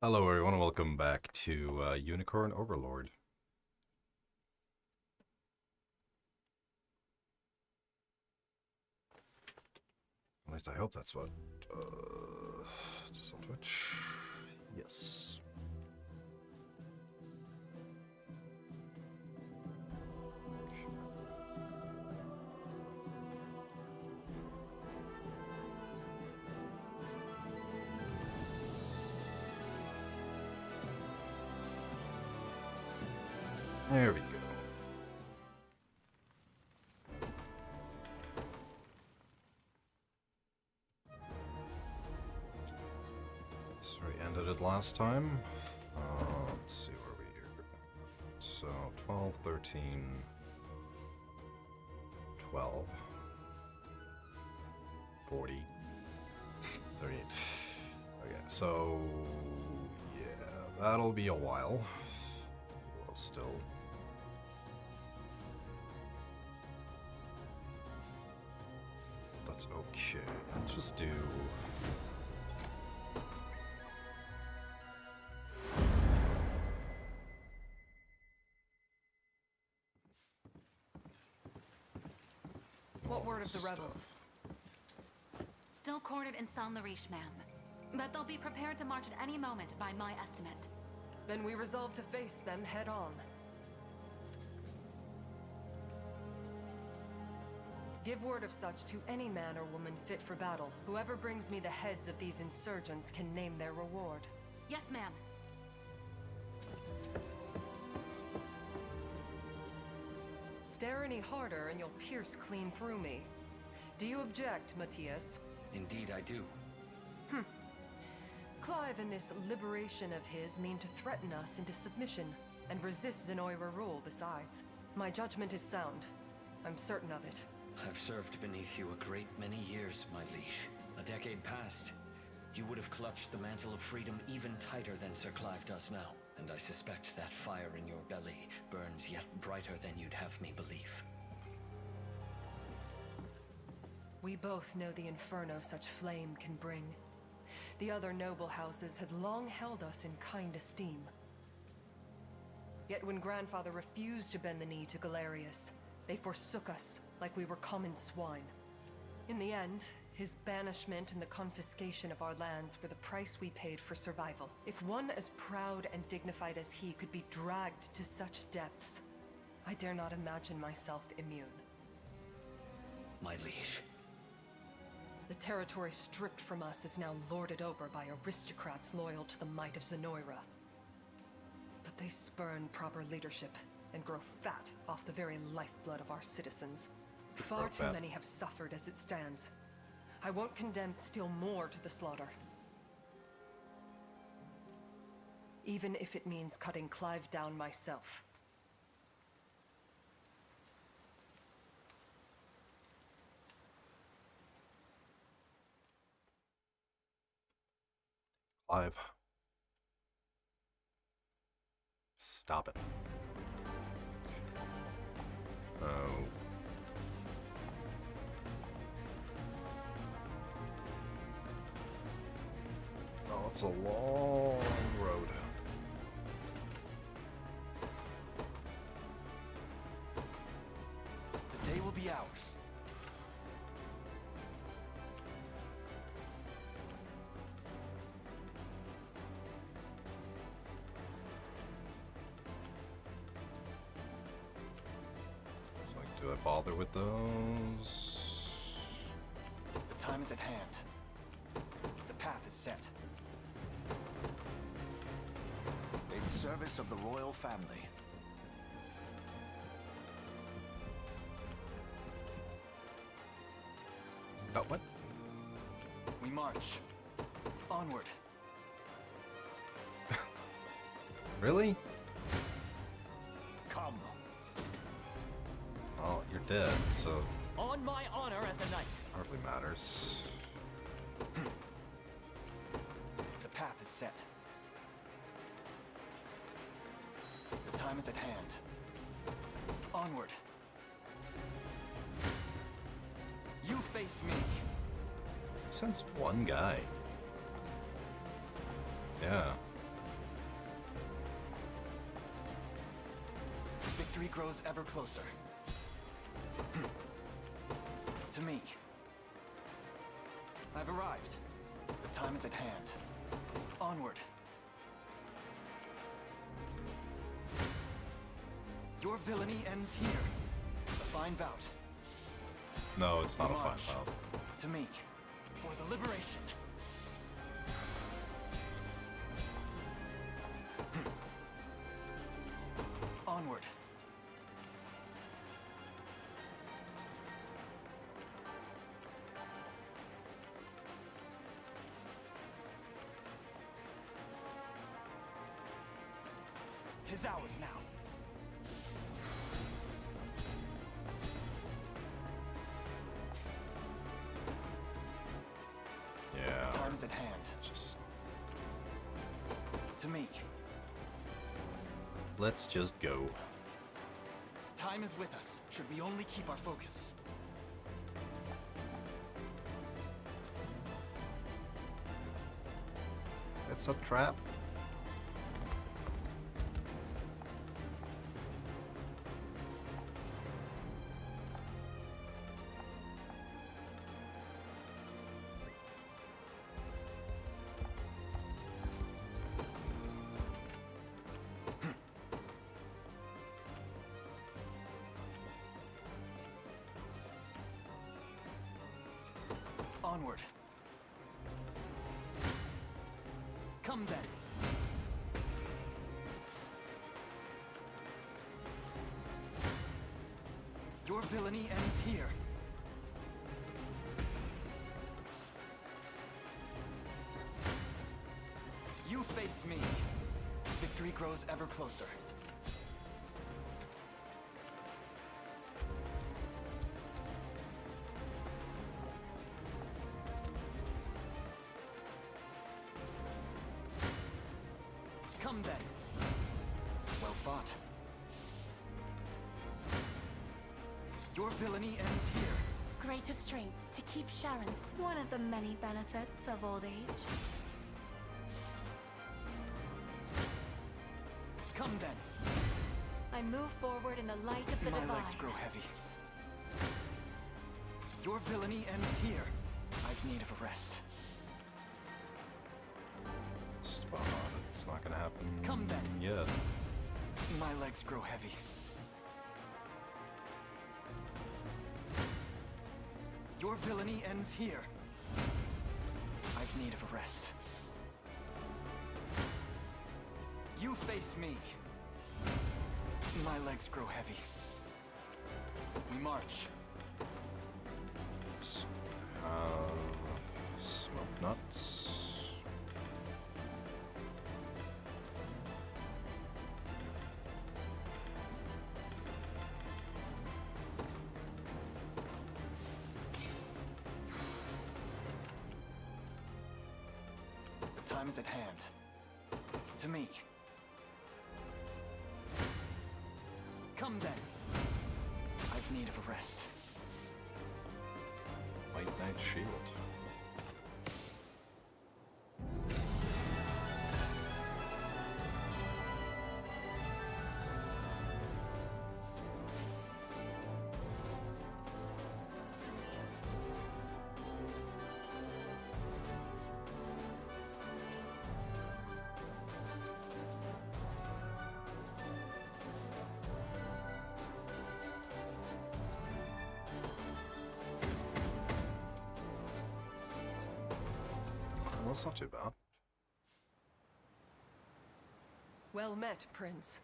Hello everyone, welcome back to Unicorn Overlord. At least I hope that's what... is this on Twitch? Yes. There we go. So we ended it last time. Let's see where we are. So 12, 13, 12, 40, 38. Okay, so yeah, that'll be a while. We'll still... That's okay. Let's just do... What word of the rebels? Still cornered in Saint-Lariche, ma'am. But they'll be prepared to march at any moment, by my estimate. Then we resolve to face them head on. Give word of such to any man or woman fit for battle. Whoever brings me the heads of these insurgents can name their reward. Yes, ma'am. Stare any harder and you'll pierce clean through me. Do you object, Matthias? Indeed I do. Clive and this liberation of his mean to threaten us into submission, and resist Zenoira rule besides. My judgment is sound. I'm certain of it. I've served beneath you a great many years, my liege. A decade past, you would have clutched the mantle of freedom even tighter than Sir Clive does now. And I suspect that fire in your belly burns yet brighter than you'd have me believe. We both know the inferno such flame can bring. The other noble houses had long held us in kind esteem. Yet when Grandfather refused to bend the knee to Galerius, they forsook us like we were common swine. In the end, his banishment and the confiscation of our lands were the price we paid for survival. If one as proud and dignified as he could be dragged to such depths, I dare not imagine myself immune. My liege. The territory stripped from us is now lorded over by aristocrats loyal to the might of Zenoira. But they spurn proper leadership and grow fat off the very lifeblood of our citizens. Far too many have suffered as it stands. I won't condemn still more to the slaughter. Even if it means cutting Clive down myself. Clive. Stop it. Oh. Oh, it's a long road. The day will be ours. It's like, do I bother with those? The time is at hand. The path is set. In service of the royal family. Oh, what? We march. Onward. Really? Come. Oh, you're dead, so On my honor as a knight. hardly matters. The path is set. The time is at hand. Onward. You face me. Since one guy. Yeah. Victory grows ever closer. To me. I've arrived. The time is at hand. Onward. Your villainy ends here. A fine bout. No, it's not a fine March. bout. To me. For the liberation. Onward. Tis ours now. Yeah. Time is at hand. Just To me. let's just go. Time is with us, should we only keep our focus. It's a trap. Onward. Come then. Your villainy ends here. You face me. Victory grows ever closer. Come then. Well fought. Your villainy ends here. Greater strength to keep Sharon's. One of the many benefits of old age. Come then. I move forward in the light of the My divine. legs grow heavy. Your villainy ends here. I've need of a rest. Spot on. It's not gonna happen Come then. yet. My legs grow heavy. Your villainy ends here. I've need of a rest. You face me. My legs grow heavy. We march. Smoke nuts. The time is at hand. To me. Come then. I've need of a rest. White Knight Shield. Well, that's not too bad. Well met, Prince.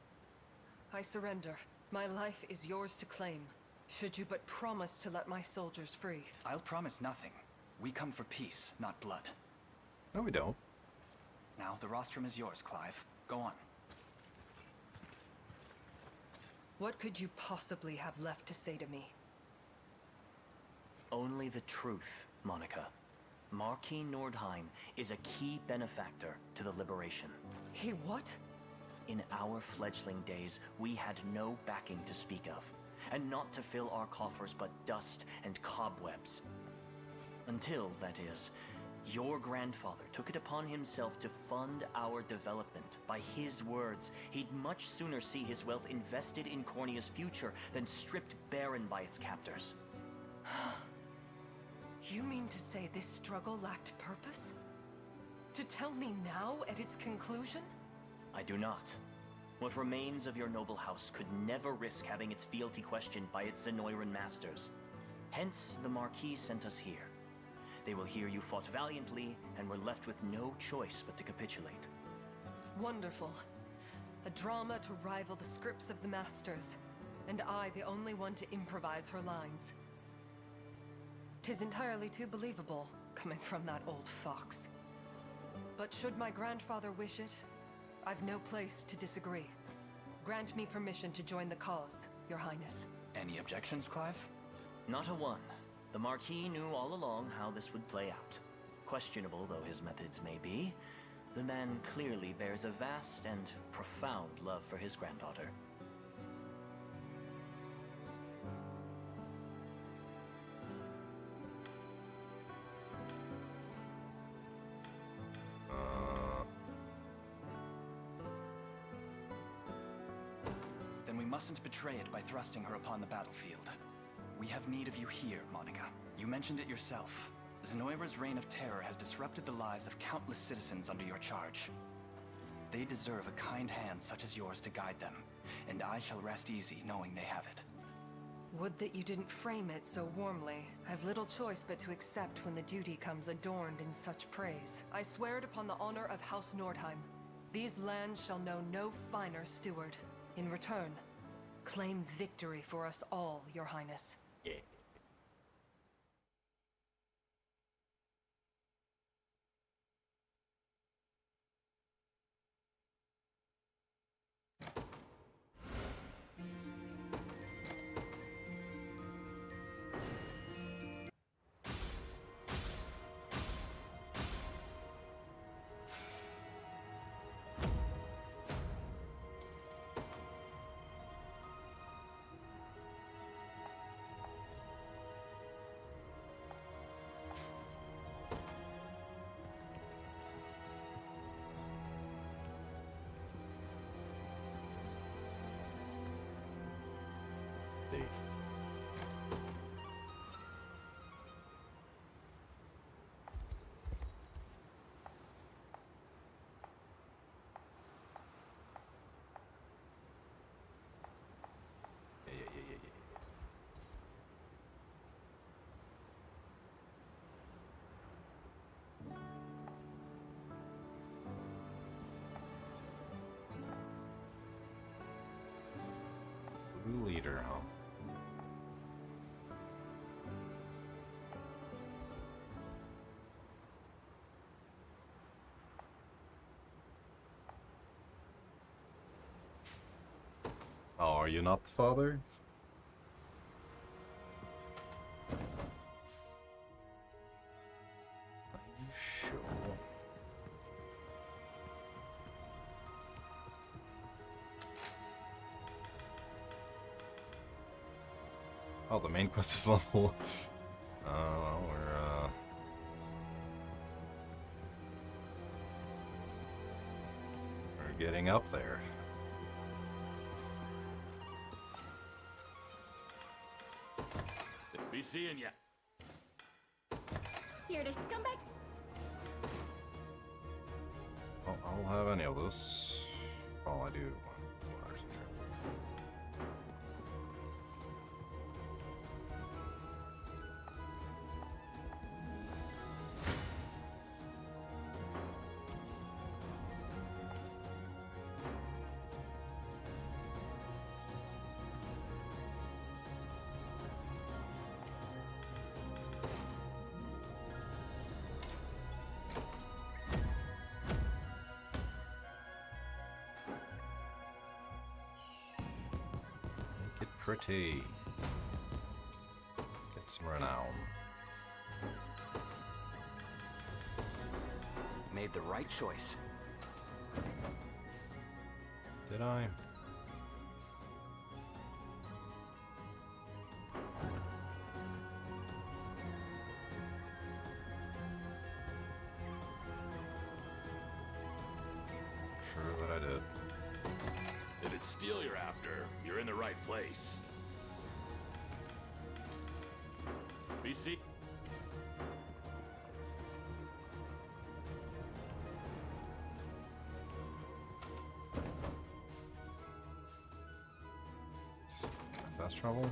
I surrender. My life is yours to claim, should you but promise to let my soldiers free. I'll promise nothing. We come for peace, not blood. No, we don't. Now, the rostrum is yours, Clive. Go on. What could you possibly have left to say to me? Only the truth, Monica. Marquis Nordheim is a key benefactor to the liberation. He what? In our fledgling days, we had no backing to speak of, and not to fill our coffers but dust and cobwebs. Until, that is, Your grandfather took it upon himself to fund our development. By his words, he'd much sooner see his wealth invested in Cornia's future than stripped barren by its captors. You mean to say this struggle lacked purpose? To tell me now at its conclusion? I do not. What remains of your noble house could never risk having its fealty questioned by its Zenoiran masters. Hence, the Marquis sent us here. They will hear you fought valiantly, and were left with no choice but to capitulate. Wonderful. A drama to rival the scripts of the masters, and I the only one to improvise her lines. 'Tis entirely too believable, coming from that old fox. But should my grandfather wish it, I've no place to disagree. Grant me permission to join the cause, Your Highness. Any objections, Clive? Not a one. The Marquis knew all along how this would play out. Questionable though his methods may be, the man clearly bears a vast and profound love for his granddaughter. Then we mustn't betray it by thrusting her upon the battlefield. We have need of you here, Monica. You mentioned it yourself. Zenoira's reign of terror has disrupted the lives of countless citizens under your charge. They deserve a kind hand such as yours to guide them, and I shall rest easy knowing they have it. Would that you didn't frame it so warmly. I've little choice but to accept when the duty comes adorned in such praise. I swear it upon the honor of House Nordheim. These lands shall know no finer steward. In return, claim victory for us all, Your Highness. New leader, huh? Oh, are you not the father? Are you sure? Oh, the main quest is level. Well, we're getting up there. Be seeing ya. Here to come back. Well, I don't have any of this. All I do is large trip. Pretty. Get some renown. Made the right choice. Did I? sure that I did. If it's steel you're after, you're in the right place. Be see. Fast travel.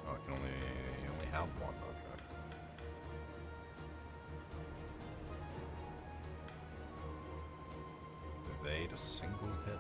Oh, I can only have one. Okay. Evade a single hit.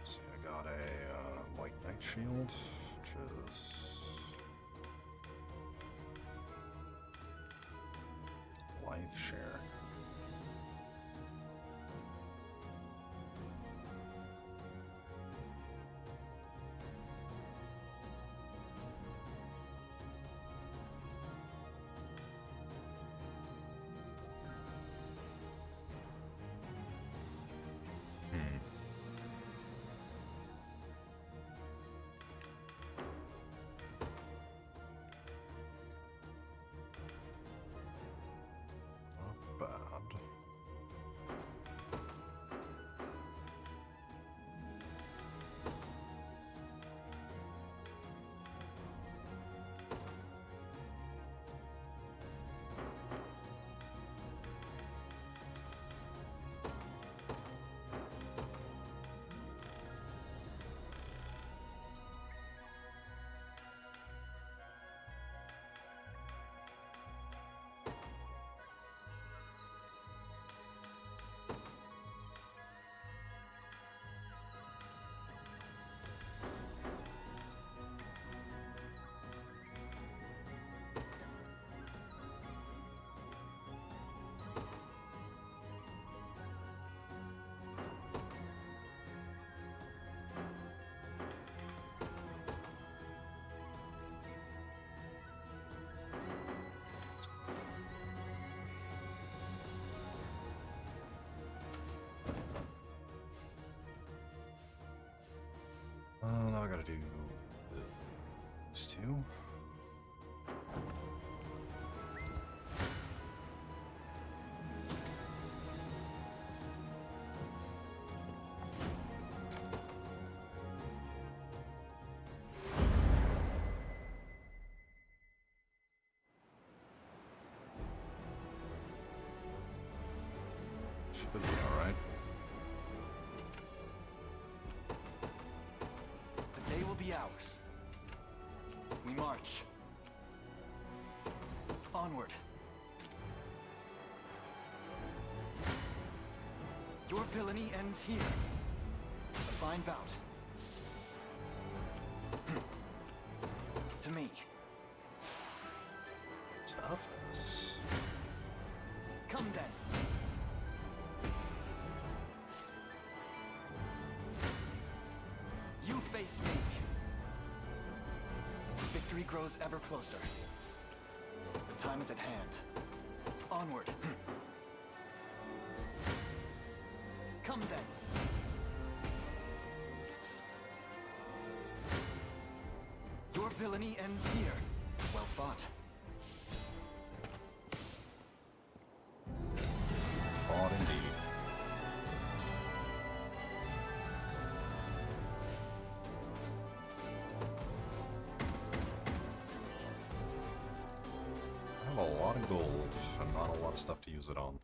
See, I got a white knight shield, which is life share. Not bad. Now I gotta do those two. Should be alright. The day will be ours. We march. Onward. Your villainy ends here. A fine bout. To me. Toughness. Come then. You face me. Victory grows ever closer. The time is at hand. Onward. Come then. Your villainy ends here. Well fought. Odd indeed. I have a lot of gold and not a lot of stuff to use it on.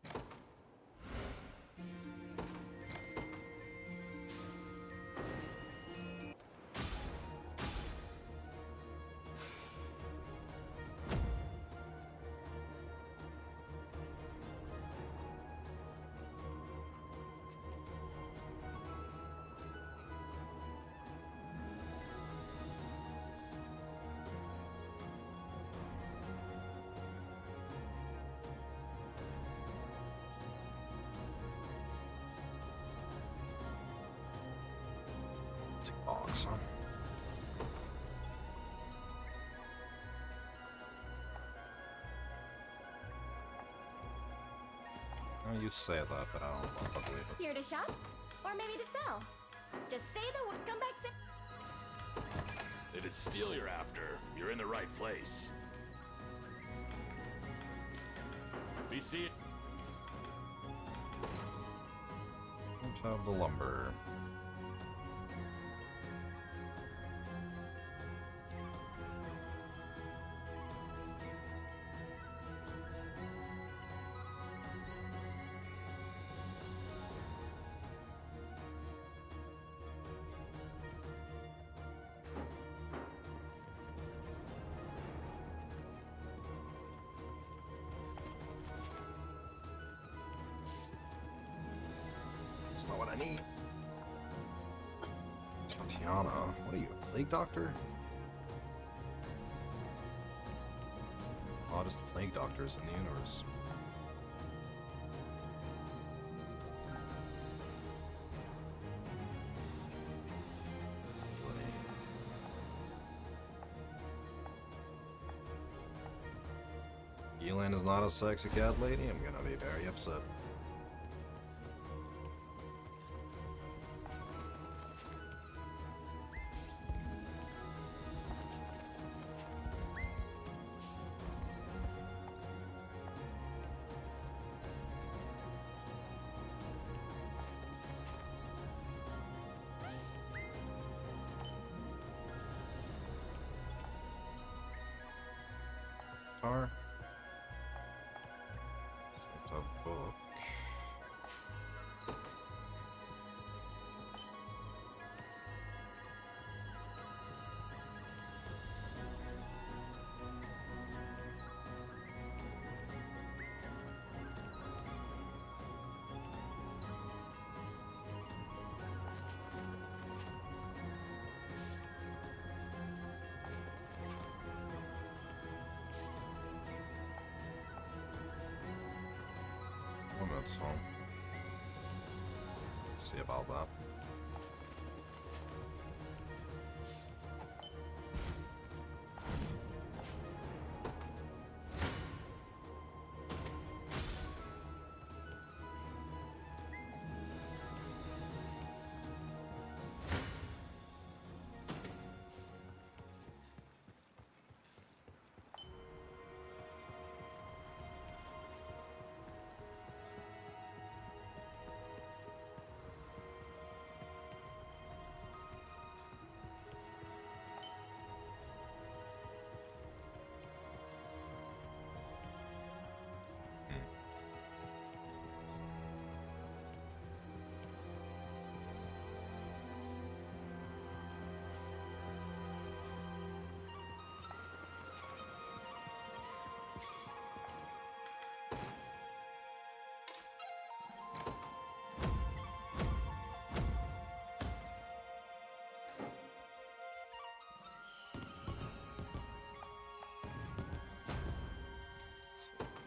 Box, huh? Well, you say that, but I don't know if I believe it. Here to shop? Or maybe to sell? Just say the word. Come back soon. If it's steel you're after, you're in the right place. Be seeing. Don't have the lumber. That's not what I need. Tatiana, what are you, a plague doctor? Oddest plague doctors in the universe. Elan is not a sexy cat lady. I'm gonna be very upset. Tar. It's a book. Well, that's all. Let's see about that.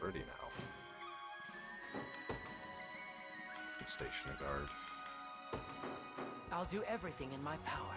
Pretty now. Could station a guard. I'll do everything in my power.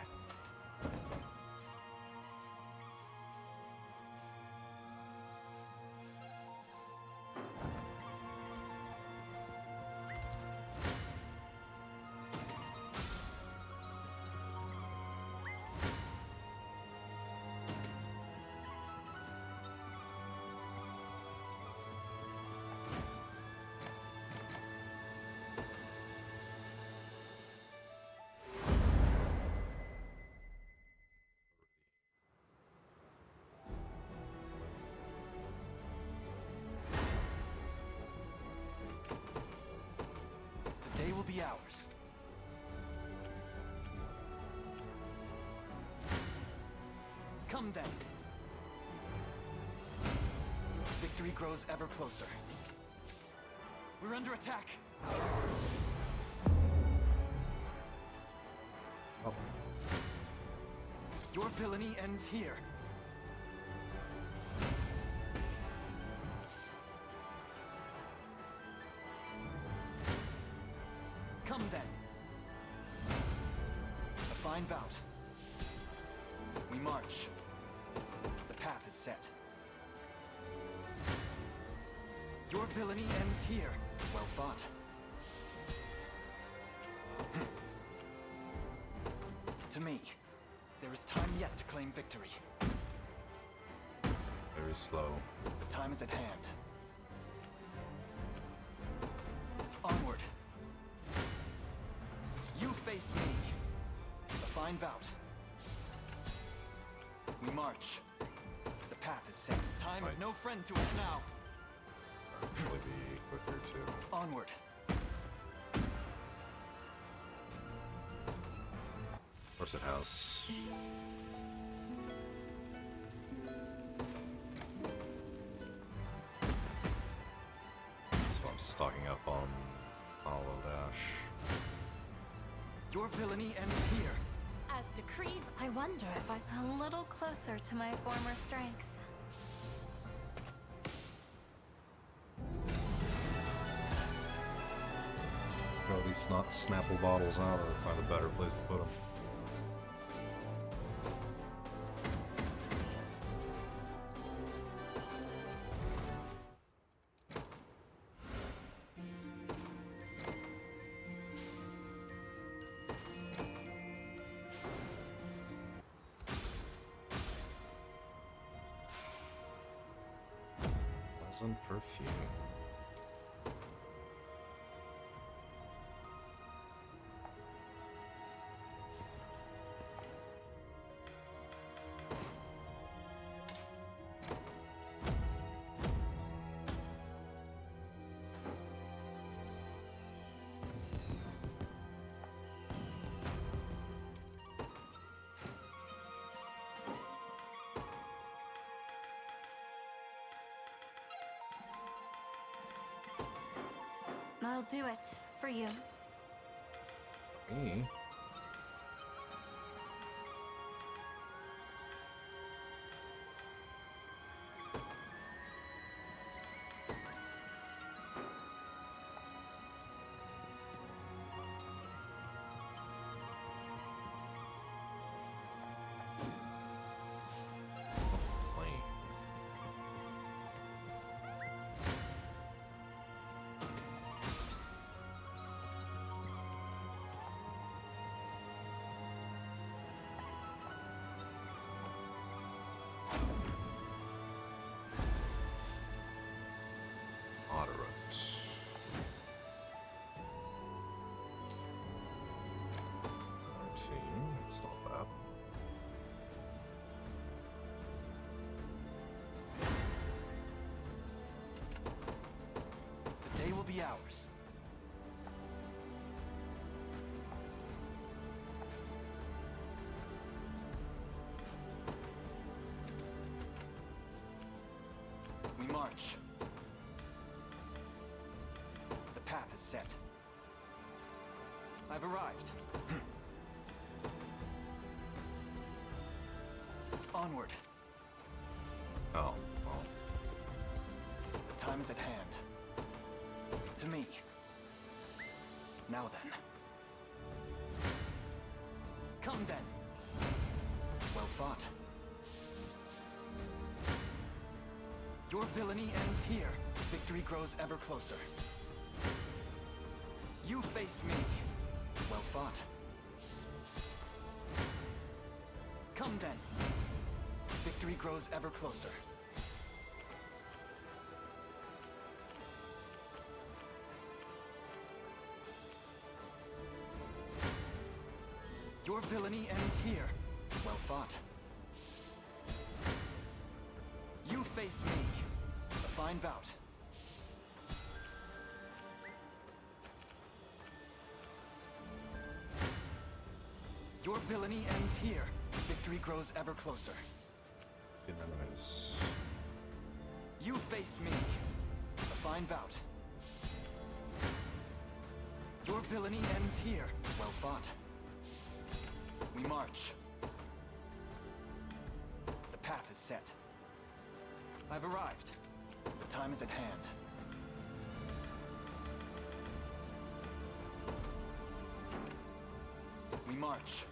be ours. Come then. Victory grows ever closer. We're under attack. Oh, Your villainy ends here. Come then. A fine bout. We march. The path is set. Your villainy ends here. Well fought. To me, there is time yet to claim victory. very slow. The time is at hand. Onward. You face me. A fine bout. We march. The path is set. Time is Right. no friend to us now. Probably be quicker too. Onward. Of course it has. So I'm stocking up on Hollow Dash. Your villainy ends here. As decreed, I wonder if I'm a little closer to my former strength. Throw these Snapple bottles out or find a better place to put them. Pleasant perfume. I'll do it for you. Me? Plane. Moderate. It's not bad. The day will be ours. We march. The path is set. I've arrived. Onward. Oh, well. The time is at hand. To me. Now then. Come then. Well fought. Your villainy ends here. Victory grows ever closer. You face me. Well fought. Come then. Victory grows ever closer. Your villainy ends here. Well fought. You face me. A fine bout. Your villainy ends here. Victory grows ever closer. Good enemies. You face me. A fine bout. Your villainy ends here. Well fought. We march. The path is set. I've arrived. The time is at hand. We march.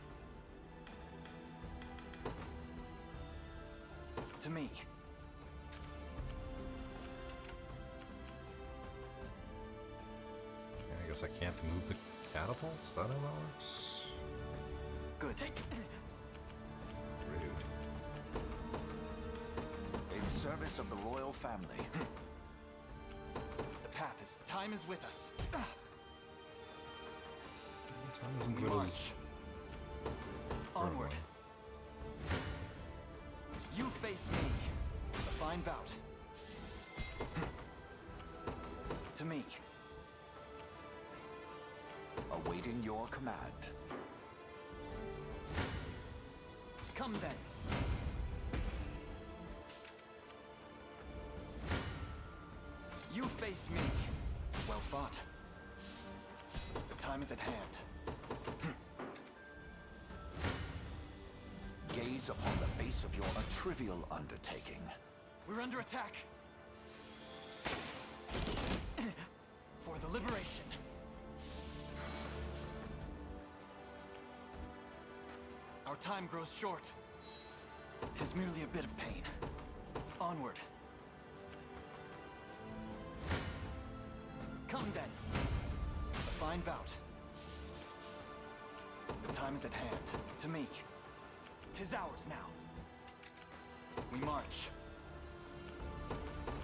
To me. I guess I can't move the catapult? Is that how that works? Good. Rude. In service of the royal family. The path is... Time is with us. Time isn't We good as march. Onward. You face me. A fine bout. To me. Awaiting your command. Come then. You face me. Well fought. The time is at hand. Gaze upon the face of your trivial undertaking. We're under attack. For the liberation. Our time grows short. 'Tis merely a bit of pain. Onward. Come then. A fine bout. The time is at hand. To me. 'Tis ours now. We march.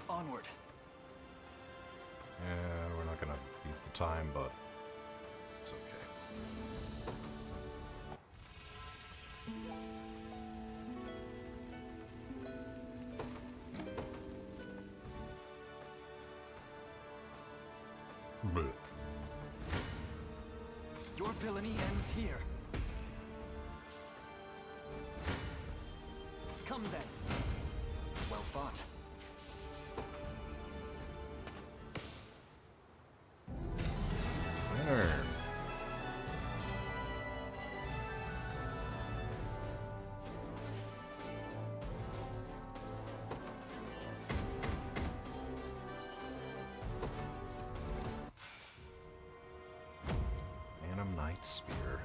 Onward. Yeah, we're not gonna beat the time, but it's okay. Bleh. Your villainy ends here. Come then. Well fought. Winner. Phantom Knight Spear.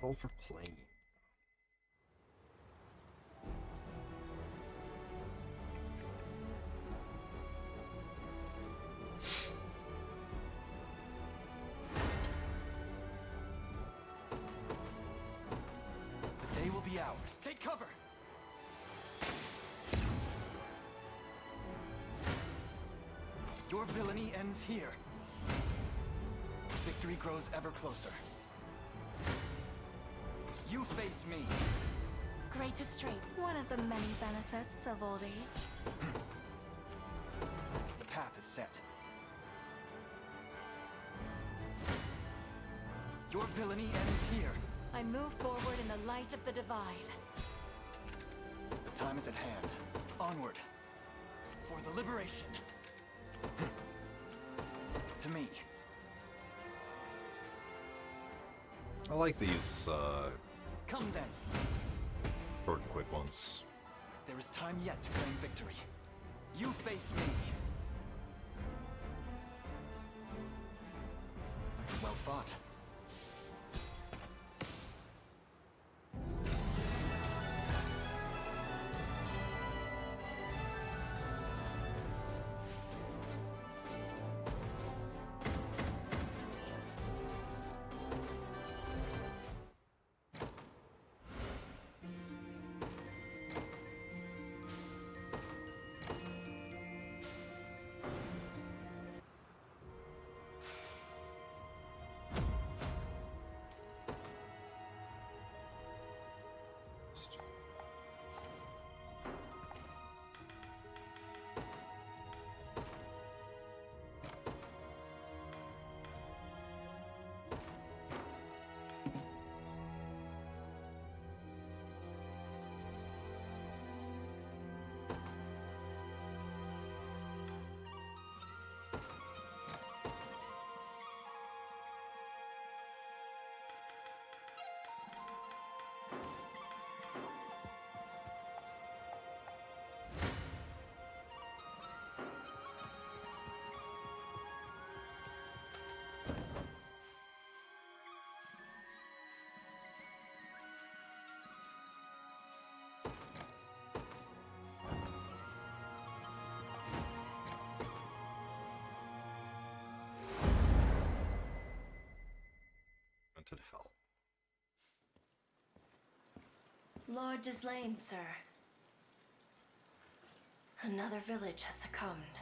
Battle for Plain. The day will be ours. Take cover! Your villainy ends here. Victory grows ever closer. You face me. Greatest strength. One of the many benefits of old age. The path is set. Your villainy ends here. I move forward in the light of the divine. The time is at hand. Onward. For the liberation. To me. I like these, Come then. short and quick ones. There is time yet to claim victory. You face me. Well fought. To hell. Lord Gislaine, sir. Another village has succumbed.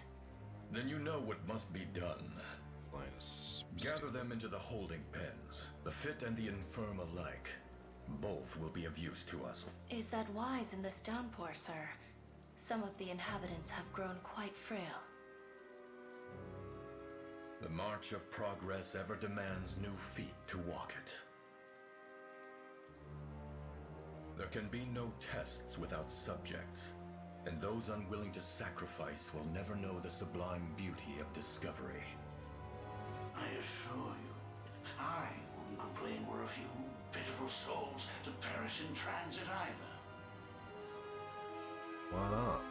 Then you know what must be done. Linus. Gather them into the holding pens, the fit and the infirm alike. Both will be of use to us. Is that wise in this downpour, sir? Some of the inhabitants have grown quite frail. The march of progress ever demands new feet to walk it. There can be no tests without subjects, and those unwilling to sacrifice will never know the sublime beauty of discovery. I assure you, I wouldn't complain were a few pitiful souls to perish in transit either. Why not?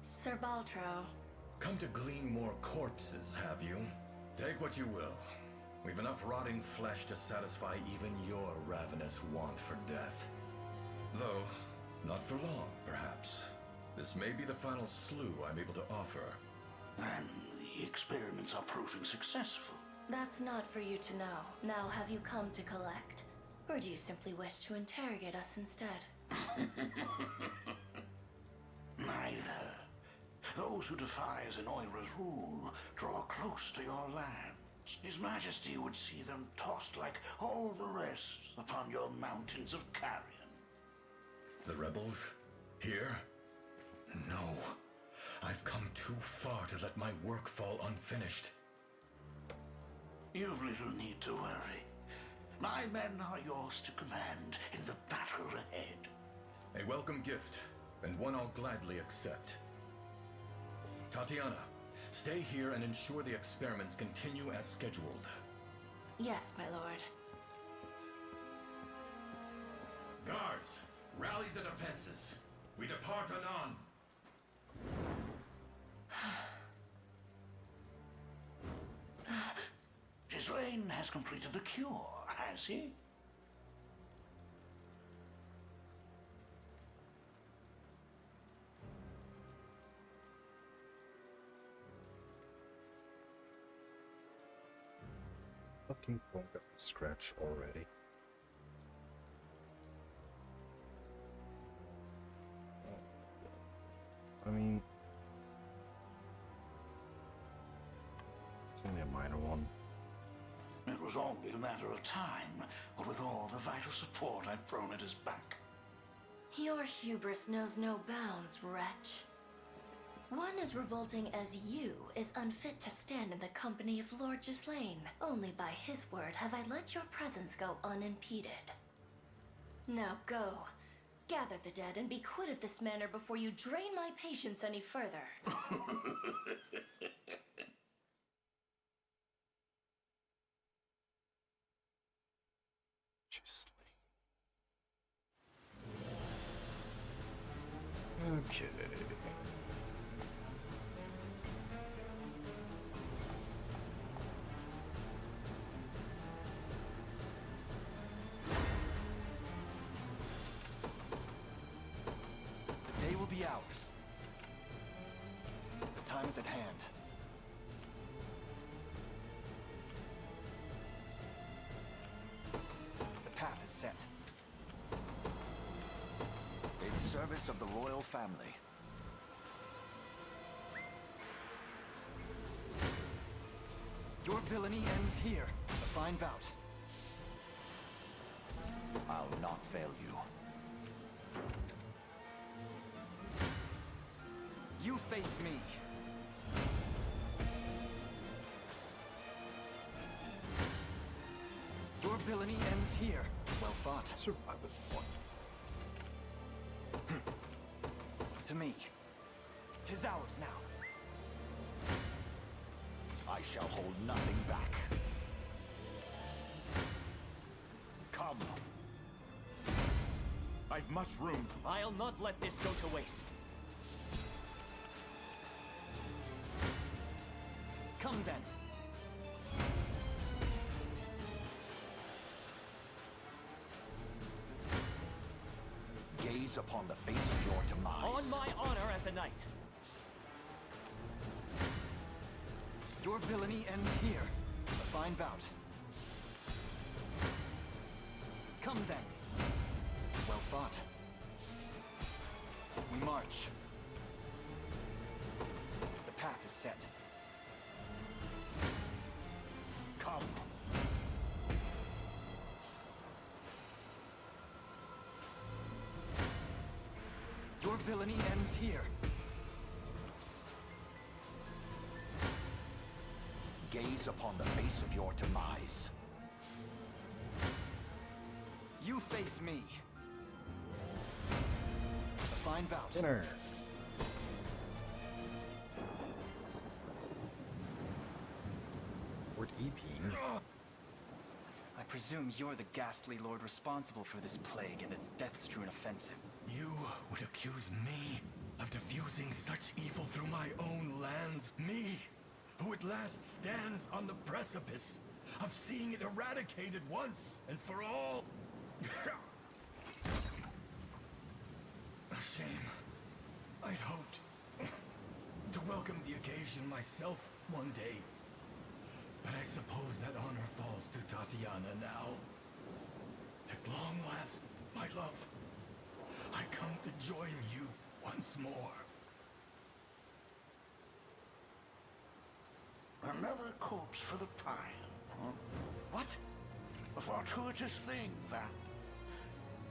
Sir Baltro. Come to glean more corpses, have you? Take what you will. We've enough rotting flesh to satisfy even your ravenous want for death. Though, not for long, perhaps. This may be the final slew I'm able to offer. Then the experiments are proving successful. That's not for you to know. Now, have you come to collect? Or do you simply wish to interrogate us instead? Neither. Those who defy Zenoira's rule draw close to your lands. His Majesty would see them tossed like all the rest upon your mountains of carrion. The rebels? Here? No. I've come too far to let my work fall unfinished. You've little need to worry. My men are yours to command in the battle ahead. A welcome gift, and one I'll gladly accept. Tatiana, stay here and ensure the experiments continue as scheduled. Yes, my lord. Guards, rally the defenses. We depart anon. Gislaine has completed the cure, has he? Fucking phone got a scratch already. I mean, it's only a minor one. It was only a matter of time, what with all the vital support I've thrown at his back. Your hubris knows no bounds, wretch. One as revolting as you is unfit to stand in the company of Lord Gislaine. Only by his word have I let your presence go unimpeded. Now go. Gather the dead and be quit of this manor before you drain my patience any further. Okay. The day will be ours. The time is at hand. The path is set. In service of the royal family. Your villainy ends here. A fine bout. I'll not fail you. You face me. Your villainy ends here. Well fought. Survive with one. To me. 'Tis ours now. I shall hold nothing back. Come. I've much room to... I'll not let this go to waste. Come then. Gaze upon the face of your demise. On my honor as a knight. Your villainy ends here. A fine bout. Come then. Well fought. We march. The path is set. Come. Your villainy ends here. Gaze upon the face of your demise. You face me. A fine bout. Dinner. Word EP. I presume you're the ghastly lord responsible for this plague and its death-strewn offensive. You would accuse me of diffusing such evil through my own lands? Me, who at last stands on the precipice of seeing it eradicated once and for all? A shame. I'd hoped to welcome the occasion myself one day. But I suppose that honor falls to Tatiana now. At long last, my love, I come to join you once more. Another corpse for the pile. Huh? What? A fortuitous thing, that.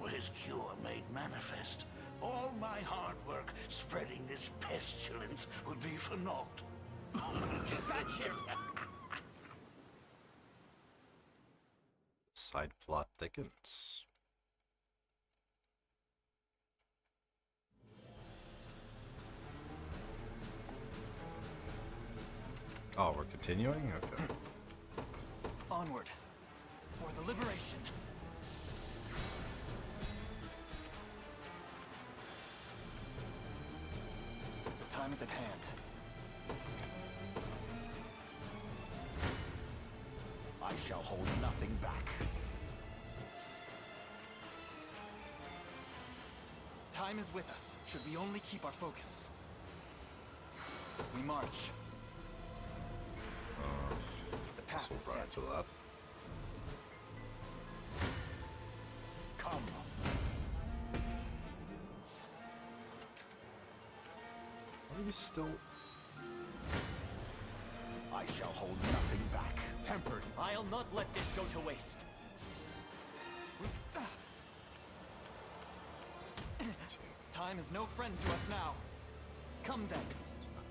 Were his cure made manifest, all my hard work spreading this pestilence would be for naught. Get back here! Side plot thickens. Oh, we're continuing? Okay. Onward. For the liberation. The time is at hand. I shall hold nothing back. Time is with us, should we only keep our focus. We march. The path is set. To that. Come. you still... I shall hold nothing back. Tempered. I'll not let this go to waste. Time is no friend to us now. Come then.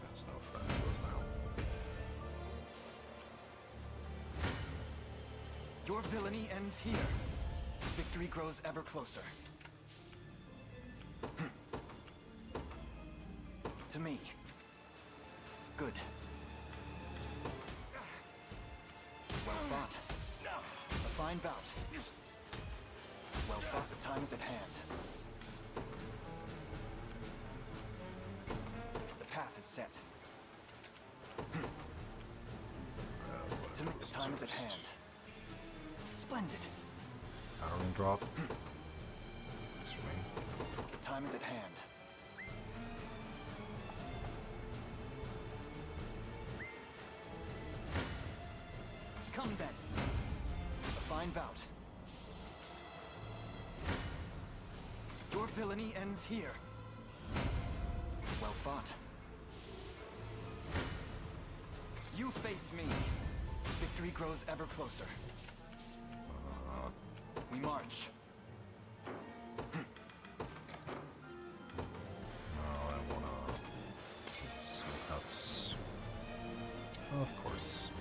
That's no friend to us now. Your villainy ends here. Victory grows ever closer. To me. Good. Well fought. A fine bout. Well fought. The time is at hand. The path is set. To me, the time is at hand. Splendid. Powering drop. Swing. The time is at hand. Come then. A fine bout. Your villainy ends here. Well fought. You face me. Victory grows ever closer. We march. Oh, I wanna... use this many nuts. Of course.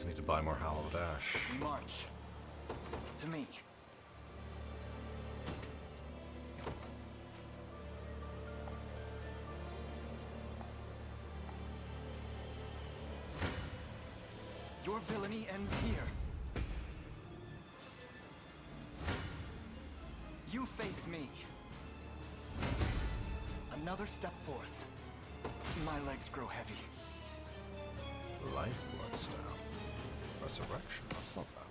I need to buy more hallowed ash. We march. To me. Your villainy ends here. You face me. Another step forth. My legs grow heavy. Lifeblood staff. Resurrection, that's not bad.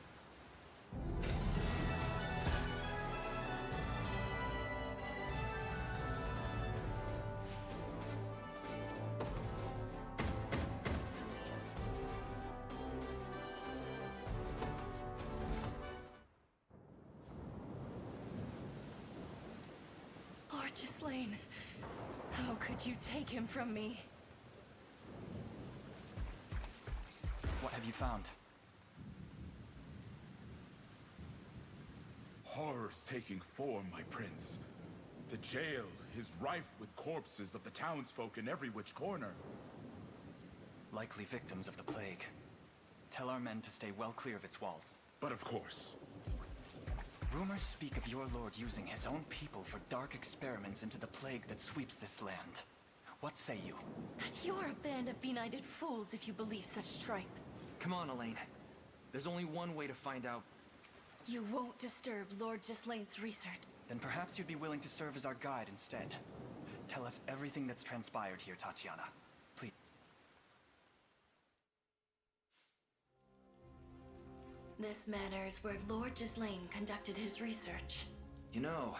Lord Gislaine, how could you take him from me? What have you found? Horrors taking form, my prince. The jail is rife with corpses of the townsfolk in every which corner. Likely victims of the plague. Tell our men to stay well clear of its walls. But of course. Rumors speak of your lord using his own people for dark experiments into the plague that sweeps this land. What say you? That you're a band of benighted fools if you believe such tripe. Come on, Elaine. There's only one way to find out. You won't disturb Lord Gislaine's research. Then perhaps you'd be willing to serve as our guide instead. Tell us everything that's transpired here, Tatiana. Please. This manor is where Lord Gislaine conducted his research. You know,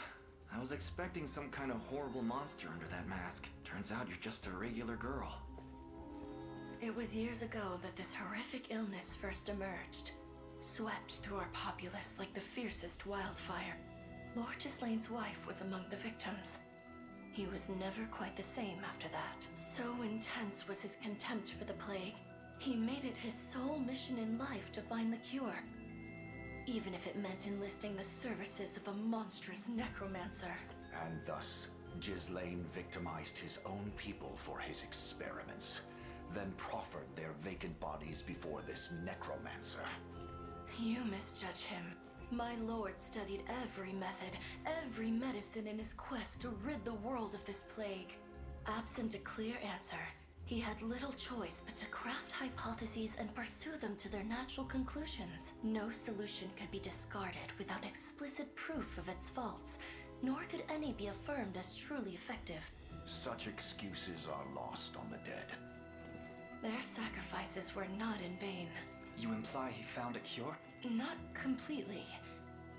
I was expecting some kind of horrible monster under that mask. Turns out you're just a regular girl. It was years ago that this horrific illness first emerged, swept through our populace like the fiercest wildfire. Lord Gislaine's wife was among the victims. He was never quite the same after that. So intense was his contempt for the plague, he made it his sole mission in life to find the cure, even if it meant enlisting the services of a monstrous necromancer. And thus, Gislaine victimized his own people for his experiments, then proffered their vacant bodies before this necromancer. You misjudge him. My lord studied every method, every medicine in his quest to rid the world of this plague. Absent a clear answer, he had little choice but to craft hypotheses and pursue them to their natural conclusions. No solution could be discarded without explicit proof of its faults, nor could any be affirmed as truly effective. Such excuses are lost on the dead. Their sacrifices were not in vain. You imply he found a cure? Not completely.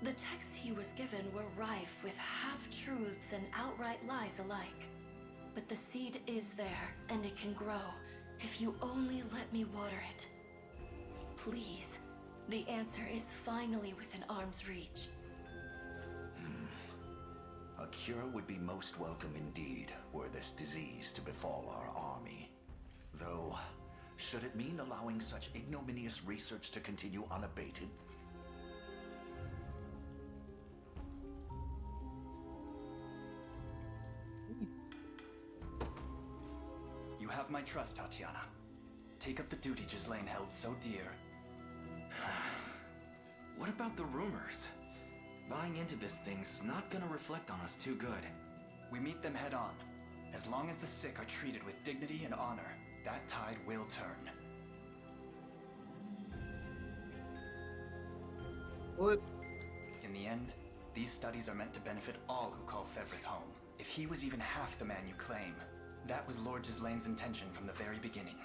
The texts he was given were rife with half-truths and outright lies alike. But the seed is there, and it can grow, if you only let me water it. Please, the answer is finally within arm's reach. cure would be most welcome indeed were this disease to befall our army. Though, should it mean allowing such ignominious research to continue unabated? You have my trust, Tatiana. Take up the duty Ghislaine held so dear. What about the rumors? Buying into this thing's not gonna reflect on us too good. We meet them head on. As long as the sick are treated with dignity and honor, that tide will turn. What? In the end, these studies are meant to benefit all who call Fevrith home. If he was even half the man you claim, that was Lord Gislaine's intention from the very beginning.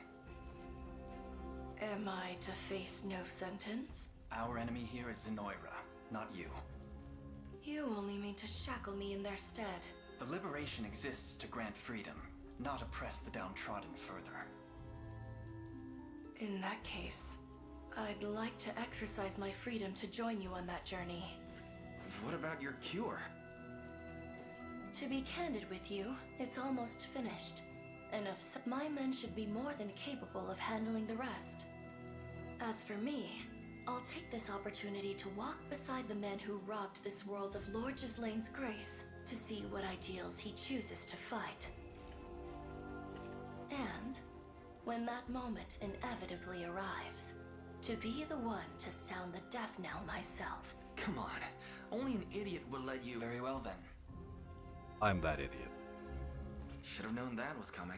Am I to face no sentence? Our enemy here is Zenoira, not you. You only mean to shackle me in their stead. The liberation exists to grant freedom, not oppress the downtrodden further. In that case, I'd like to exercise my freedom to join you on that journey. What about your cure? To be candid with you, it's almost finished. And if my men should be more than capable of handling the rest. As for me, I'll take this opportunity to walk beside the men who robbed this world of Lord Gislaine's grace to see what ideals he chooses to fight. And, when that moment inevitably arrives, to be the one to sound the death knell myself. Come on, only an idiot would let you... Very well then. I'm that idiot. Should have known that was coming.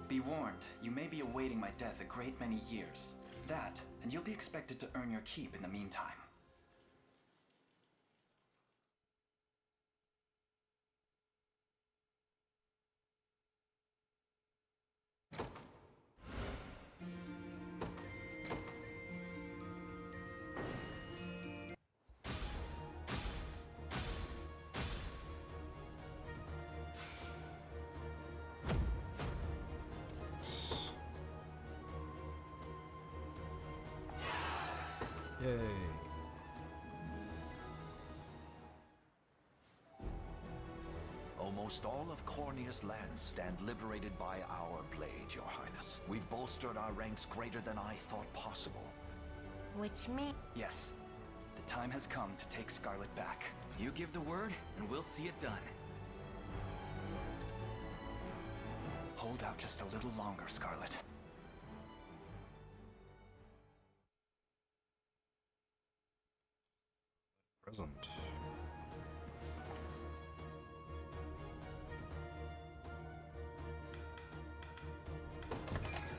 Be warned, you may be awaiting my death a great many years. That, and you'll be expected to earn your keep in the meantime. Yay. Almost all of Cornea's lands stand liberated by our blade, Your Highness. We've bolstered our ranks greater than I thought possible. Which means... Yes. The time has come to take Scarlet back. You give the word, and we'll see it done. Hold out just a little longer, Scarlet. Present.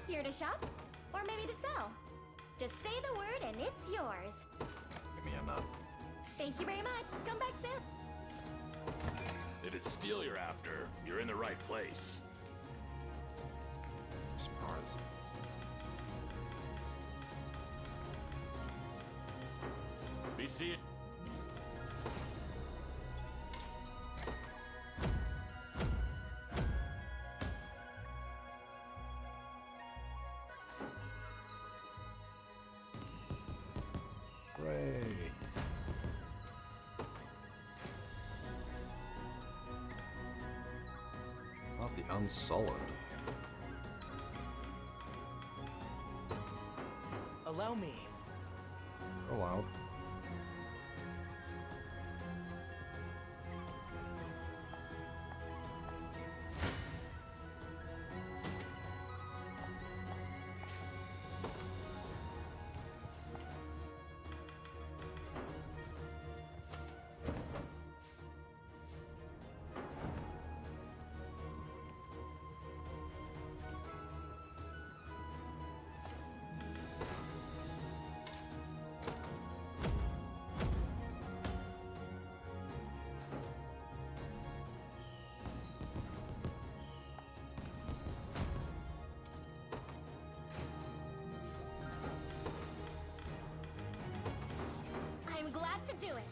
Here to shop? Or maybe to sell? Just say the word and it's yours. Give me a nut. Thank you very much. Come back soon. If it's steel you're after, you're in the right place. Surprise. Be seeing. Hooray. Not the Unsullied. Allow me. Allowed. do it.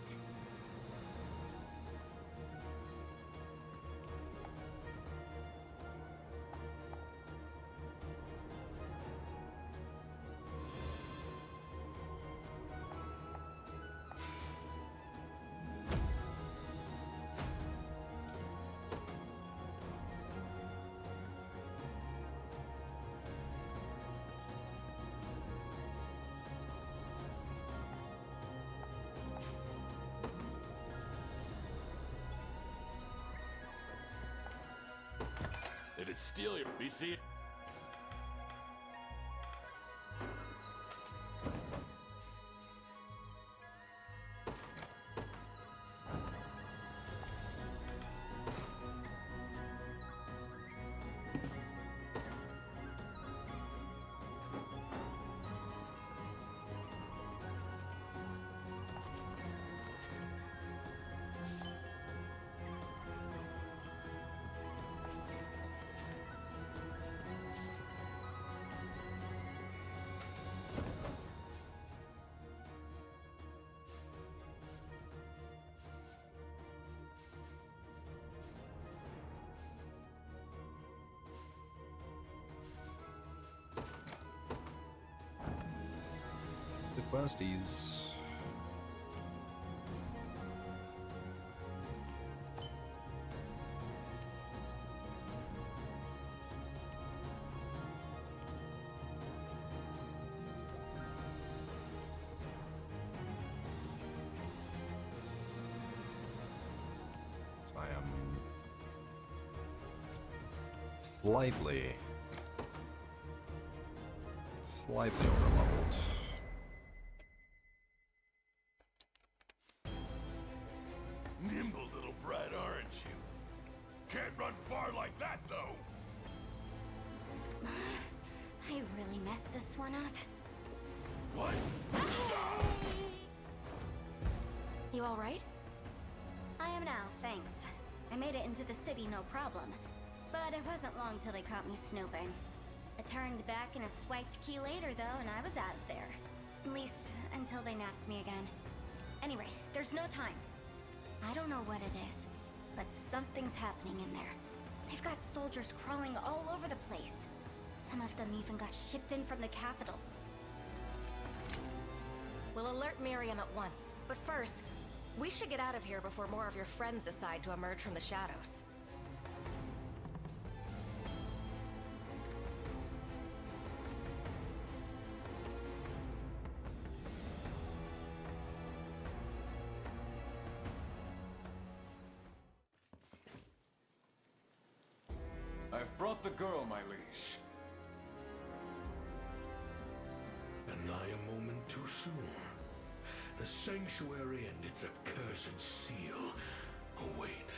Did it steal your BC? The questies. I am slightly overleveled. Nimble little brat, aren't you? Can't run far like that, though. I really messed this one up. What? You alright? I am now, thanks. I made it into the city no problem. But it wasn't long till they caught me snooping. I turned back and a swiped key later though, and I was out of there. At least, until they nabbed me again. Anyway, there's no time. I don't know what it is, but something's happening in there. They've got soldiers crawling all over the place. Some of them even got shipped in from the capital. We'll alert Miriam at once. But first, we should get out of here before more of your friends decide to emerge from the shadows. I've brought the girl, my liege. And I a moment too soon. The sanctuary and its accursed seal await.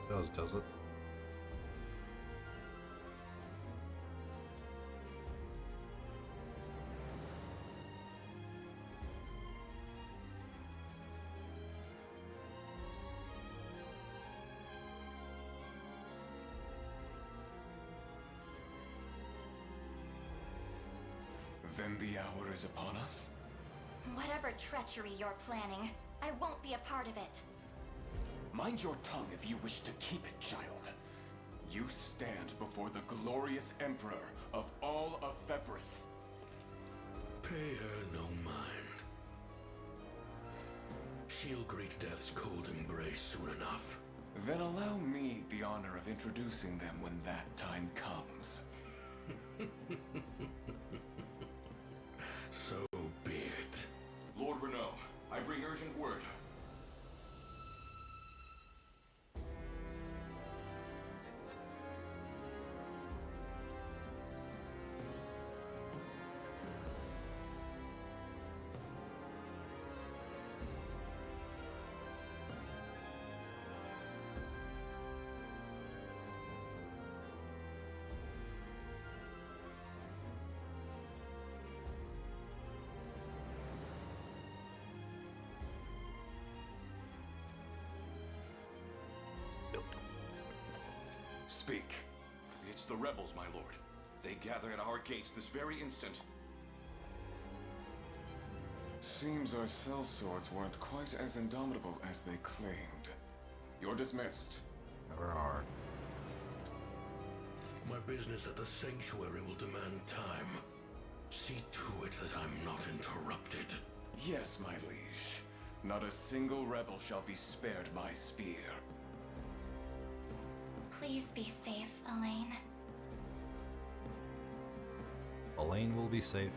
Does it? Then the hour is upon us? Whatever treachery you're planning, I won't be a part of it. Mind your tongue if you wish to keep it, child. You stand before the glorious Emperor of all of Fevrith. Pay her no mind. She'll greet death's cold embrace soon enough. Then allow me the honor of introducing them when that time comes. So be it. Lord Renault, I bring urgent word. Speak. It's the rebels, my lord. They gather at our gates this very instant. Seems our sellswords weren't quite as indomitable as they claimed. You're dismissed. Never are. My business at the sanctuary will demand time. See to it that I'm not interrupted. Yes, my liege. Not a single rebel shall be spared my spear. Please be safe, Elaine. Elaine will be safe.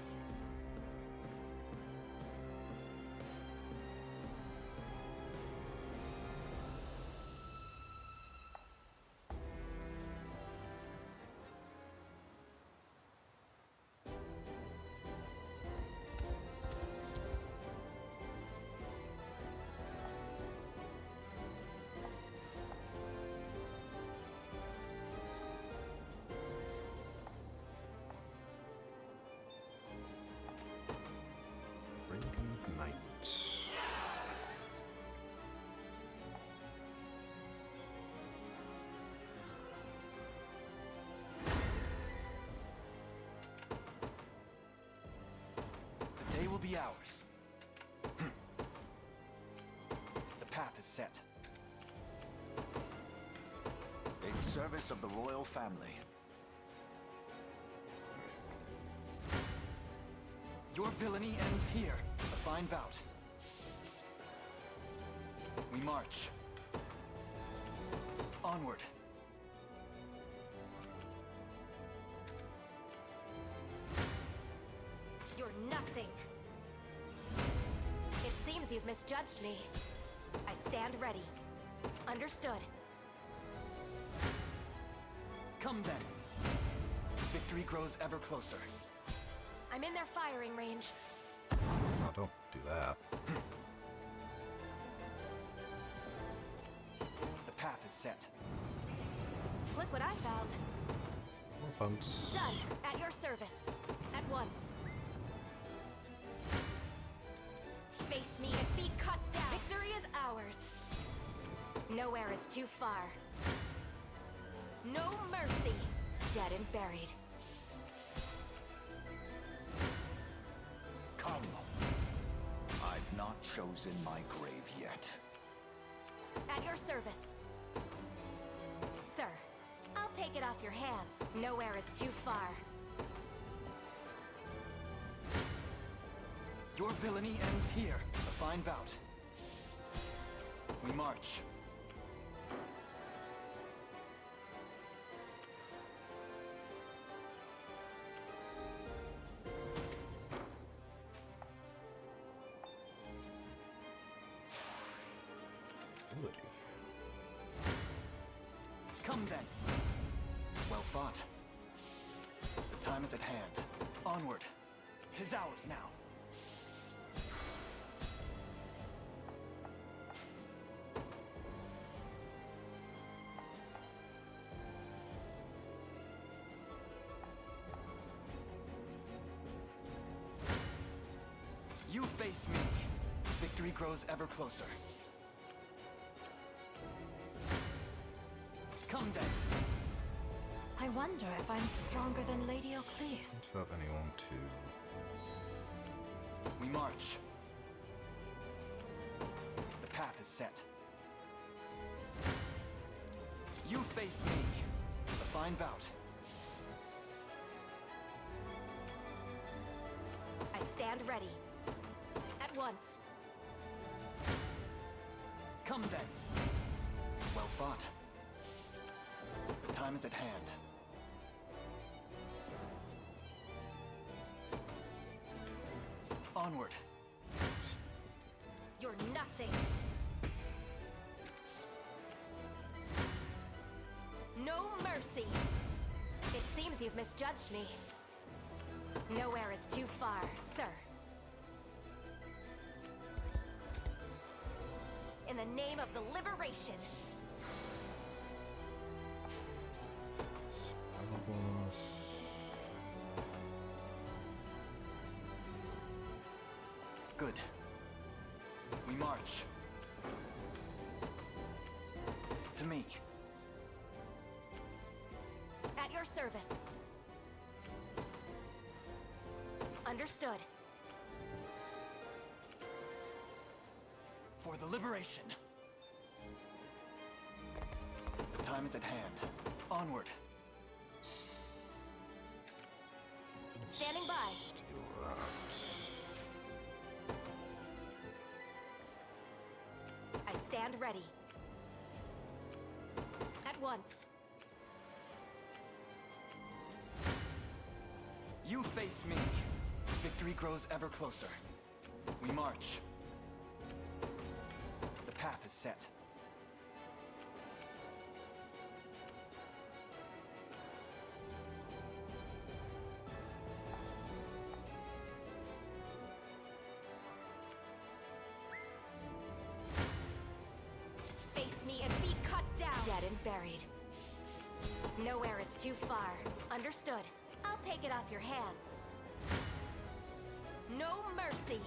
The day will be ours. The path is set. In service of the royal family. Your villainy ends here. A fine bout. We march. Onward. You're nothing. It seems you've misjudged me. I stand ready. Understood. Come then. Victory grows ever closer. I'm in their firing range. No, don't do that. The path is set. Look what I found. No offense. Done. At your service. At once. Face me and be cut down. Victory is ours. Nowhere is too far. No mercy. Dead and buried. Come. I've not chosen my grave yet. At your service. Sir, I'll take it off your hands. Nowhere is too far. Your villainy ends here. A fine bout. We march. Come then. Well fought. The time is at hand. Onward. 'Tis ours now. You face me. Victory grows ever closer. Come then. I wonder if I'm stronger than Lady Oclese. Don't have anyone to... We march. The path is set. You face me. A fine bout. I stand ready. At once. Come then. Well fought. The time is at hand. Onward. You're nothing. No mercy. It seems you've misjudged me. Nowhere is too far, sir. In the name of the liberation. Good. We march. To me. At your service. Understood. liberation. The time is at hand. Onward. Standing by. Steal that. I stand ready. At once. You face me. Victory grows ever closer. We march. The path is set. Face me and be cut down. Dead and buried. Nowhere is too far. Understood. I'll take it off your hands. No mercy.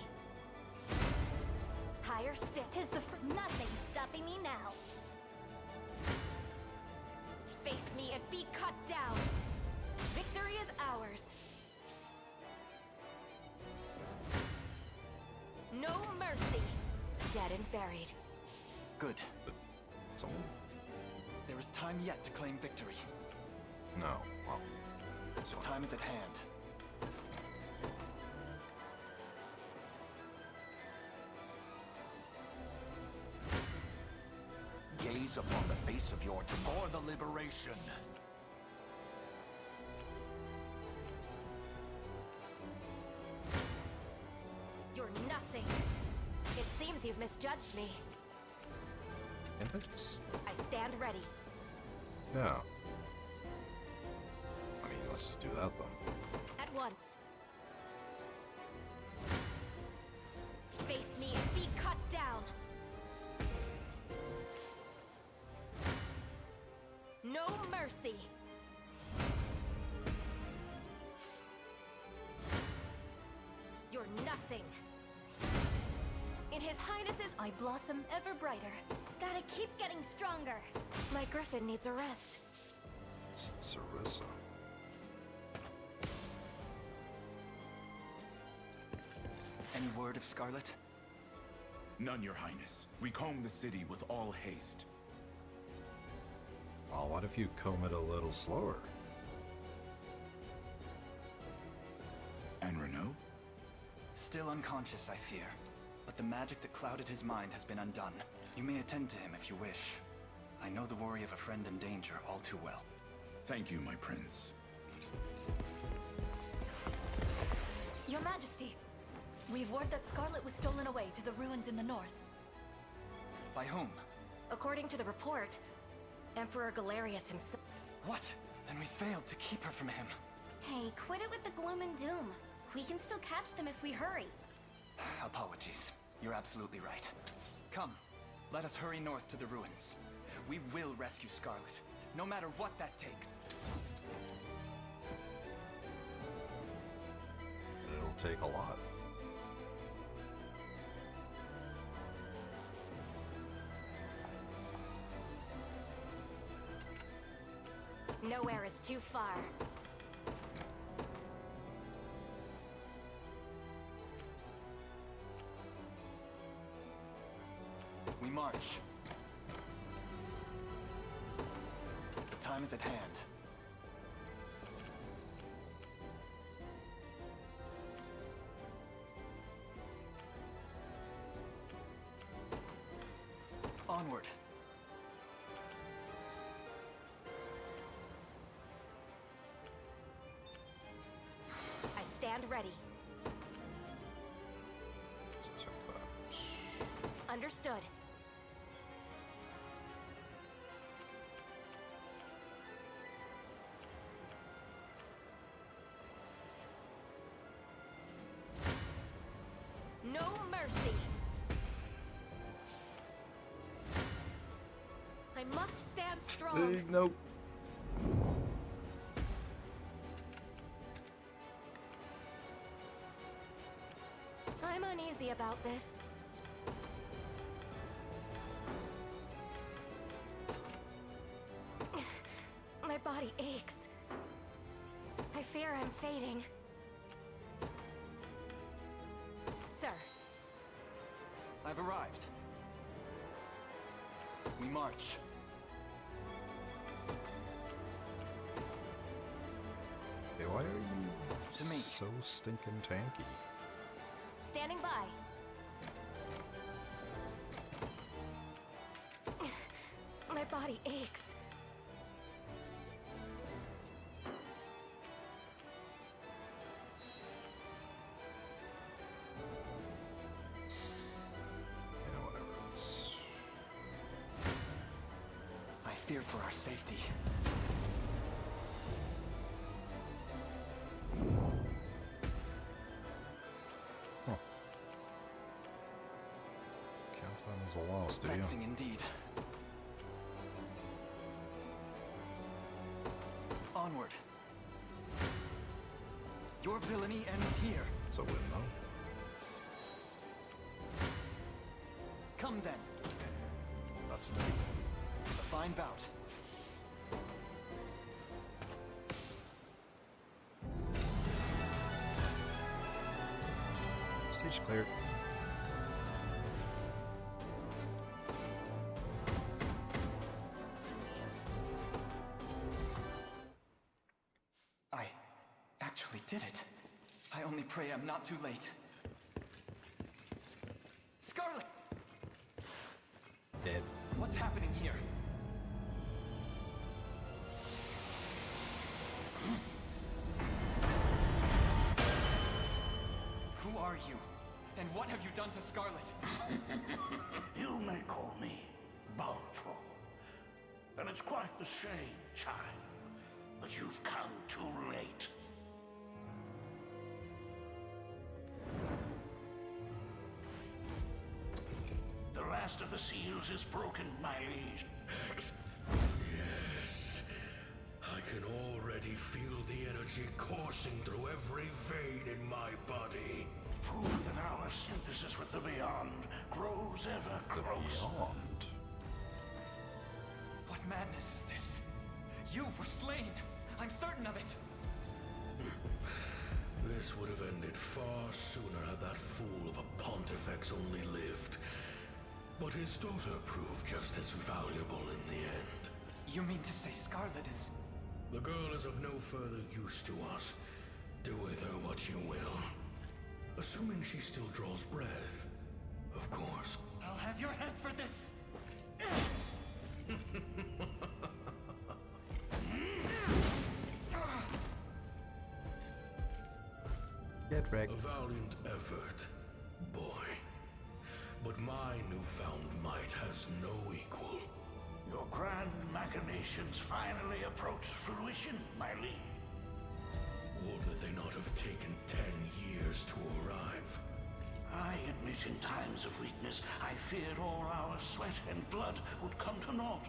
Higher stick. 'Tis the nothing stopping me now. Face me and be cut down. Victory is ours. No mercy. Dead and buried. Good. It's all... There is time yet to claim victory. No. Well, the time is at hand. Gaze upon the face of your tomorrow. For the liberation. You're nothing. It seems you've misjudged me. I stand ready. Yeah. I mean, let's just do that then. At once. Face me and be cut down. No mercy. You're nothing. In His Highness's, I blossom ever brighter. Gotta keep getting stronger. My griffin needs a rest. Sarissa. Any word of Scarlet? None, Your Highness. We comb the city with all haste. Well, what if you comb it a little slower? And Renault? Still unconscious, I fear. But the magic that clouded his mind has been undone. You may attend to him if you wish. I know the worry of a friend in danger all too well. Thank you, my prince. Your Majesty, we've word that Scarlet was stolen away to the ruins in the north. By whom? According to the report, Emperor Galerius himself. What? Then we failed to keep her from him. Hey, quit it with the gloom and doom. We can still catch them if we hurry. Apologies. You're absolutely right. Come, let us hurry north to the ruins. We will rescue Scarlet, no matter what that takes. It'll take a lot. Nowhere is too far. We march. The time is at hand. Onward. I stand ready. Let's attempt that. Understood. No mercy. I must stand strong. Nope. I'm uneasy about this. My body aches. I fear I'm fading. Sir. I've arrived. We march. Hey, why are you To me. so stinking tanky? Standing by. My body aches. Yeah, whatever. It's... I fear for our safety. Huh. Count on as a loss, do you? Vexing indeed. Onward. Your villainy ends here. It's a win, though. Come then. That's a A fine bout. Stage cleared. I actually did it. I only pray I'm not too late. Scarlet! Dead. What's happening here? Who are you? And what have you done to Scarlet? You may call me Baltro. And it's quite the shame, child. But you've come too late. The last of the seals is broken, my liege. Yes. I can already feel the energy coursing through every vein in my body. Prove that our synthesis with the Beyond grows ever closer. Beyond? What madness is this? You were slain! I'm certain of it! This would have ended far sooner had that fool of a Pontifex only lived. But his daughter proved just as valuable in the end. You mean to say Scarlet is... The girl is of no further use to us. Do with her what you will. Assuming she still draws breath, of course. I'll have your head for this! Get wrecked. A valiant effort, boy. But my newfound might has no equal. Your grand machinations finally approach fruition, my liege. Would that they not have taken 10 years to arrive. I admit in times of weakness, I feared all our sweat and blood would come to naught.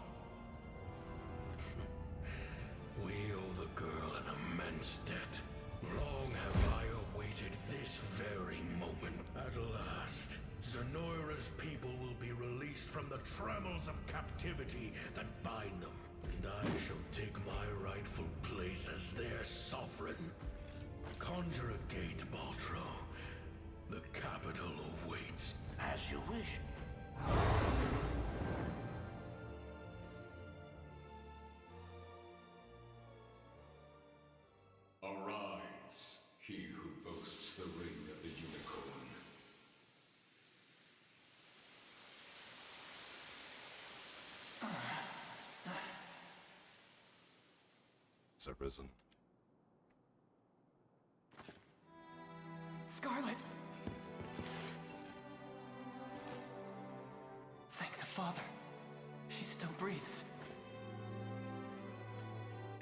We owe the girl an immense debt. Long have I awaited this very moment. At last, Zenoira's people will be released from the trammels of captivity that bind them. And I shall take my rightful place as their sovereign. Conjure a gate, Baltro. The capital awaits. As you wish. Arise, he who boasts the ring of the unicorn. It's arisen. Scarlet! Thank the Father. She still breathes.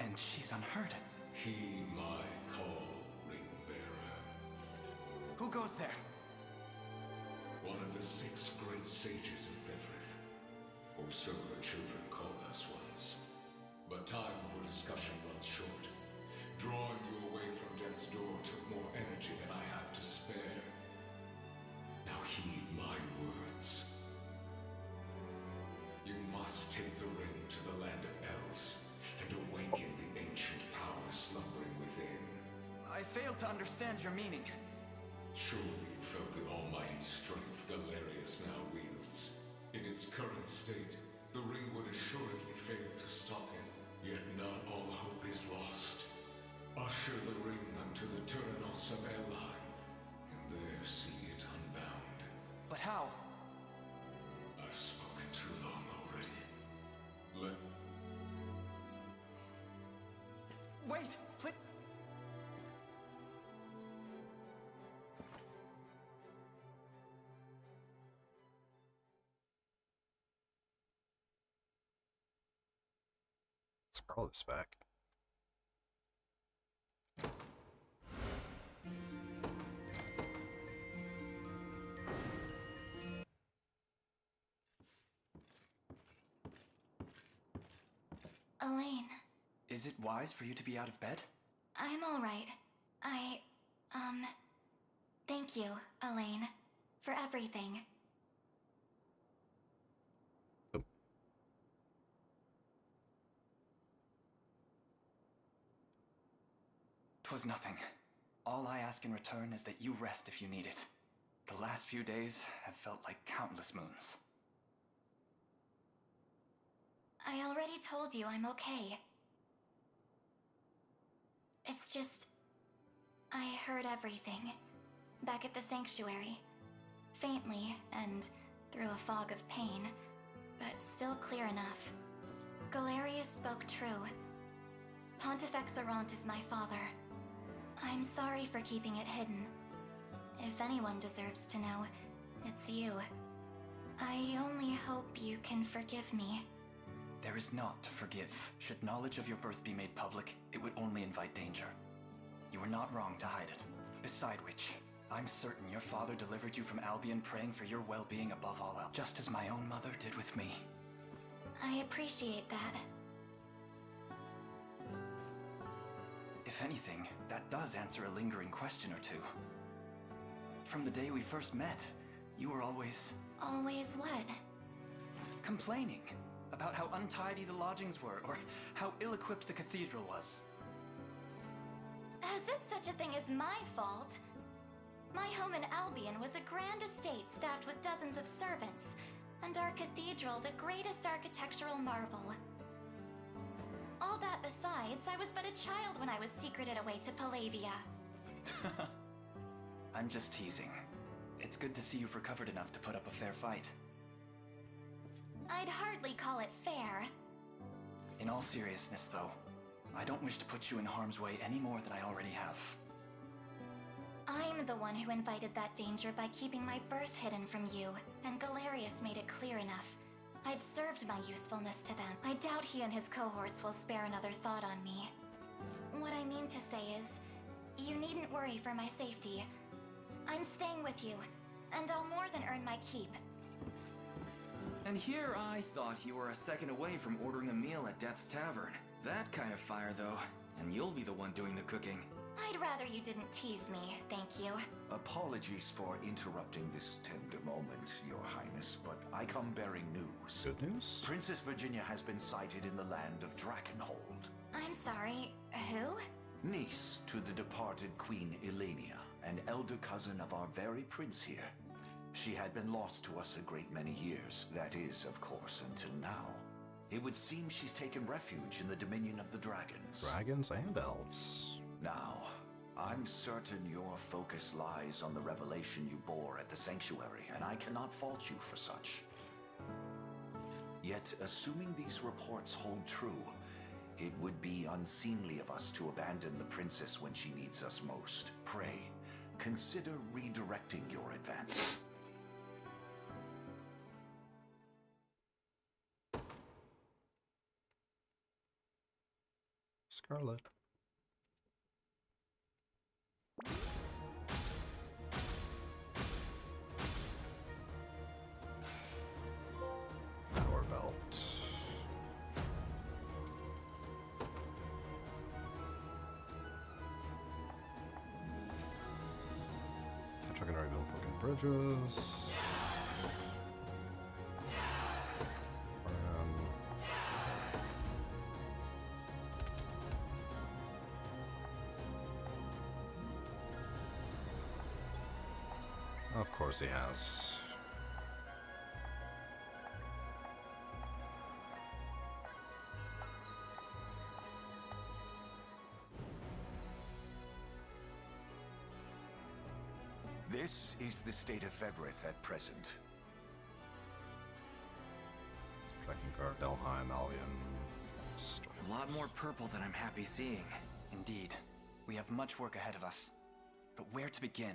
And she's unhurt. Heed my call, ring bearer. Who goes there? One of the 6 great sages of Fethrith. Or so her children called us once. But time for discussion runs short. Drawing you away from death's door took more energy than I have to spare. Now heed my words. You must take the ring to the land of elves and awaken the ancient power slumbering within. I fail to understand your meaning. Surely you felt the almighty strength Galerius now wields. In its current state, the ring assuredly failed to stop him. Yet not all hope is lost. Usher the ring unto the Tyrannos of Elheim, and there see it unbound. But how? I've spoken too long already. Let... Wait! Please! Scarlet's back. Elaine. Is it wise for you to be out of bed? I'm alright. Thank you, Elaine, for everything. "'Twas nothing. All I ask in return is that you rest if you need it. The last few days have felt like countless moons." I already told you I'm okay. It's just... I heard everything. Back at the sanctuary. Faintly, and through a fog of pain, but still clear enough. Galerius spoke true. Pontifex Arant is my father. I'm sorry for keeping it hidden. If anyone deserves to know, it's you. I only hope you can forgive me. There is naught to forgive. Should knowledge of your birth be made public, it would only invite danger. You were not wrong to hide it. Beside which, I'm certain your father delivered you from Albion praying for your well-being above all else, just as my own mother did with me. I appreciate that. If anything, that does answer a lingering question or two. From the day we first met, you were always... Always what? Complaining about how untidy the lodgings were, or how ill-equipped the cathedral was. As if such a thing is my fault. My home in Albion was a grand estate staffed with dozens of servants, and our cathedral the greatest architectural marvel. All that besides, I was but a child when I was secreted away to Palavia. I'm just teasing. It's good to see you've recovered enough to put up a fair fight. I'd hardly call it fair. In all seriousness, though, I don't wish to put you in harm's way any more than I already have. I'm the one who invited that danger by keeping my birth hidden from you, and Galerius made it clear enough. I've served my usefulness to them. I doubt he and his cohorts will spare another thought on me. What I mean to say is, you needn't worry for my safety. I'm staying with you, and I'll more than earn my keep. And here I thought you were a second away from ordering a meal at Death's Tavern. That kind of fire, though, and you'll be the one doing the cooking. I'd rather you didn't tease me, thank you. Apologies for interrupting this tender moment, Your Highness, but I come bearing news. Good news? Princess Virginia has been sighted in the land of Drakenhold. I'm sorry, who? Niece to the departed Queen Elenia, an elder cousin of our very prince here. She had been lost to us a great many years. That is, of course, until now. It would seem she's taken refuge in the dominion of the dragons. Dragons and elves. Now, I'm certain your focus lies on the revelation you bore at the sanctuary, and I cannot fault you for such. Yet, assuming these reports hold true, it would be unseemly of us to abandon the princess when she needs us most. Pray, consider redirecting your advance. Scarlet. Power belt. Chuck and rebuild broken bridges. Of course he has. This is the state of Fevrith at present. Drakengard, Elheim, Albion. A lot more purple than I'm happy seeing. Indeed. We have much work ahead of us. But where to begin?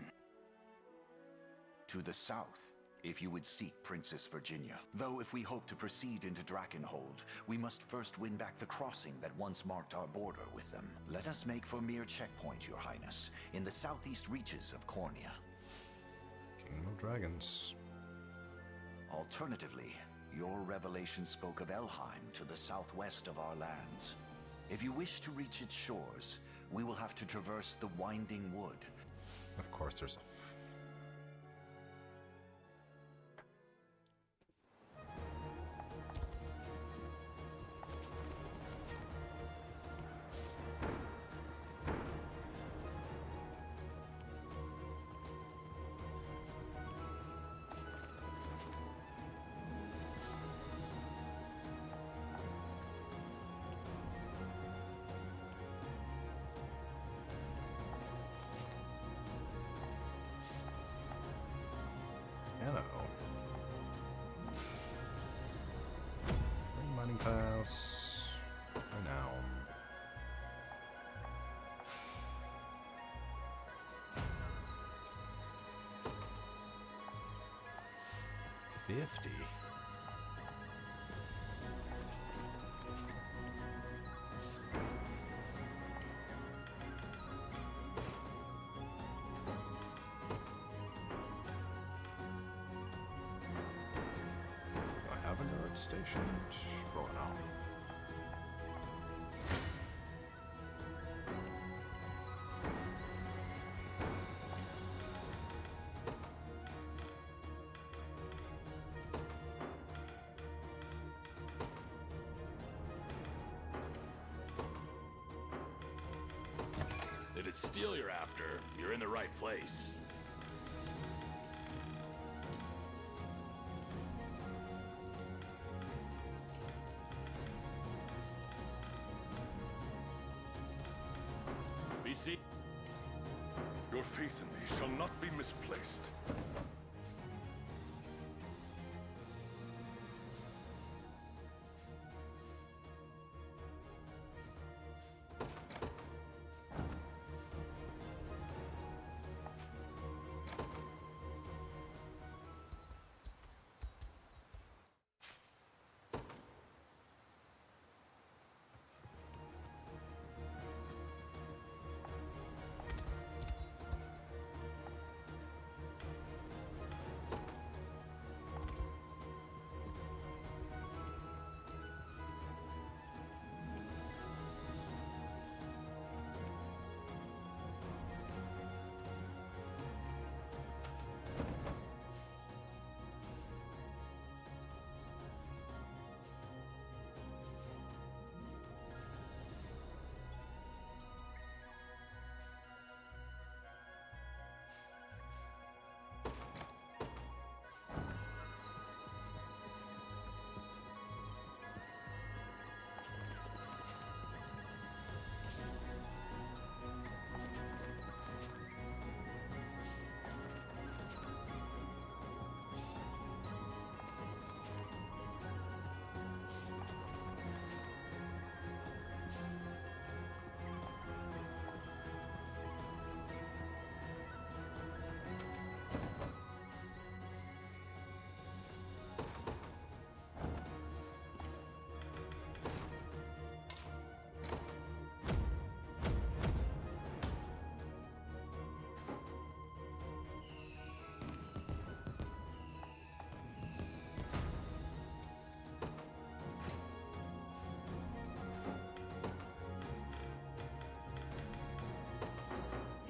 To the south, if you would seek Princess Virginia. Though if we hope to proceed into Drakenhold, we must first win back the crossing that once marked our border with them. Let us make for Mir Checkpoint, Your Highness, in the southeast reaches of Cornia. Kingdom of Dragons. Alternatively, your revelation spoke of Elheim to the southwest of our lands. If you wish to reach its shores, we will have to traverse the Winding Wood. Of course, there's a Free mining pass. Renown. $50. Station. Rolling out. If it's steel you're after, you're in the right place. Your faith in me shall not be misplaced.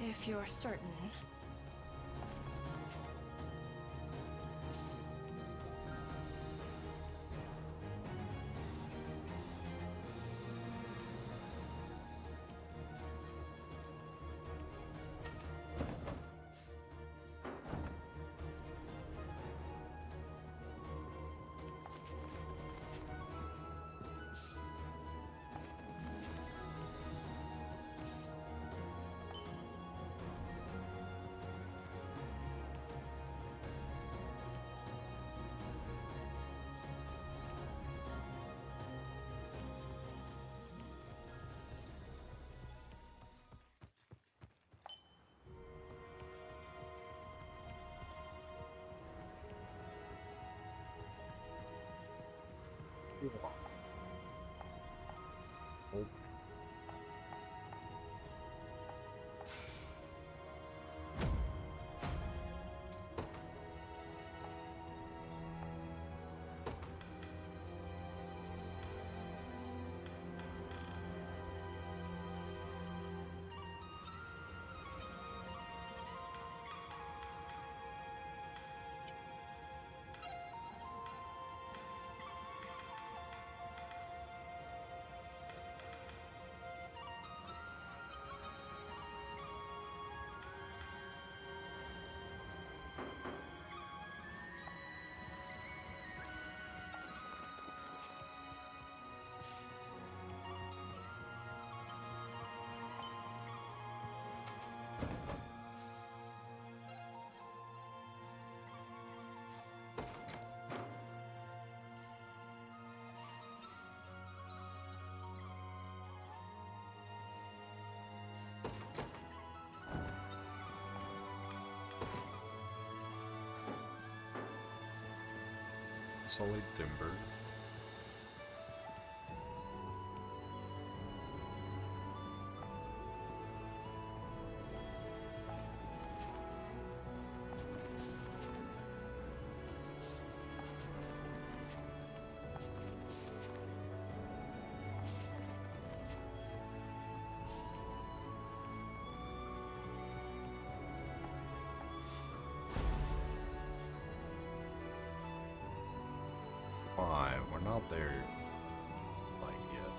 If you're certain. Oh. Solid timber. We're not there, like, yet.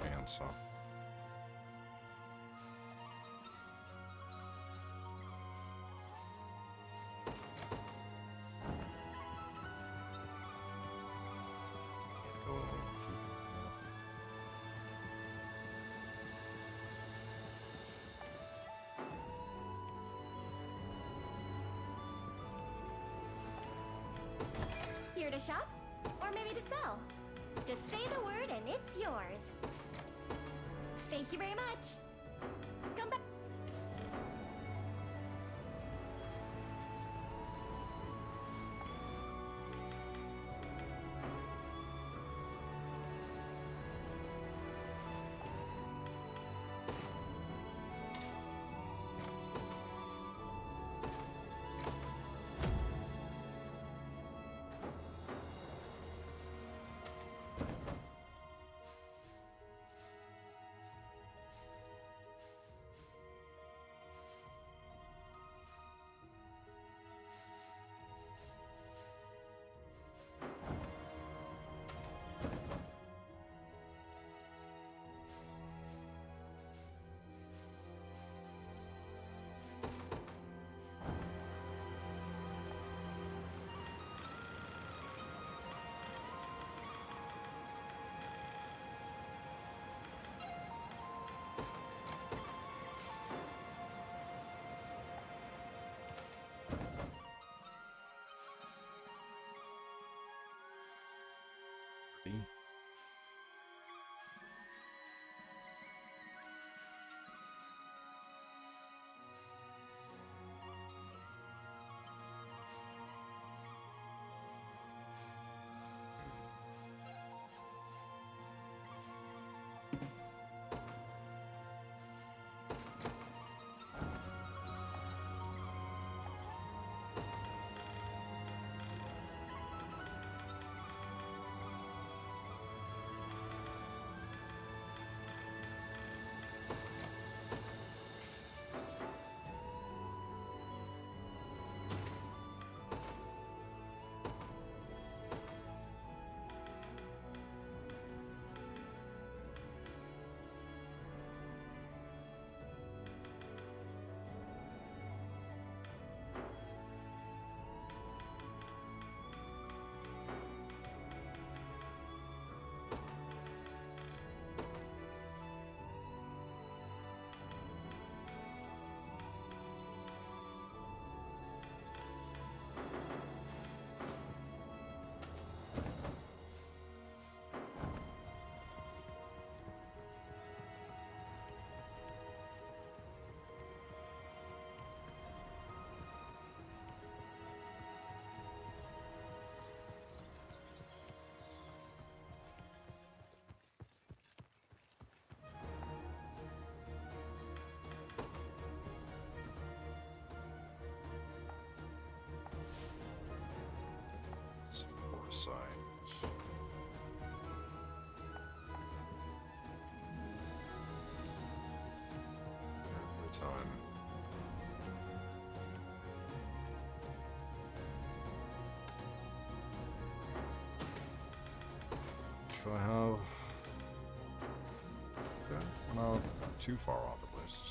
Bandsaw. Here to shop? Or maybe to sell? Just say the word and it's yours. Thank you very much. Come back. sight. Every time. Should I have... Okay, not too far off at least.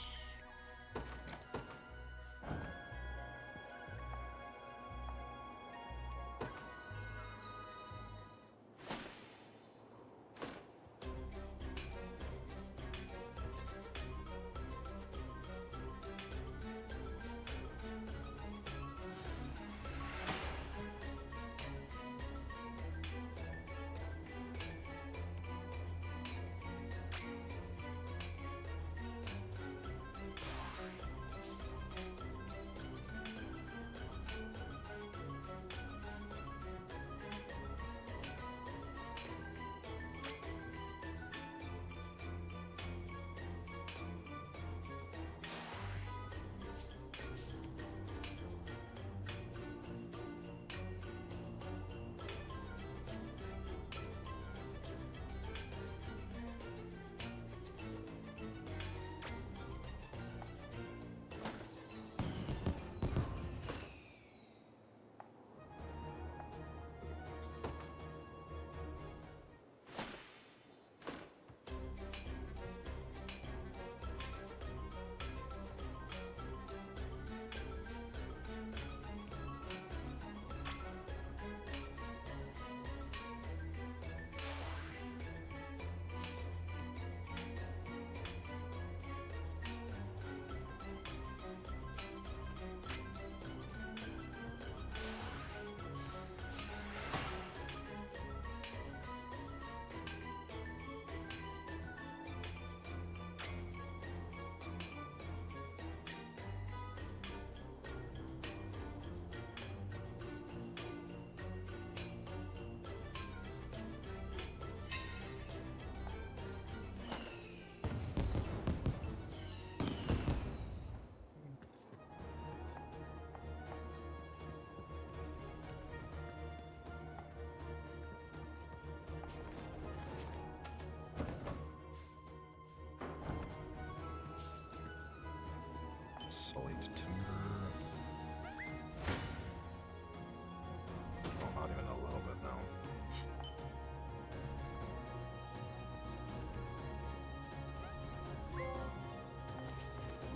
Sullied timber. Oh, not even a little bit now.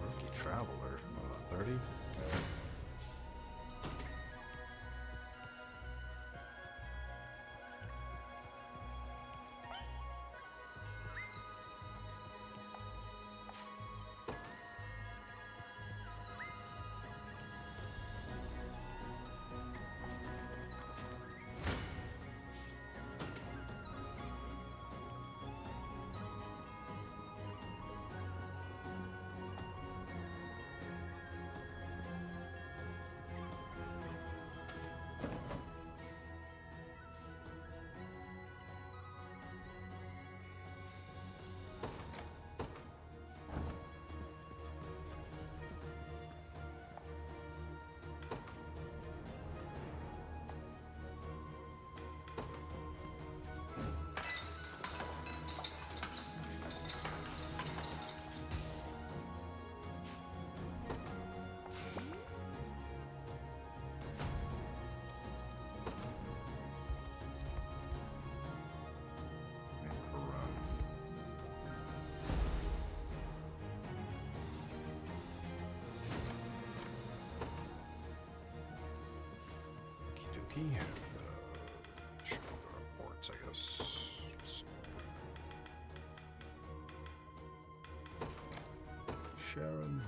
Rookie traveler. 30? And show the reports, I guess. Let's see. Sharon.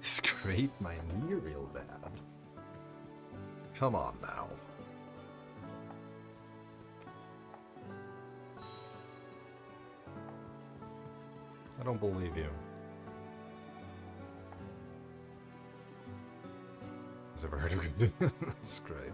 Scrape my knee real bad. Come on now. I don't believe you. Has ever heard of it? That's great.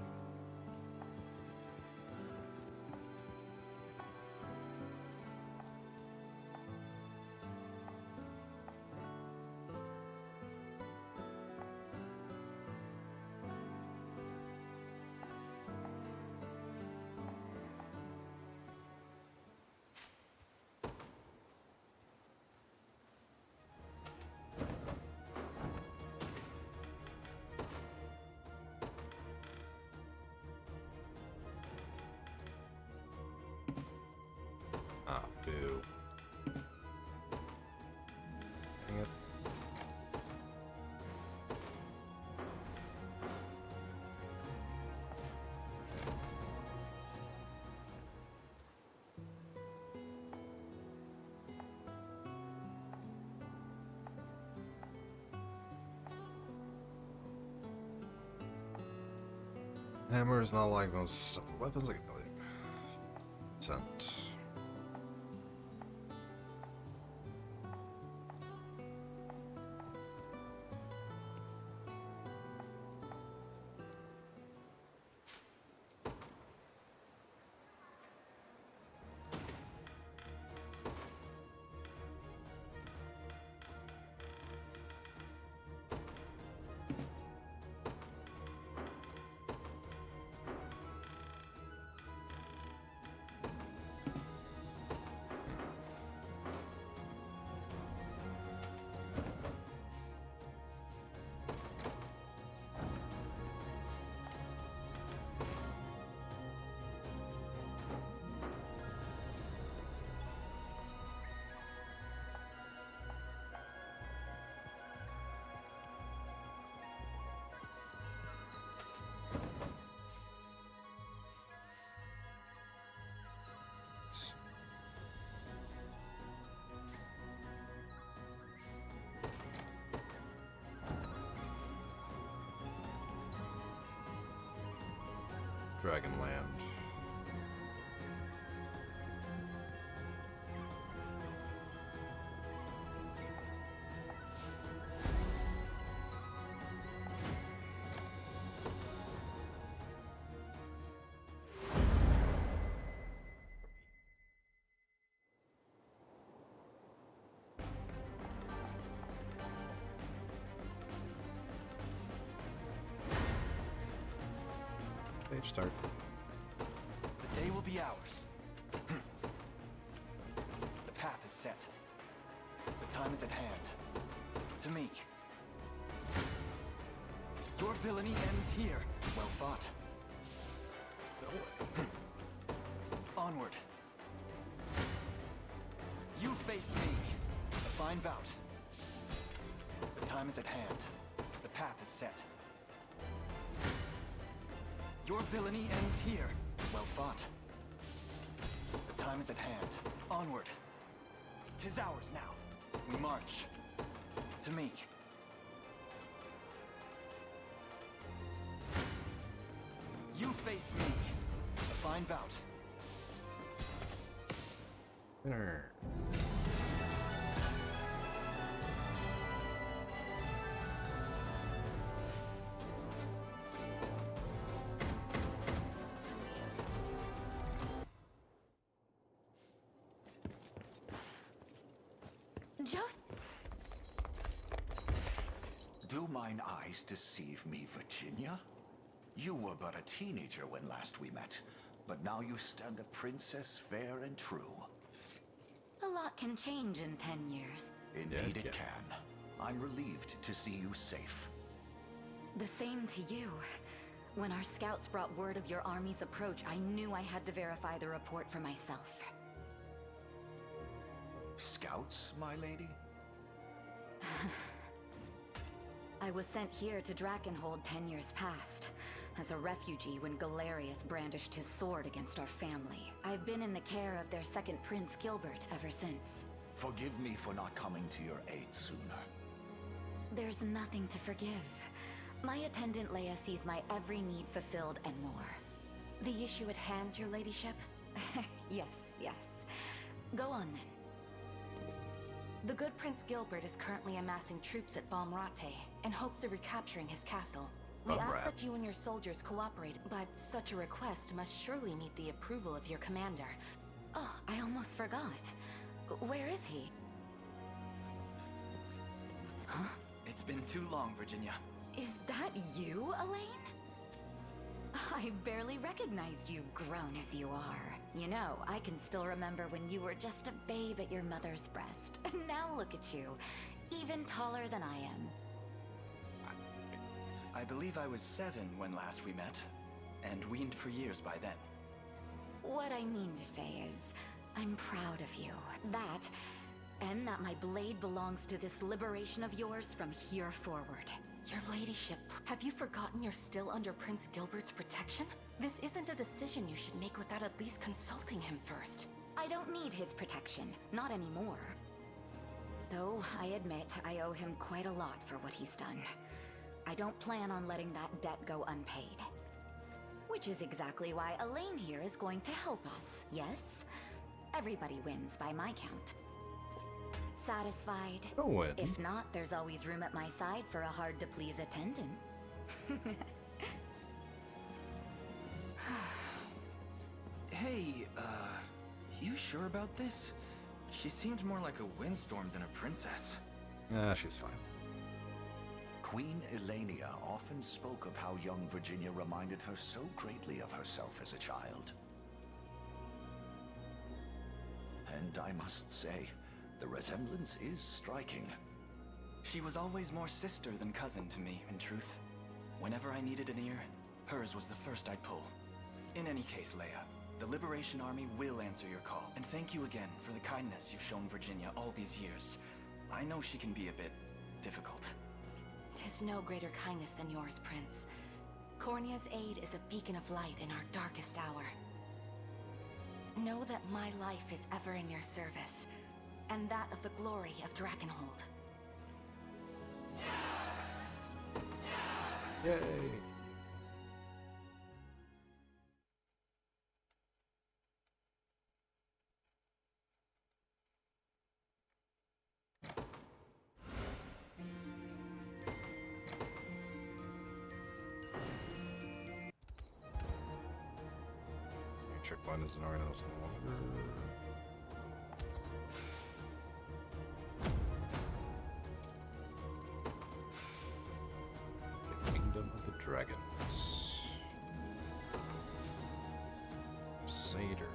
Hammer is not like most weapons. Like tent. Dragonland. Page start. The day will be ours. The path is set. The time is at hand. To me. Your villainy ends here. Well fought. Onward. You face me. A fine bout. The time is at hand. The path is set. Your villainy ends here. Well fought. The time is at hand. Onward. 'Tis ours now. We march. To me. You face me. A fine bout. Winner. Do mine eyes deceive me, Virginia? You were but a teenager when last we met, but now you stand a princess fair and true. A lot can change in 10 years. Indeed it can. I'm relieved to see you safe. The same to you. When our scouts brought word of your army's approach, I knew I had to verify the report for myself. Scouts, my lady? I was sent here to Drakenhold 10 years past, as a refugee when Galerius brandished his sword against our family. I've been in the care of their second prince, Gilbert, ever since. Forgive me for not coming to your aid sooner. There's nothing to forgive. My attendant Leia sees my every need fulfilled and more. The issue at hand, your ladyship? Yes, yes. Go on then. The good Prince Gilbert is currently amassing troops at Balmrate in hopes of recapturing his castle. We ask that you and your soldiers cooperate, but such a request must surely meet the approval of your commander. Oh, I almost forgot. Where is he? Huh? It's been too long, Virginia. Is that you, Elaine? I barely recognized you, grown as you are. You know, I can still remember when you were just a babe at your mother's breast. And now look at you, even taller than I am. I believe I was 7 when last we met, and weaned for years by then. What I mean to say is, I'm proud of you. That, and that my blade belongs to this liberation of yours from here forward. Your ladyship, have you forgotten you're still under Prince Gilbert's protection? This isn't a decision you should make without at least consulting him first. I don't need his protection, not anymore. Though, I admit, I owe him quite a lot for what he's done. I don't plan on letting that debt go unpaid. Which is exactly why Elaine here is going to help us, yes? Everybody wins by my count. Satisfied? Go win. If not, there's always room at my side for a hard-to-please attendant. Hey, you sure about this? She seemed more like a windstorm than a princess. She's fine. Queen Elenia often spoke of how young Virginia reminded her so greatly of herself as a child. And I must say, the resemblance is striking. She was always more sister than cousin to me, in truth. Whenever I needed an ear, hers was the first I'd pull. In any case, Leia, the Liberation Army will answer your call, and thank you again for the kindness you've shown Virginia all these years. I know she can be a bit difficult. 'Tis no greater kindness than yours, Prince. Cornea's aid is a beacon of light in our darkest hour. Know that my life is ever in your service, and that of the glory of Drakenhold. Yay! Checkpoint is no longer. The Kingdom of the Dragons. Crusader.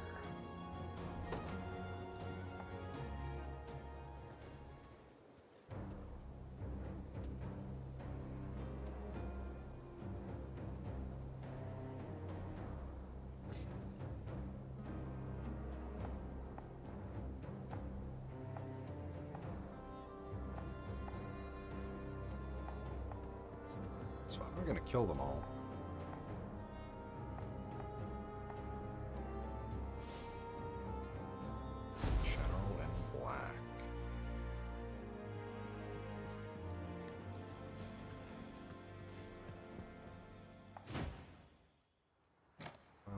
It's fine. We're gonna kill them all. Shadow and black. No.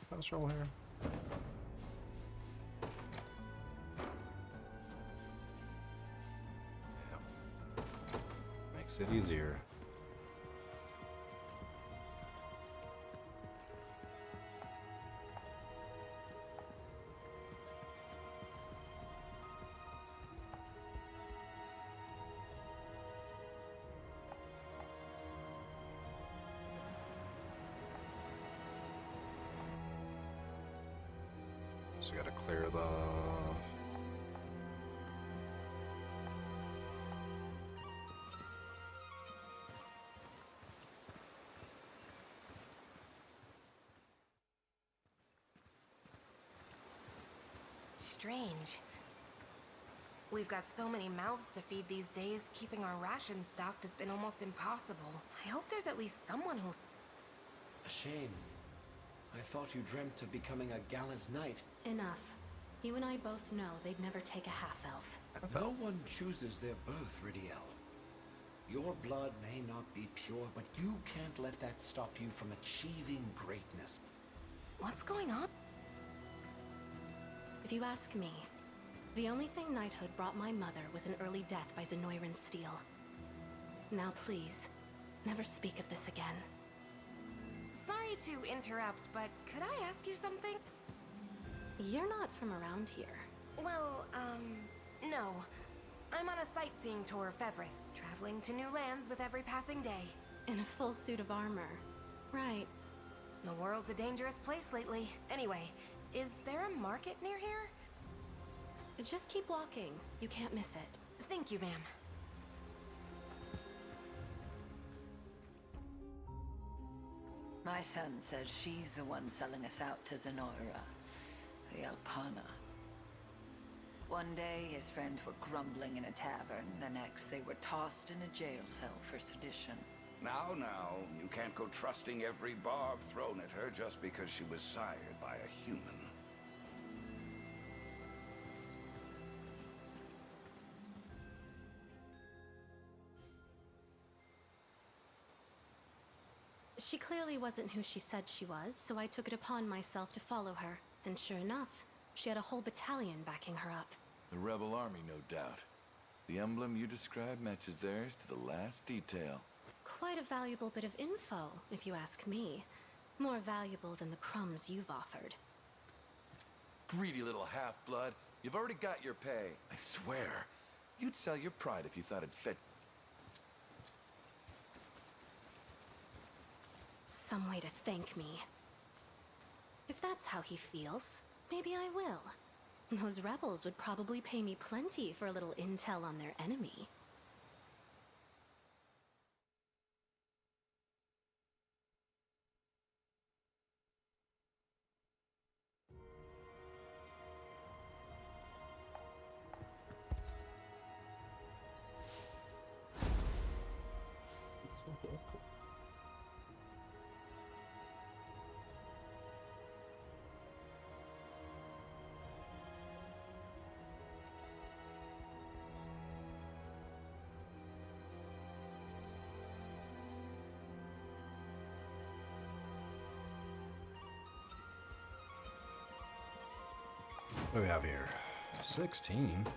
Fast roll here. Makes it easier. So we gotta clear the strange. We've got so many mouths to feed these days, keeping our rations stocked has been almost impossible. I hope there's at least someone who'll... A shame. I thought you dreamt of becoming a gallant knight. Enough. You and I both know they'd never take a half-elf. No one chooses their birth, Ridiel. Your blood may not be pure, but you can't let that stop you from achieving greatness. What's going on? If you ask me, the only thing knighthood brought my mother was an early death by Zenoiran steel. Now please, never speak of this again. Sorry to interrupt, but could I ask you something? You're not from around here. Well, no. I'm on a sightseeing tour of Fevrith, traveling to new lands with every passing day. In a full suit of armor. Right. The world's a dangerous place lately. Anyway, is there a market near here? Just keep walking. You can't miss it. Thank you, ma'am. My son says she's the one selling us out to Zenoira, the Alpana. One day, his friends were grumbling in a tavern. The next, they were tossed in a jail cell for sedition. Now, you can't go trusting every barb thrown at her just because she was sired by a human. She clearly wasn't who she said she was, so I took it upon myself to follow her. And sure enough, she had a whole battalion backing her up. The rebel army, no doubt. The emblem you described matches theirs to the last detail. Quite a valuable bit of info, if you ask me. More valuable than the crumbs you've offered. Greedy little half-blood. You've already got your pay. I swear. You'd sell your pride if you thought it fit. Some way to thank me. If that's how he feels, maybe I will. Those rebels would probably pay me plenty for a little intel on their enemy. What do we have here? 16?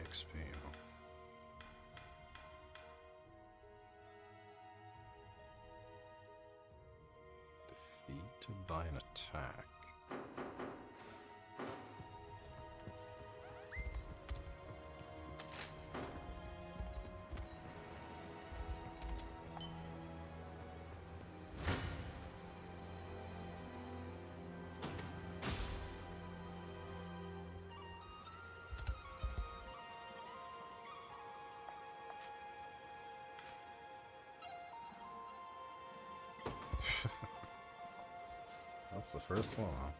EXP. Defeated by an attack. That's the first one, huh?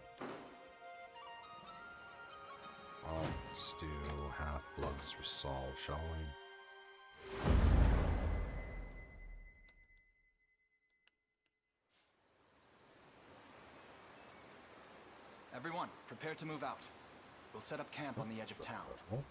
Let's do Half-Blood's Resolve, shall we? Everyone, prepare to move out. We'll set up camp on the edge of town. Oh.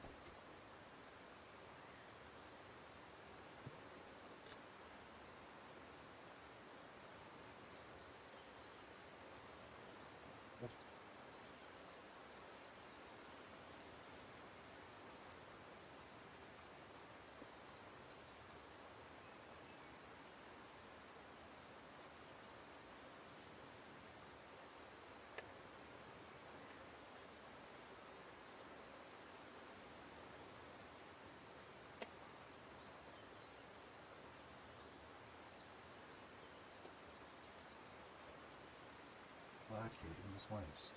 Located in this list.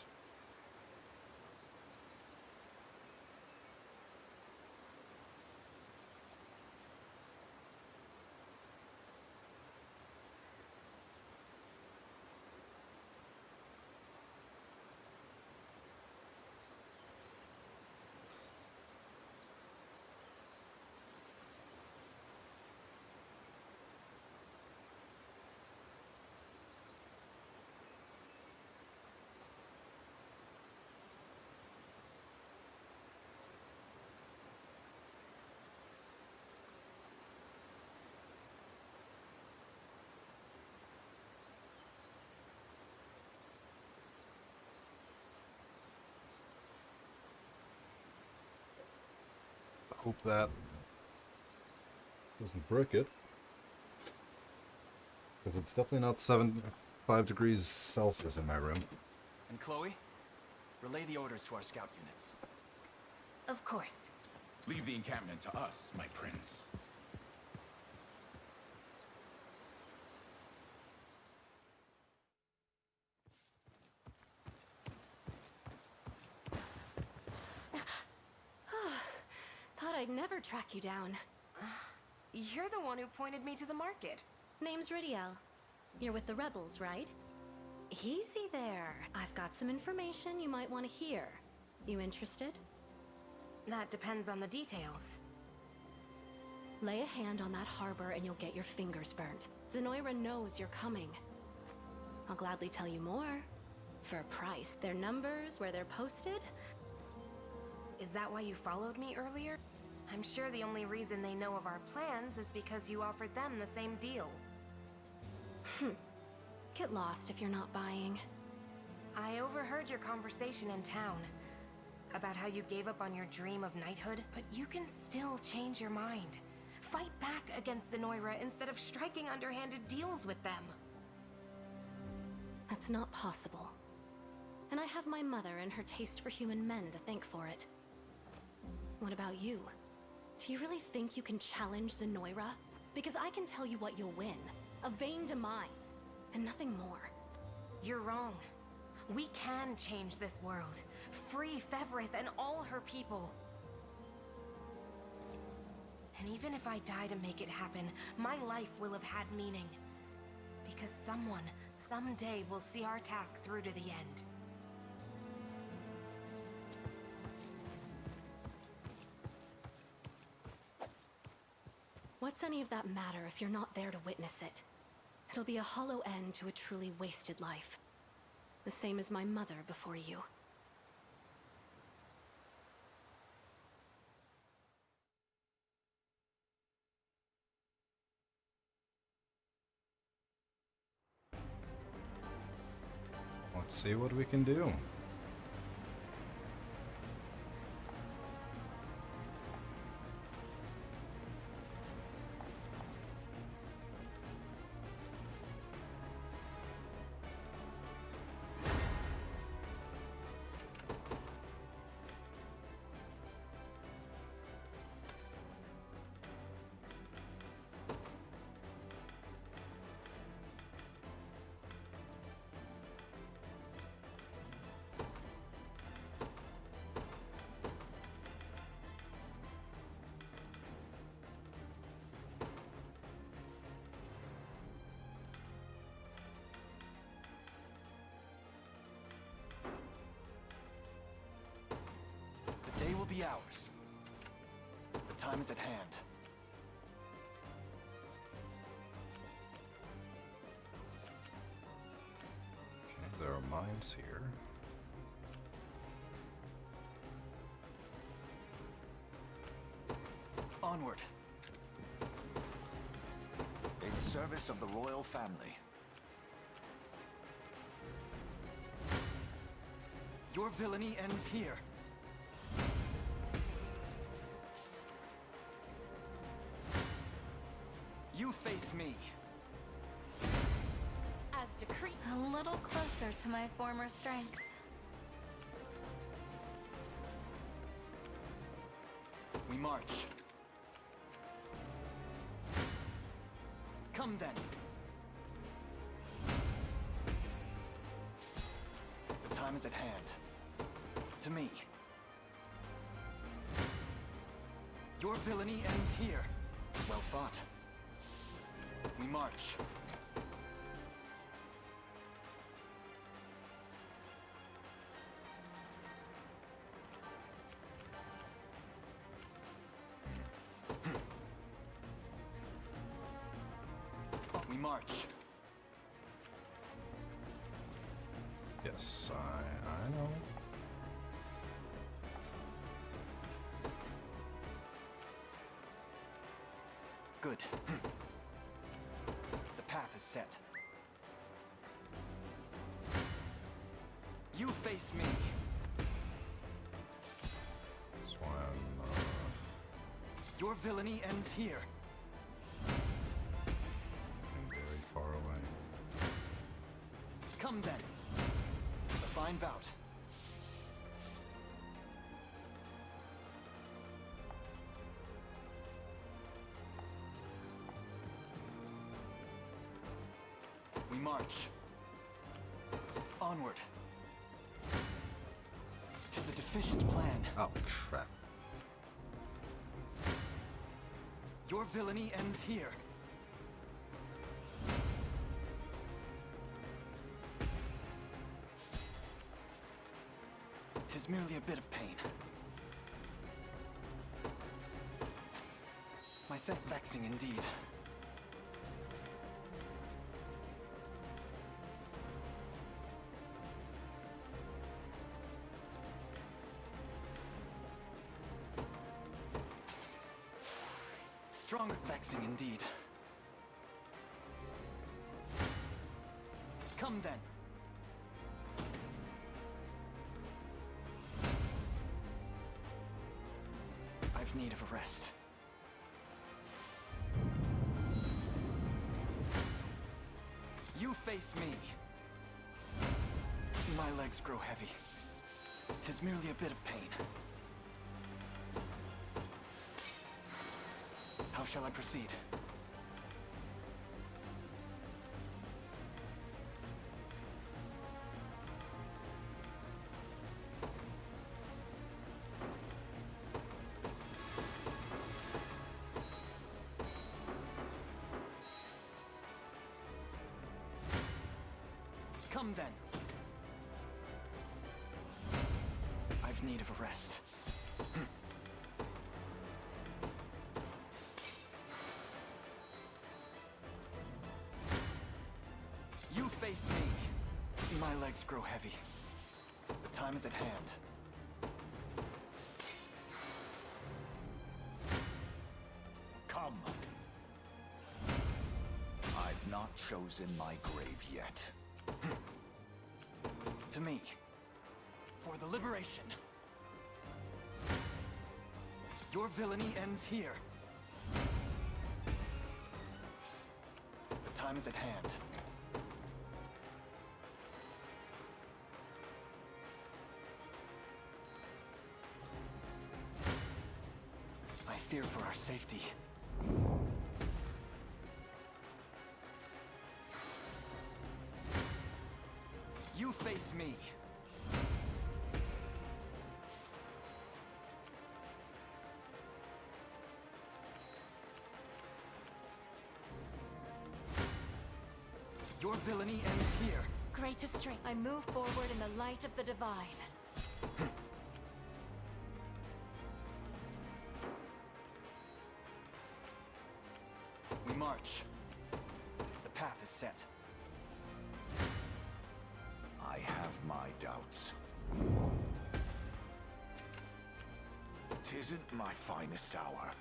Hope that doesn't brick it. Because it's definitely not 5 degrees Celsius in my room. And Chloe, relay the orders to our scout units. Of course. Leave the encampment to us, my prince. Thought I'd never track you down. You're the one who pointed me to the market. Name's Ridiel. You're with the rebels, right? Easy there. I've got some information you might want to hear. You interested? That depends on the details. Lay a hand on that harbor and you'll get your fingers burnt. Zenoira knows you're coming. I'll gladly tell you more. For a price. Their numbers, where they're posted. Is that why you followed me earlier? I'm sure the only reason they know of our plans is because you offered them the same deal. Get lost if you're not buying. I overheard your conversation in town about how you gave up on your dream of knighthood, but you can still change your mind. Fight back against Zenoira instead of striking underhanded deals with them. That's not possible. And I have my mother and her taste for human men to thank for it. What about you? Do you really think you can challenge Zenoira? Because I can tell you what you'll win. A vain demise, and nothing more. You're wrong. We can change this world. Free Fevrith and all her people. And even if I die to make it happen, my life will have had meaning. Because someone, someday, will see our task through to the end. What's any of that matter if you're not there to witness it? It'll be a hollow end to a truly wasted life. The same as my mother before you. Let's see what we can do. The day will be ours. The time is at hand. Okay, there are mines here. Onward. In service of the royal family. Your villainy ends here. You face me. As decreed. A little closer to my former strength. We march. Come then. The time is at hand. To me. Your villainy ends here. Well fought. We march. We march. Yes, I know. Good. The path is set. You face me. That's why I'm Your villainy ends here. I'm very far away. Come then. A fine bout. We march. Onward. 'Tis a deficient plan. Oh, crap. Your villainy ends here. Tis merely a bit of pain. My vexing indeed. Stronger vexing indeed. Come then. I've need of a rest. You face me. My legs grow heavy. 'Tis merely a bit of pain. How shall I proceed? Come then. I've need of a rest. You face me. My legs grow heavy. The time is at hand. Come. I've not chosen my grave yet. To me. For the liberation. Your villainy ends here. The time is at hand. I fear for our safety. You face me. Your villainy ends here. Greatest strength. I move forward in the light of the divine. We march. The path is set. I have my doubts. 'Tisn't my finest hour.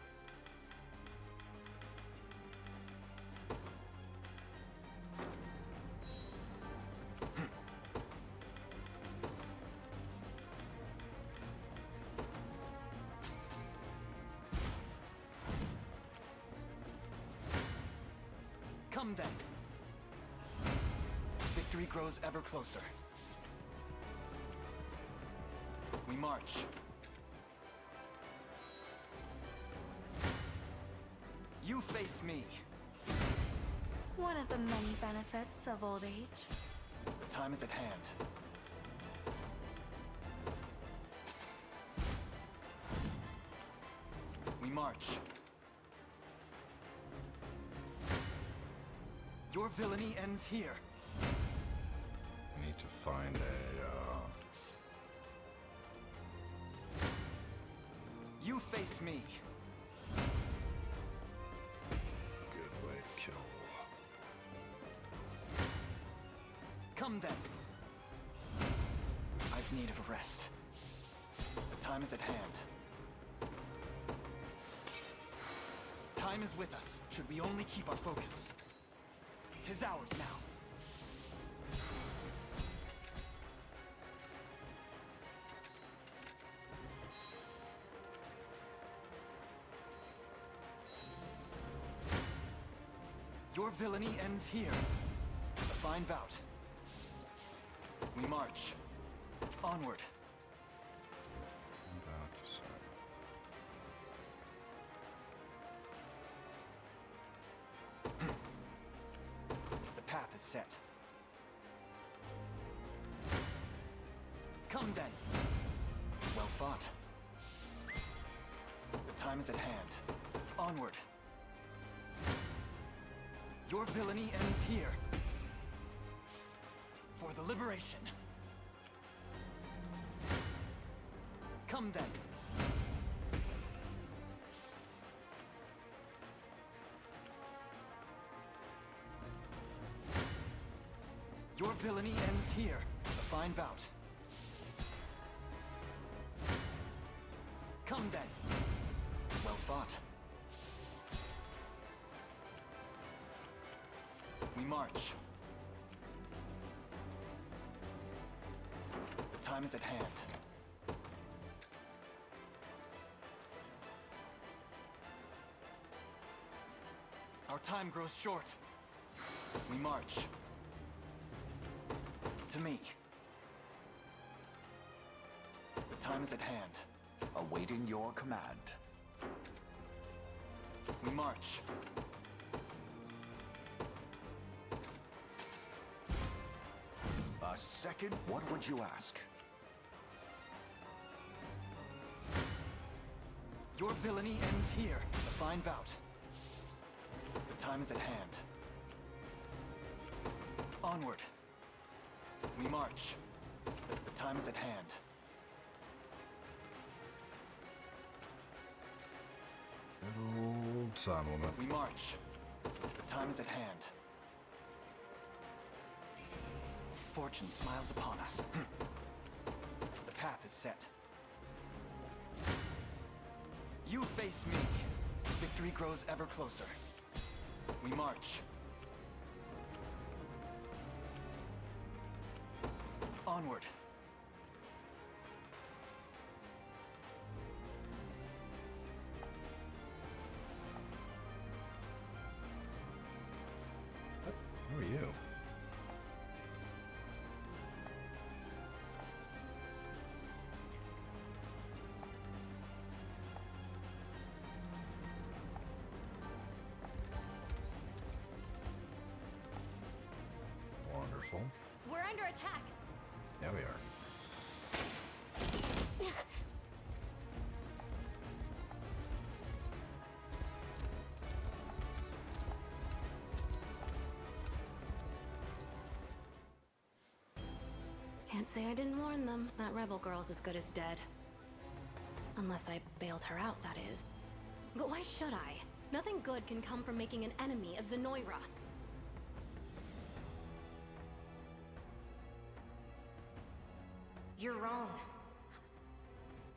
Come then. Victory grows ever closer. We march. You face me. One of the many benefits of old age. The time is at hand. We march. Your villainy ends here. I need to find a, You face me. good way to kill. Come then. I've need of a rest. The time is at hand. Time is with us, should we only keep our focus. 'Tis ours now. Your villainy ends here. A fine bout. We march. Onward. The path is set. Come then. Well fought. The time is at hand. Onward. Your villainy ends here. For the liberation. Come then. Your villainy ends here. A fine bout. Come then. Well fought. We march. The time is at hand. Our time grows short. We march. To me. The time is at hand. Awaiting your command. We march. A second, what would you ask? Your villainy ends here. A fine bout. The time is at hand. Onward. We march. The time is at hand. Good old time limit. We march. The time is at hand. Fortune smiles upon us. The path is set. You face me. Victory grows ever closer. We march. Onward. Who are you? Wonderful. We're under attack. Yeah, we are. Can't say I didn't warn them. That rebel girl's as good as dead. Unless I bailed her out, that is. But why should I? Nothing good can come from making an enemy of Zenoira. You're wrong.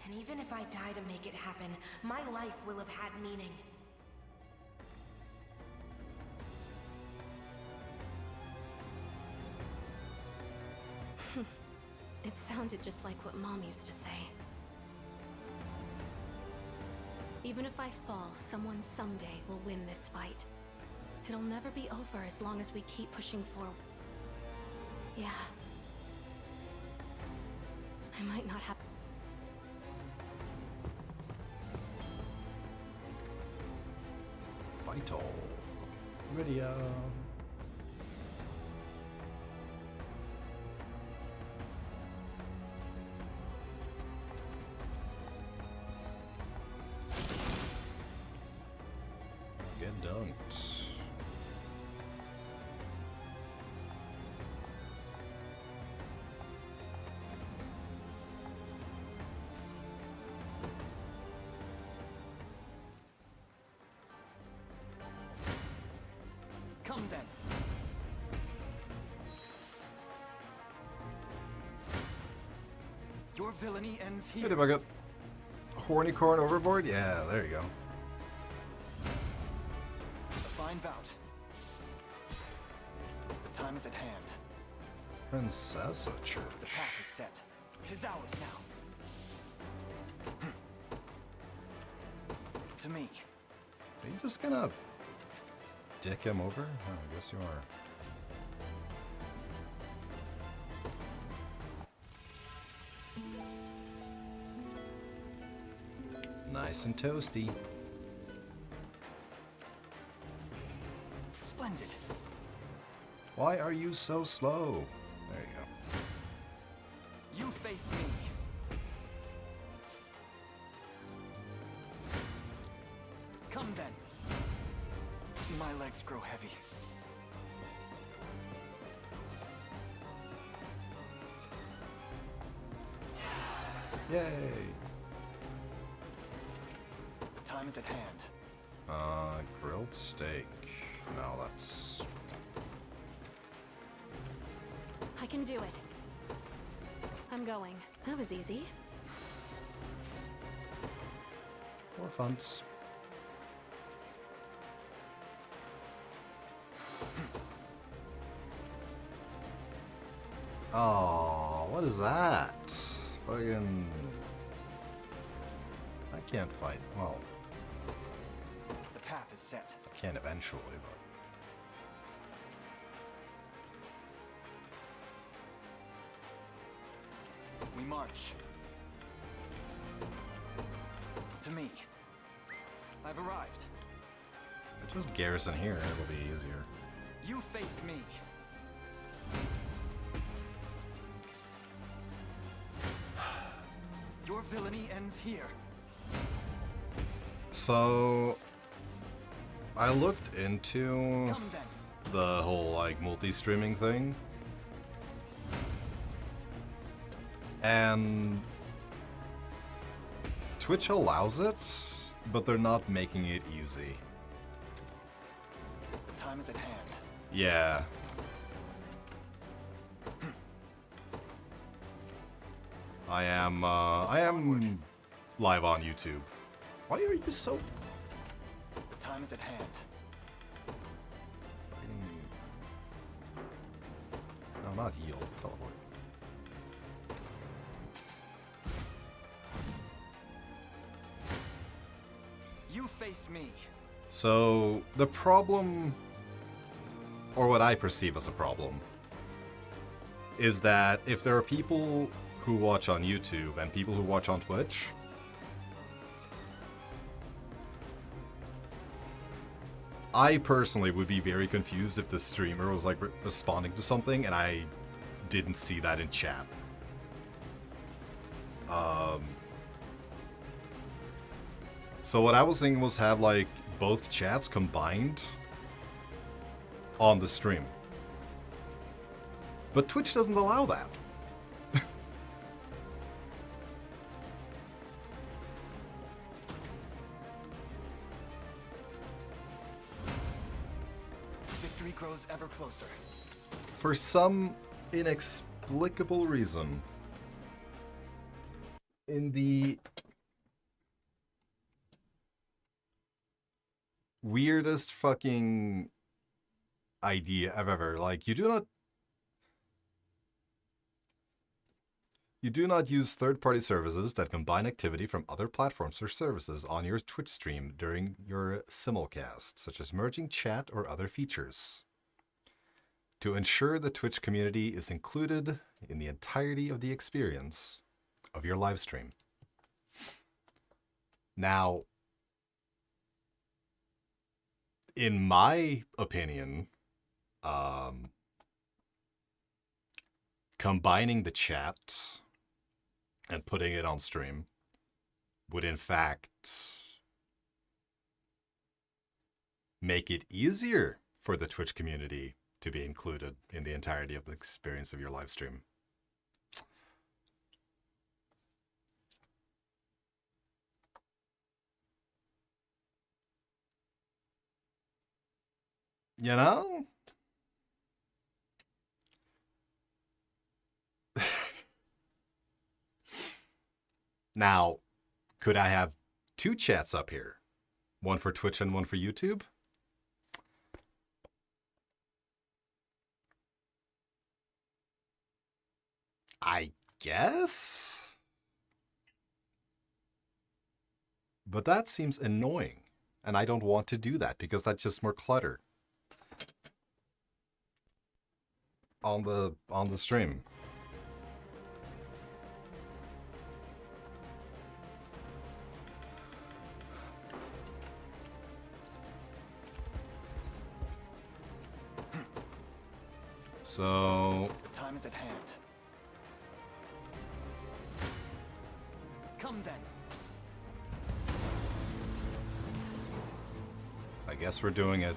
And even if I die to make it happen, my life will have had meaning. It sounded just like what Mom used to say. Even if I fall, someone someday will win this fight. It'll never be over as long as we keep pushing forward. Yeah. I might not have... Vital. Video. Get dunked. Come then. Your villainy ends here. Hey, did I get horny corn overboard? Yeah, there you go. A fine bout. The time is at hand. Princessa Church. The path is set. 'Tis ours now. To me. Are you just gonna dick him over? Oh, I guess you are. Nice and toasty. Splendid. Why are you so slow? There you go. You face me. Come then. My legs grow heavy. Yay! Time is at hand. Grilled steak. No, that's... I can do it. I'm going. That was easy. More funds. Oh, what is that? Fucking... I can't fight. Well, The path is set. I can eventually, but... We march. To me. I've arrived. Just garrison here, it'll be easier. You face me. Your villainy ends here. So... I looked into Come then. the whole, like, multi-streaming thing. And... Twitch allows it, but they're not making it easy. The time is at hand. Yeah. I am live on YouTube. Why are you so... The time is at hand. No, not heal. Teleport. You face me. So, the problem, or what I perceive as a problem, is that if there are people who watch on YouTube and people who watch on Twitch, I personally would be very confused if the streamer was like responding to something and I didn't see that in chat. So what I was thinking was have like both chats combined on the stream. But Twitch doesn't allow that. Victory grows ever closer. For some inexplicable reason, in the weirdest fucking idea I've ever, like, you do not use third-party services that combine activity from other platforms or services on your Twitch stream during your simulcast, such as merging chat or other features, to ensure the Twitch community is included in the entirety of the experience of your live stream. Now, in my opinion, combining the chat and putting it on stream would in fact make it easier for the Twitch community to be included in the entirety of the experience of your live stream. You know? Now, could I have two chats up here? One for Twitch and one for YouTube? I guess? But that seems annoying, and I don't want to do that because that's just more clutter. on the stream. So The time is at hand. Come then. I guess we're doing it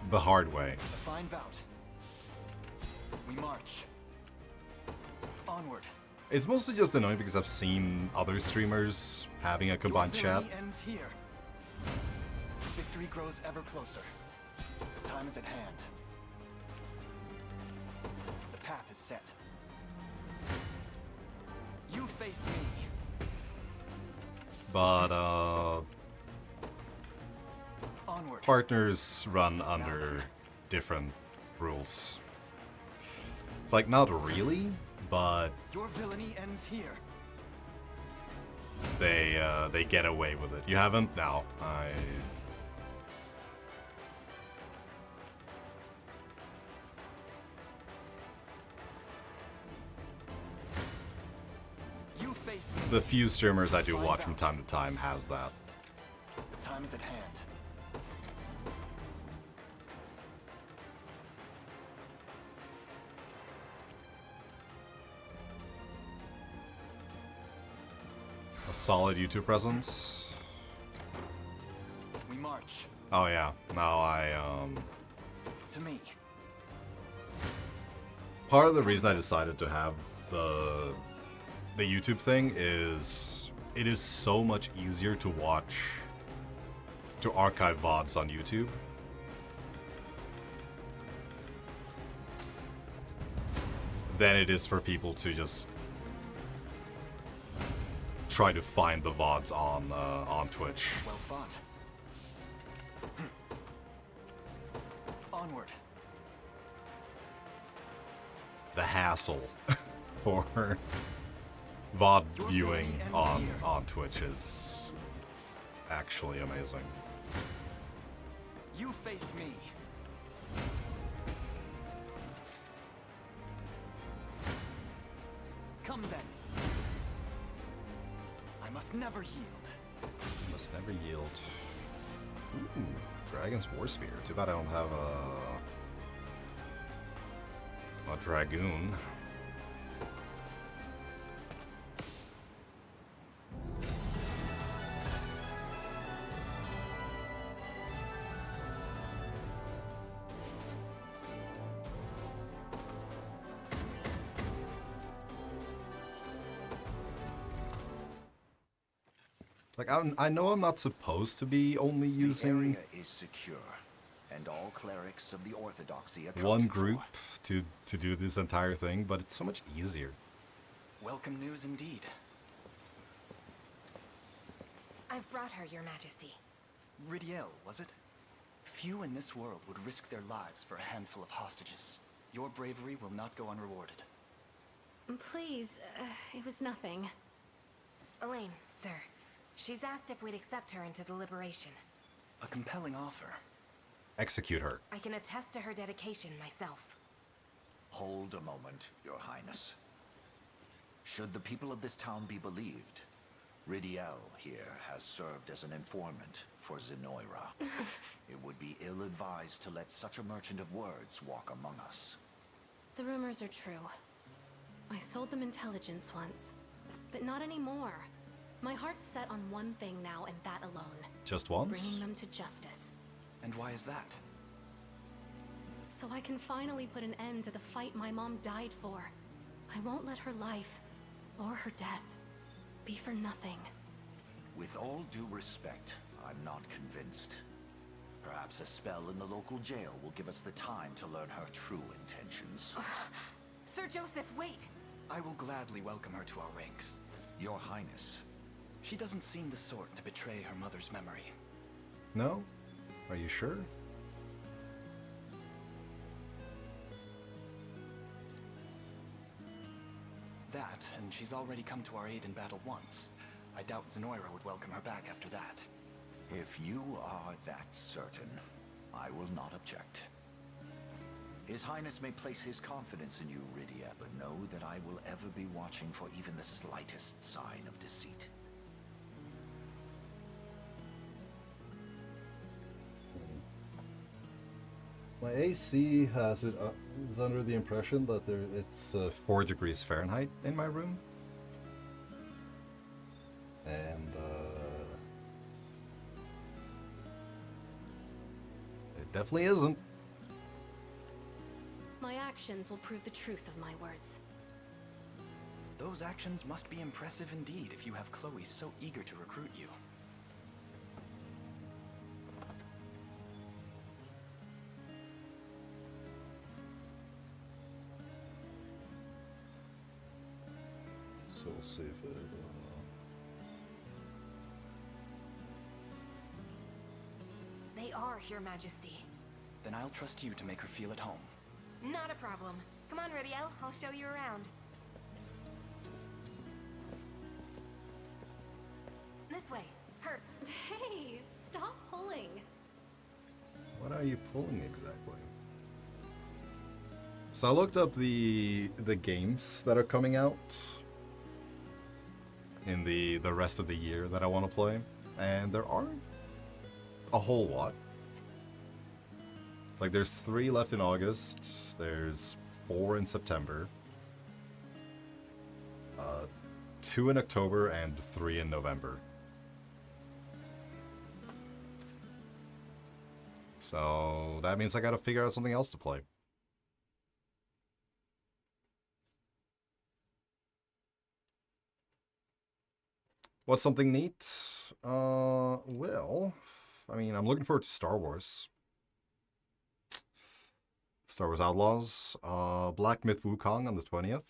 the hard way. A fine bout. We march. Onward. It's mostly just annoying because I've seen other streamers having a combined Your chat. villainy ends here. Victory grows ever closer. The time is at hand. The path is set. You face me. But Onward. partners run under different rules. It's like not really, but Your villainy ends here. they get away with it. You haven't? No. You face me. The few streamers I do watch from time to time has that. The time is at hand. A solid YouTube presence. We march. Oh yeah. Now To me. part of the reason I decided to have the YouTube thing is it is so much easier to watch, to archive VODs on YouTube than it is for people to just try to find the VODs on Twitch. Well fought. Onward. The hassle for VOD viewing on Twitch is actually amazing. You face me. Come then. I must never yield. Must never yield. Ooh, Dragon's War Spear. Too bad I don't have a Dragoon. Like, I know I'm not supposed to be only The using area is secure, and all clerics of the Orthodoxy accounted one for. group to do this entire thing, but it's so much easier. Welcome news indeed. I've brought her, Your Majesty. Ridiel, was it? Few in this world would risk their lives for a handful of hostages. Your bravery will not go unrewarded. Please, it was nothing. Elaine, sir. She's asked if we'd accept her into the liberation. A compelling offer. Execute her. I can attest to her dedication myself. Hold a moment, Your Highness. Should the people of this town be believed, Ridiel here has served as an informant for Zenoira. It would be ill-advised to let such a merchant of words walk among us. The rumors are true. I sold them intelligence once, but not anymore. My heart's set on one thing now, and that alone. Just once? Bringing them to justice. And why is that? So I can finally put an end to the fight my mom died for. I won't let her life, or her death, be for nothing. With all due respect, I'm not convinced. Perhaps a spell in the local jail will give us the time to learn her true intentions. Sir Joseph, wait! I will gladly welcome her to our ranks. Your Highness. She doesn't seem the sort to betray her mother's memory. No? Are you sure? That, and she's already come to our aid in battle once. I doubt Zenoira would welcome her back after that. If you are that certain, I will not object. His Highness may place his confidence in you, Rydia, but know that I will ever be watching for even the slightest sign of deceit. My AC has it is under the impression that it's 4 degrees Fahrenheit in my room. And it definitely isn't. My actions will prove the truth of my words. Those actions must be impressive indeed if you have Chloe so eager to recruit you. So we'll see if it... They are, Your Majesty. Then I'll trust you to make her feel at home. Not a problem. Come on, Rydiel. I'll show you around. This way. Her. Hey, stop pulling. What are you pulling exactly? So I looked up the games that are coming out in the rest of the year that I want to play, and there aren't a whole lot. It's like there's 3 left in August, there's 4 in September, 2 in October, and 3 in November. So that means I gotta figure out something else to play. What's something neat? Well, I mean, I'm looking forward to Star Wars. Star Wars Outlaws, Black Myth Wukong on the 20th.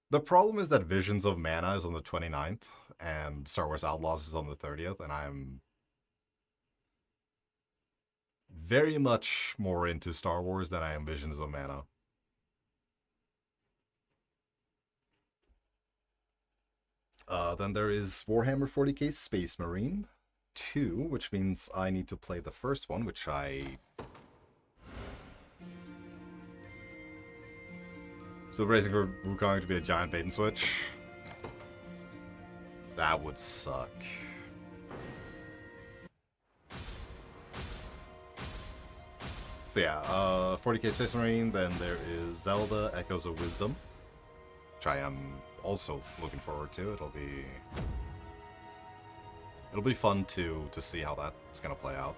The problem is that Visions of Mana is on the 29th, and Star Wars Outlaws is on the 30th, and I'm very much more into Star Wars than I am Visions of Mana. Then there is Warhammer 40k Space Marine 2, which means I need to play the first one, which I... So raising for Wukong to be a giant bait and switch? That would suck. So yeah, 40k Space Marine, then there is Zelda Echoes of Wisdom, which I am also looking forward to. It'll be fun to see how that's gonna play out.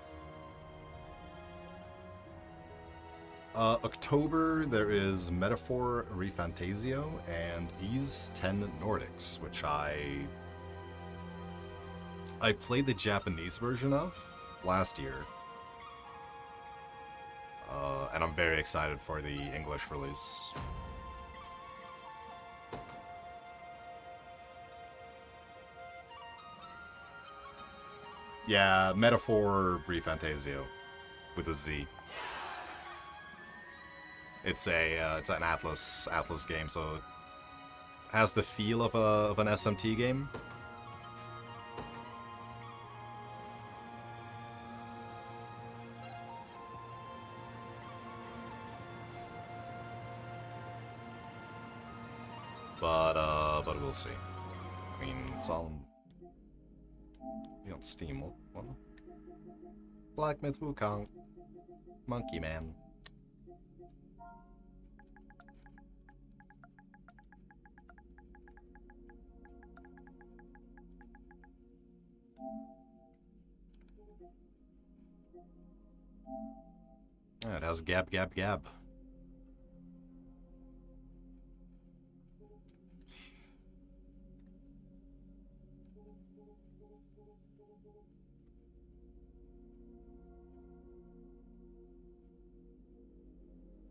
October, there is Metaphor Refantasio and Ys 10 Nordics, which I played the Japanese version of last year. And I'm very excited for the English release. Yeah, Metaphor Refantasio with a Z. It's an Atlas game, so it has the feel of an SMT game. But we'll see. I mean, it's on Steam. What? Black Myth Wukong, Monkey Man. Yeah, it has Gab Gab Gab.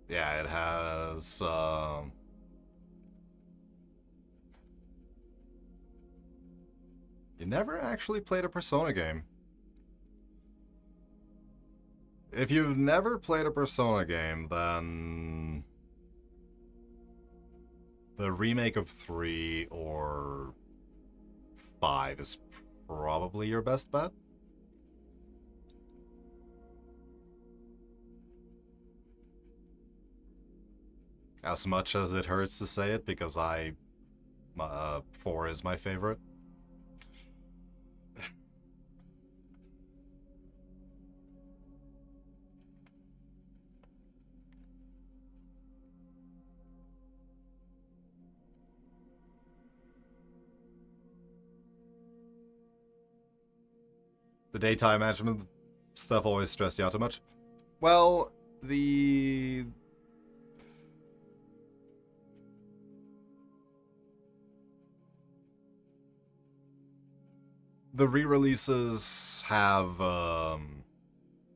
Yeah, it has, You never actually played a Persona game. If you've never played a Persona game, then the remake of 3 or 5 is probably your best bet. As much as it hurts to say it, because 4 is my favorite. The daytime management stuff always stressed you out too much? Well, the re-releases have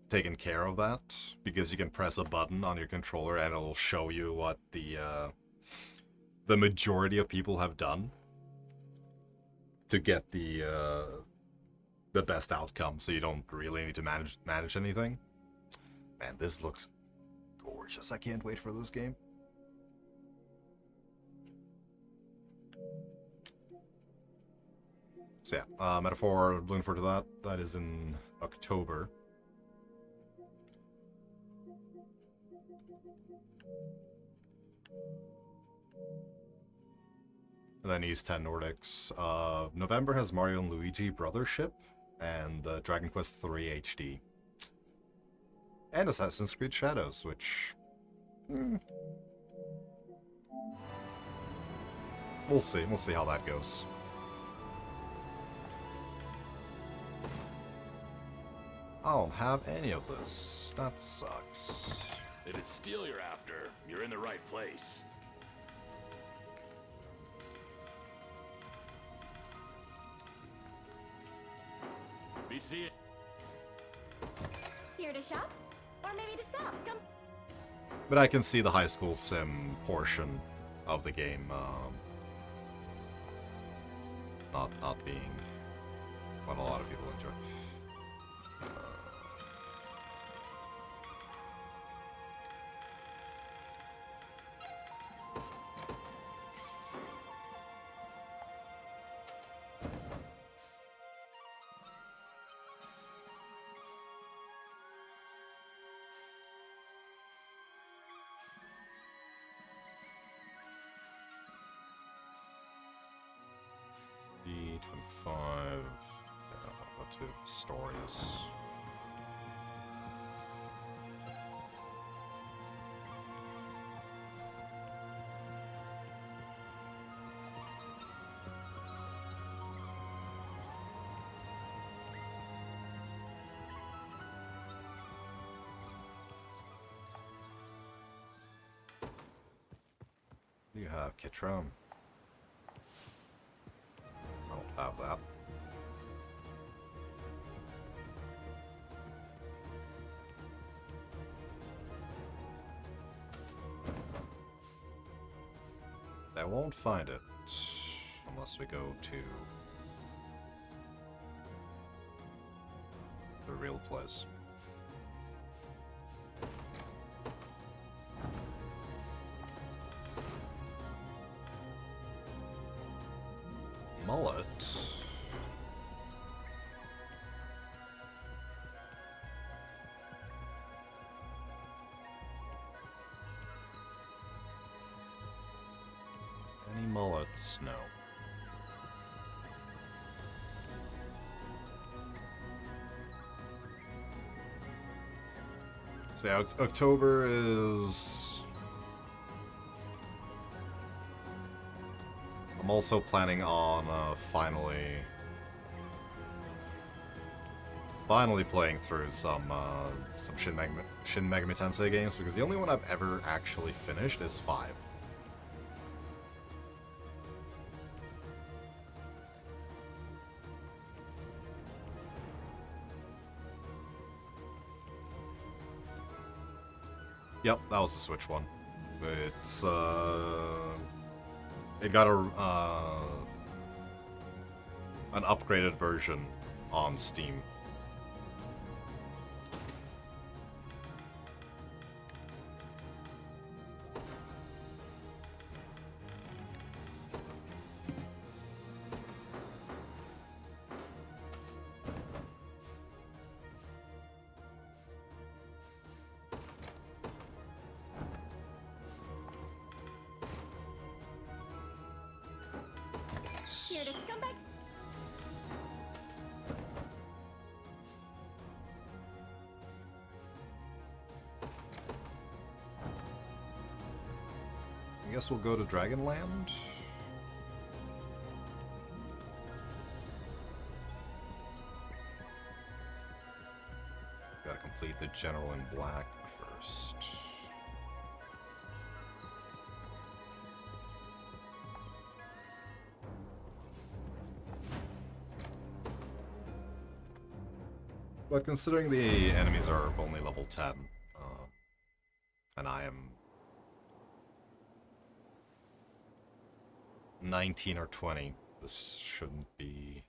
taken care of that, because you can press a button on your controller and it'll show you what the majority of people have done to get the best outcome, so you don't really need to manage anything. Man, this looks gorgeous. I can't wait for this game. So yeah, Metaphor, looking forward to that. That is in October. And then East 10 Nordics. November has Mario and Luigi Brothership and Dragon Quest III HD. And Assassin's Creed Shadows, which... We'll see. We'll see how that goes. I don't have any of this. That sucks. If it's steel you're after, you're in the right place. Be seeing. Here to shop? Or maybe to sell? Come. But I can see the high school sim portion of the game not being what a lot of people enjoy. D25. Yeah, what to stories. You have Kitram. I don't have that. I won't find it unless we go to the real place. Mullet. Any mullets? No. So yeah, October is... I'm also planning on finally playing through some Shin Megami Tensei games, because the only one I've ever actually finished is 5. Yep, that was the Switch one. It's it got an upgraded version on Steam. here to scumbags. I guess we'll go to Dragonland. Gotta complete the General in Black first. But considering the enemies are only level 10, and I am 19 or 20, this shouldn't be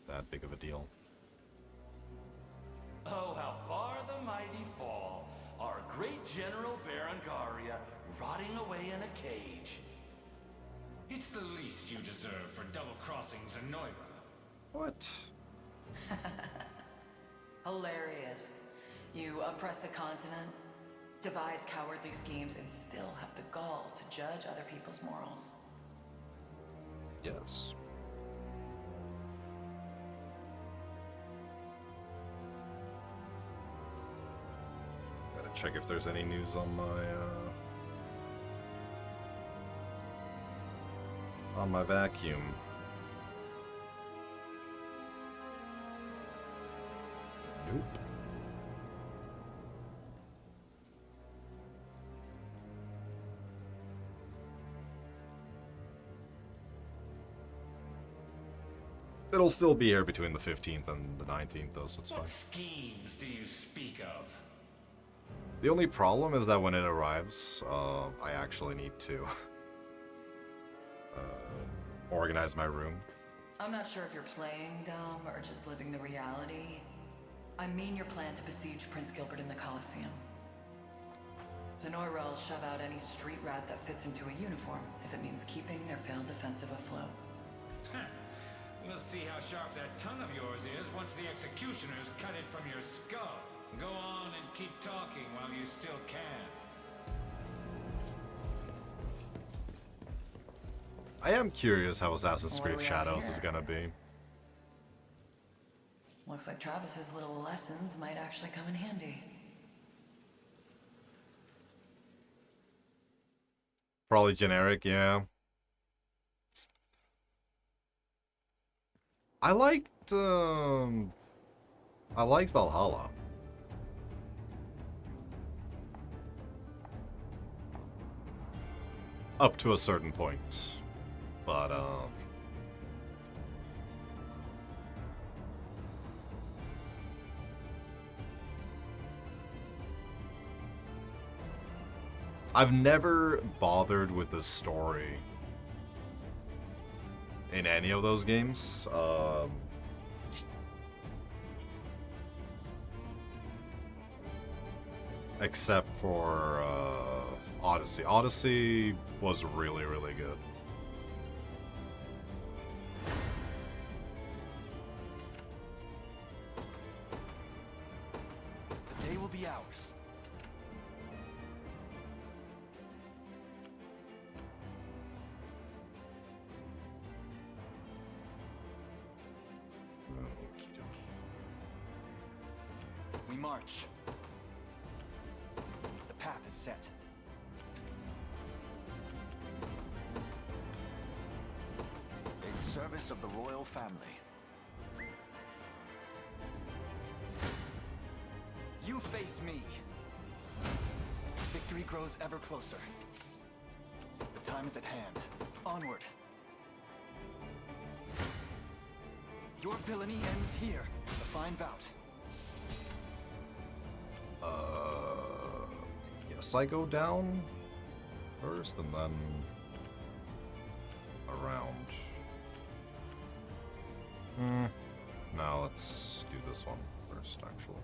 that big of a deal. Oh, how far the mighty fall. Our great General Berengaria rotting away in a cage. It's the least you deserve for double-crossing Zenoira. What? Hilarious. You oppress a continent, devise cowardly schemes, and still have the gall to judge other people's morals. Yes. Gotta check if there's any news on my vacuum. Nope. It'll still be here between the 15th and the 19th, though, so it's fine. What schemes do you speak of? The only problem is that when it arrives, I actually need to organize my room. I'm not sure if you're playing dumb or just living the reality. I mean your plan to besiege Prince Gilbert in the Colosseum. Zenoira will shove out any street rat that fits into a uniform, if it means keeping their failed defensive afloat. We'll see how sharp that tongue of yours is once the executioners cut it from your skull. Go on and keep talking while you still can. I am curious how Assassin's Creed Shadows is gonna be. Looks like Travis's little lessons might actually come in handy. Probably generic, yeah. I liked Valhalla. Up to a certain point. But I've never bothered with the story in any of those games. Except for Odyssey. Odyssey was really, really good. The day will be ours. We march. The path is set. In service of the royal family. You face me. Victory grows ever closer. The time is at hand. Onward. Your villainy ends here. A fine bout. Yes, I go down first and then around. No, let's do this one first, actually.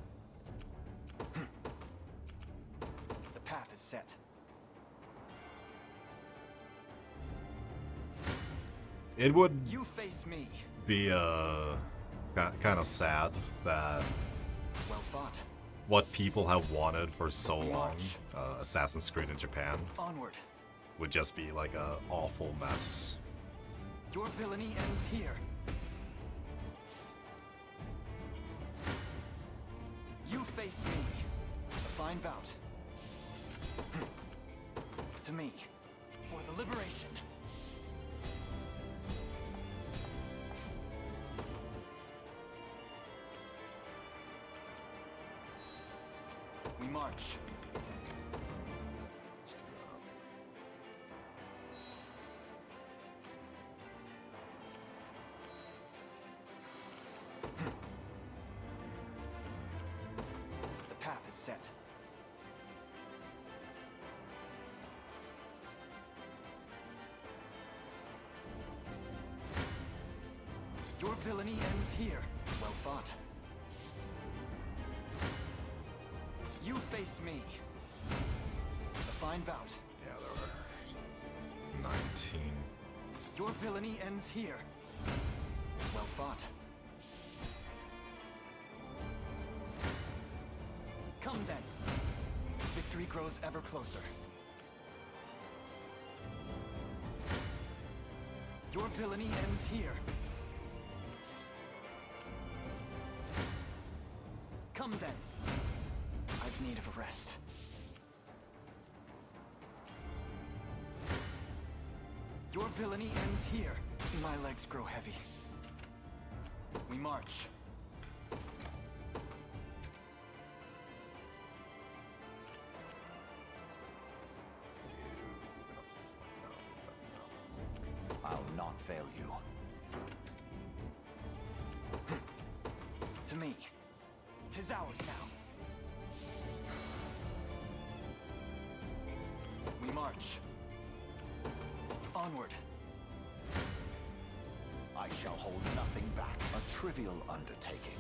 The path is set. It would You face me. be kind of sad that Well fought. what people have wanted for so long, Assassin's Creed in Japan, Onward. would just be like a awful mess. Your villainy ends here. You face me. A fine bout. To me. For the liberation. We march. The path is set. Your villainy ends here. Well fought. You face me. A fine bout. Yeah, there were 19. Your villainy ends here. Well fought. Come then. Victory grows ever closer. Your villainy ends here. Come then. I've need of a rest. Your villainy ends here. My legs grow heavy. We march. I'll not fail you. To me. 'Tis ours now. We march. Onward. I shall hold nothing back. A trivial undertaking.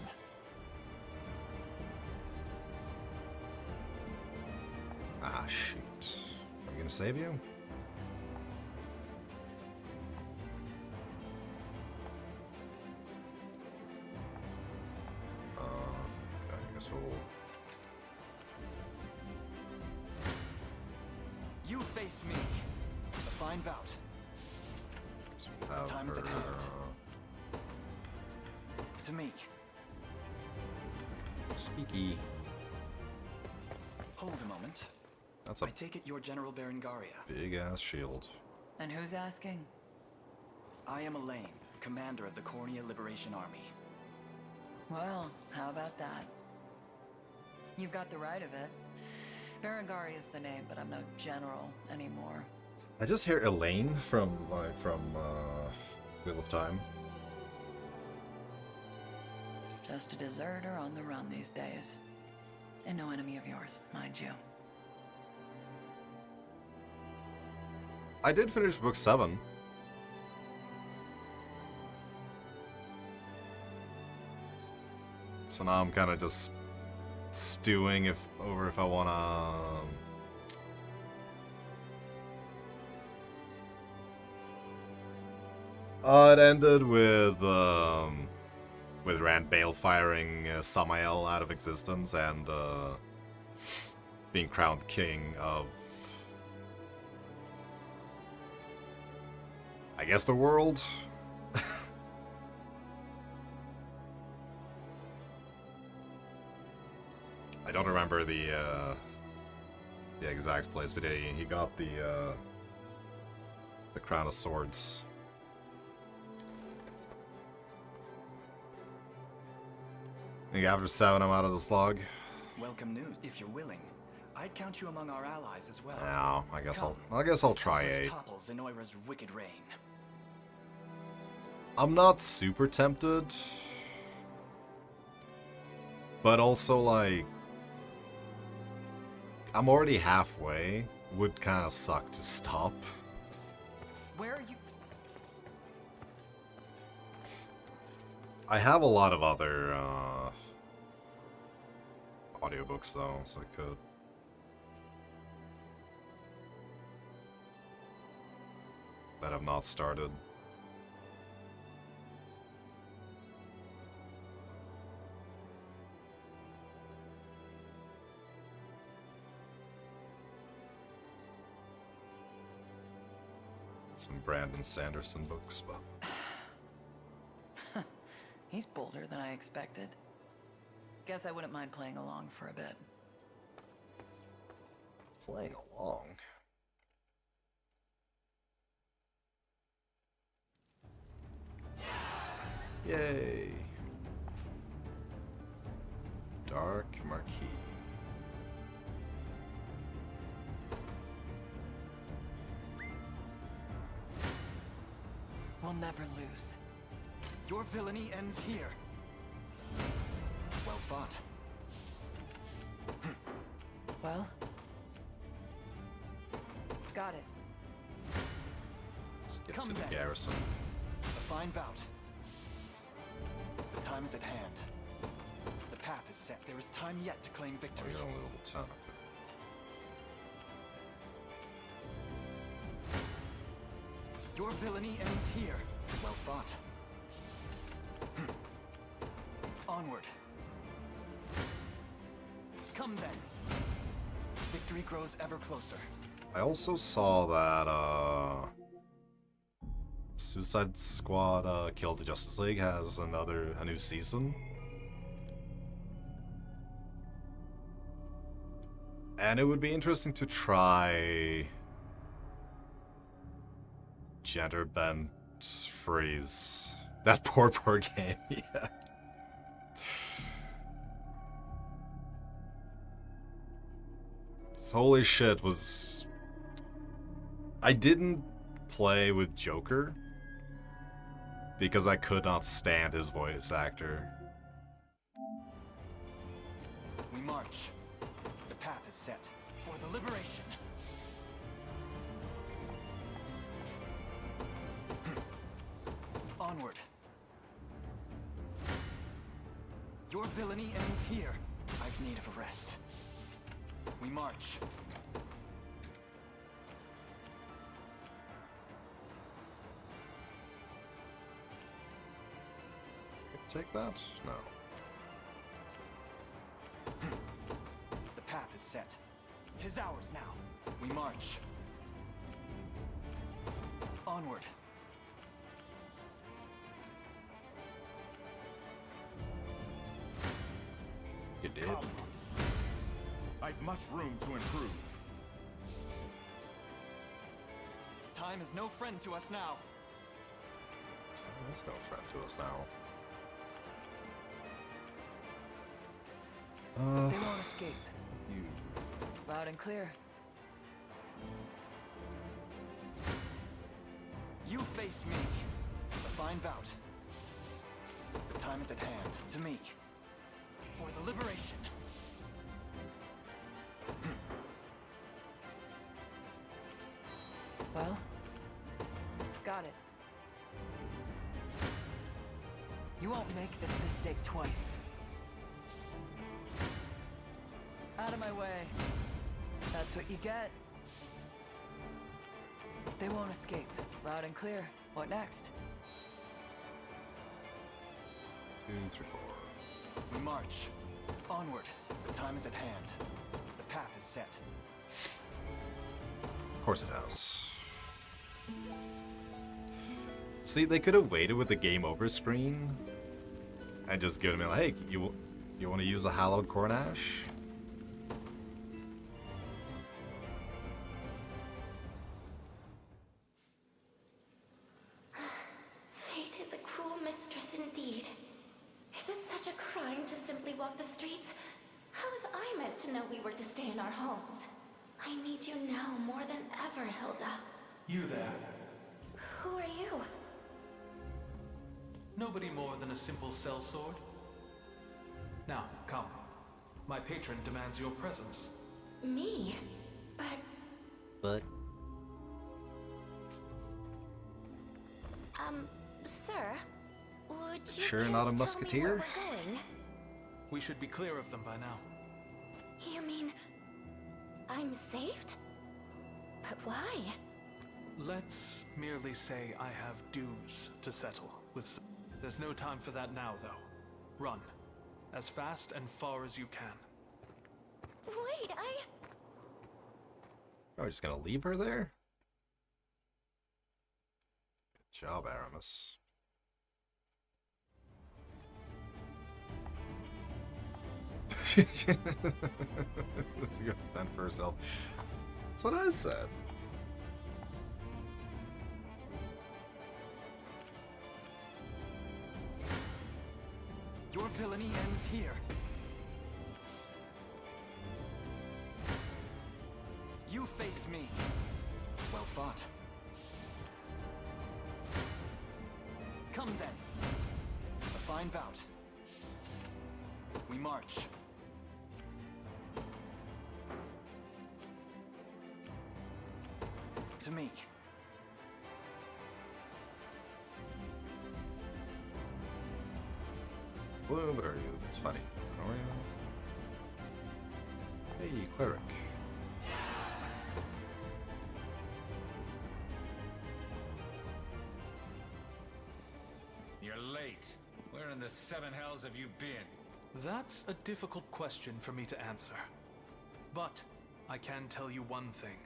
Ah, shoot. Are we gonna save you? I guess we'll... You face me. A fine bout. Time is at hand. To me. Speaky. Hold a moment. That's a I take it you're General Berengaria. big-ass shield. And who's asking? I am Elaine, commander of the Cornea Liberation Army. Well, how about that? You've got the right of it. Berengaria is the name, but I'm no general anymore. I just hear Elaine from Wheel of Time. Just a deserter on the run these days. And no enemy of yours, mind you. I did finish book 7. So now I'm kind of just stewing over if I wanna. It ended with Rand Bale firing Samael out of existence and being crowned king of, I guess, the world. I don't remember the exact place, but he got the crown of swords. I think after 7, I'm out of the slog. Welcome news. If you're willing, I'd count you among our allies as well. No, I guess Come, I'll try help us 8. topple Zenoira's wicked reign. I'm not super tempted, but also like I'm already halfway. Would kind of suck to stop. Where are you? I have a lot of other audiobooks though, so I could. That have not started. Some Brandon Sanderson books, but He's bolder than I expected. Guess I wouldn't mind playing along for a bit. playing along. Yay! Dark Marquis. We'll never lose. Your villainy ends here. Well fought. Well? Got it. Let's get Come to the then. garrison. A fine bout. The time is at hand. The path is set. There is time yet to claim victory. We got a little town. Your villainy ends here. Well fought. Onward. Come then. Victory grows ever closer. I also saw that Suicide Squad Kill the Justice League has a new season. And it would be interesting to try gender bent freeze. That poor game, yeah. Holy shit was... I didn't play with Joker because I could not stand his voice actor. We march. The path is set for the liberation. Onward. Your villainy ends here. I've need of a rest. We march. Take that? No. The path is set. 'Tis ours now. We march. Onward. You did. Come. I've much room to improve. Time is no friend to us now. There's no friend to us now. They won't escape. Loud and clear. You face me. A fine bout. The time is at hand. To me. For the liberation. Well? Got it. You won't make this mistake twice. Out of my way. That's what you get. They won't escape. Loud and clear. What next? 2, 3, 4. We march. Onward. The time is at hand. The path is set. Of course it has. See, they could have waited with the game over screen and just given me like, hey, you want to use a hallowed Cornash? Fate is a cruel mistress indeed. Is it such a crime to simply walk the streets? How was I meant to know we were to stay in our homes? I need you now more than ever, Hilda. You there. Who are you? Nobody more than a simple sellsword. Now, come. My patron demands your presence. Me? But... Sir? Would you Sure care not a to tell me musketeer? where we're going? We should be clear of them by now. You mean... I'm saved? But why? Let's merely say I have dues to settle with... There's no time for that now, though. Run. As fast and far as you can. Wait, Oh, we're just gonna leave her there? Job, Aramis. She's gonna fend for herself. That's what I said. Your villainy ends here. You face me. Well fought. Come then. A fine bout. We march. To me. Blue, what are you? It's funny. Zenoria. Hey, cleric. You're late. Where in the seven hells have you been? That's a difficult question for me to answer. But I can tell you one thing.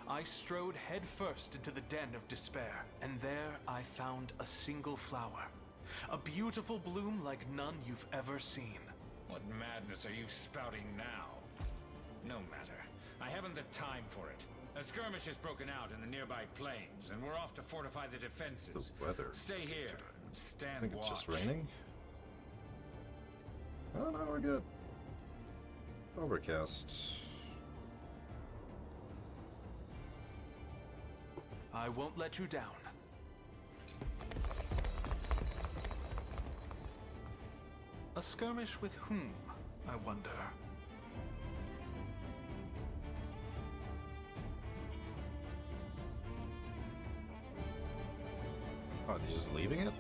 I strode headfirst into the den of despair, and there I found a single flower. A beautiful bloom like none you've ever seen. What madness are you spouting now? No matter. I haven't the time for it. A skirmish has broken out in the nearby plains, and we're off to fortify the defenses. The weather. Stay here. I Stand think watch. it's just raining. Oh no, we're good. Overcast. I won't let you down. A skirmish with whom, I wonder? Oh, they're just leaving it?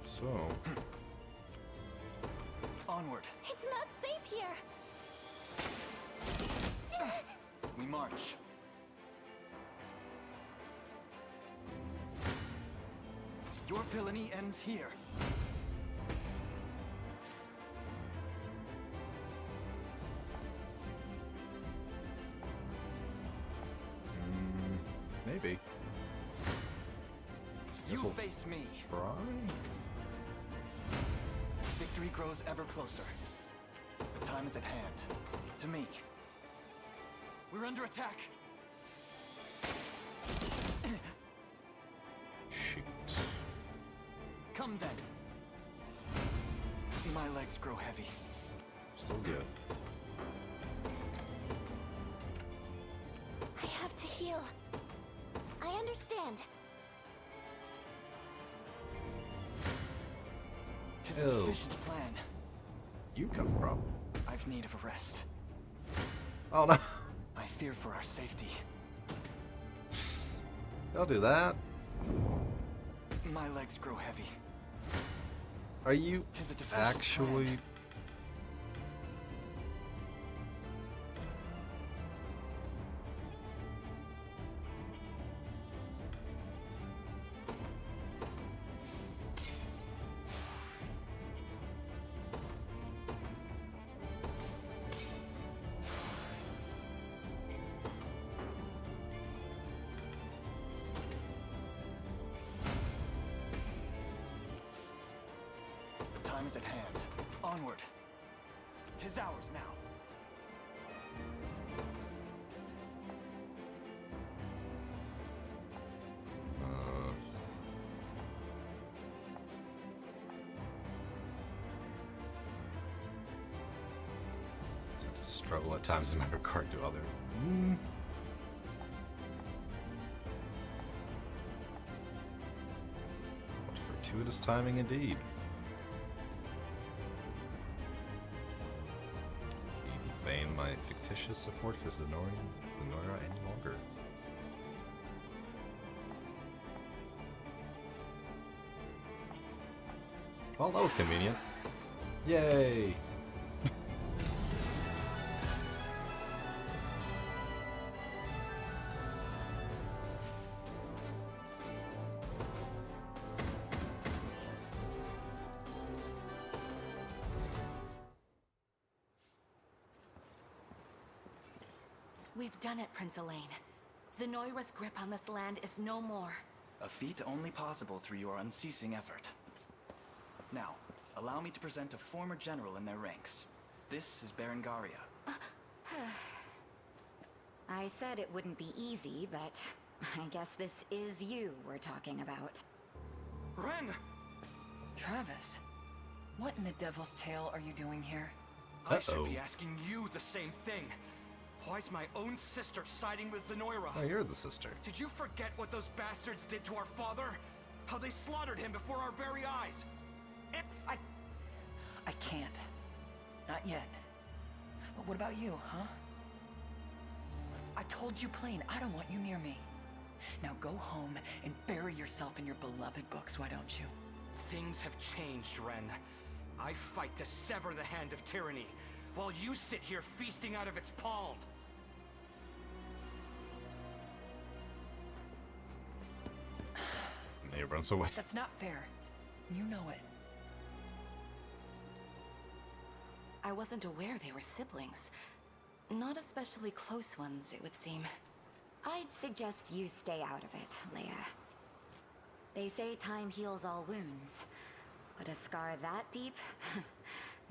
So... Onward. It's not safe here. We march. Your villainy ends here. Maybe. You This'll face me. try? Victory grows ever closer. The time is at hand. To me. We're under attack. Shoot. Come then. My legs grow heavy. Still good. I have to heal. I understand. Tis a deficient plan. You come from? I've need of a rest. Oh no. I fear for our safety. Don't do that. My legs grow heavy. Are you Tis a deficient actually... plan. The time is at hand. Onward. Tis ours now. Struggle at times in my regard to other. What fortuitous timing indeed. Even vain my fictitious support for Zenora any longer. Well, that was convenient. Yay! We've done it, Prince Elaine. Zenoira's grip on this land is no more. A feat only possible through your unceasing effort. Now, allow me to present a former general in their ranks. This is Berengaria. I said it wouldn't be easy, but I guess this is you we're talking about. Ren! Travis, what in the devil's tail are you doing here? I should be asking you the same thing. Why's my own sister siding with Zenoira? Oh, you're the sister. Did you forget what those bastards did to our father? How they slaughtered him before our very eyes? I can't. Not yet. But what about you, huh? I told you plain, I don't want you near me. Now go home and bury yourself in your beloved books, why don't you? Things have changed, Ren. I fight to sever the hand of tyranny, while you sit here feasting out of its palm. And he runs away. That's not fair. You know it. I wasn't aware they were siblings. Not especially close ones, it would seem. I'd suggest you stay out of it, Leia. They say time heals all wounds, but a scar that deep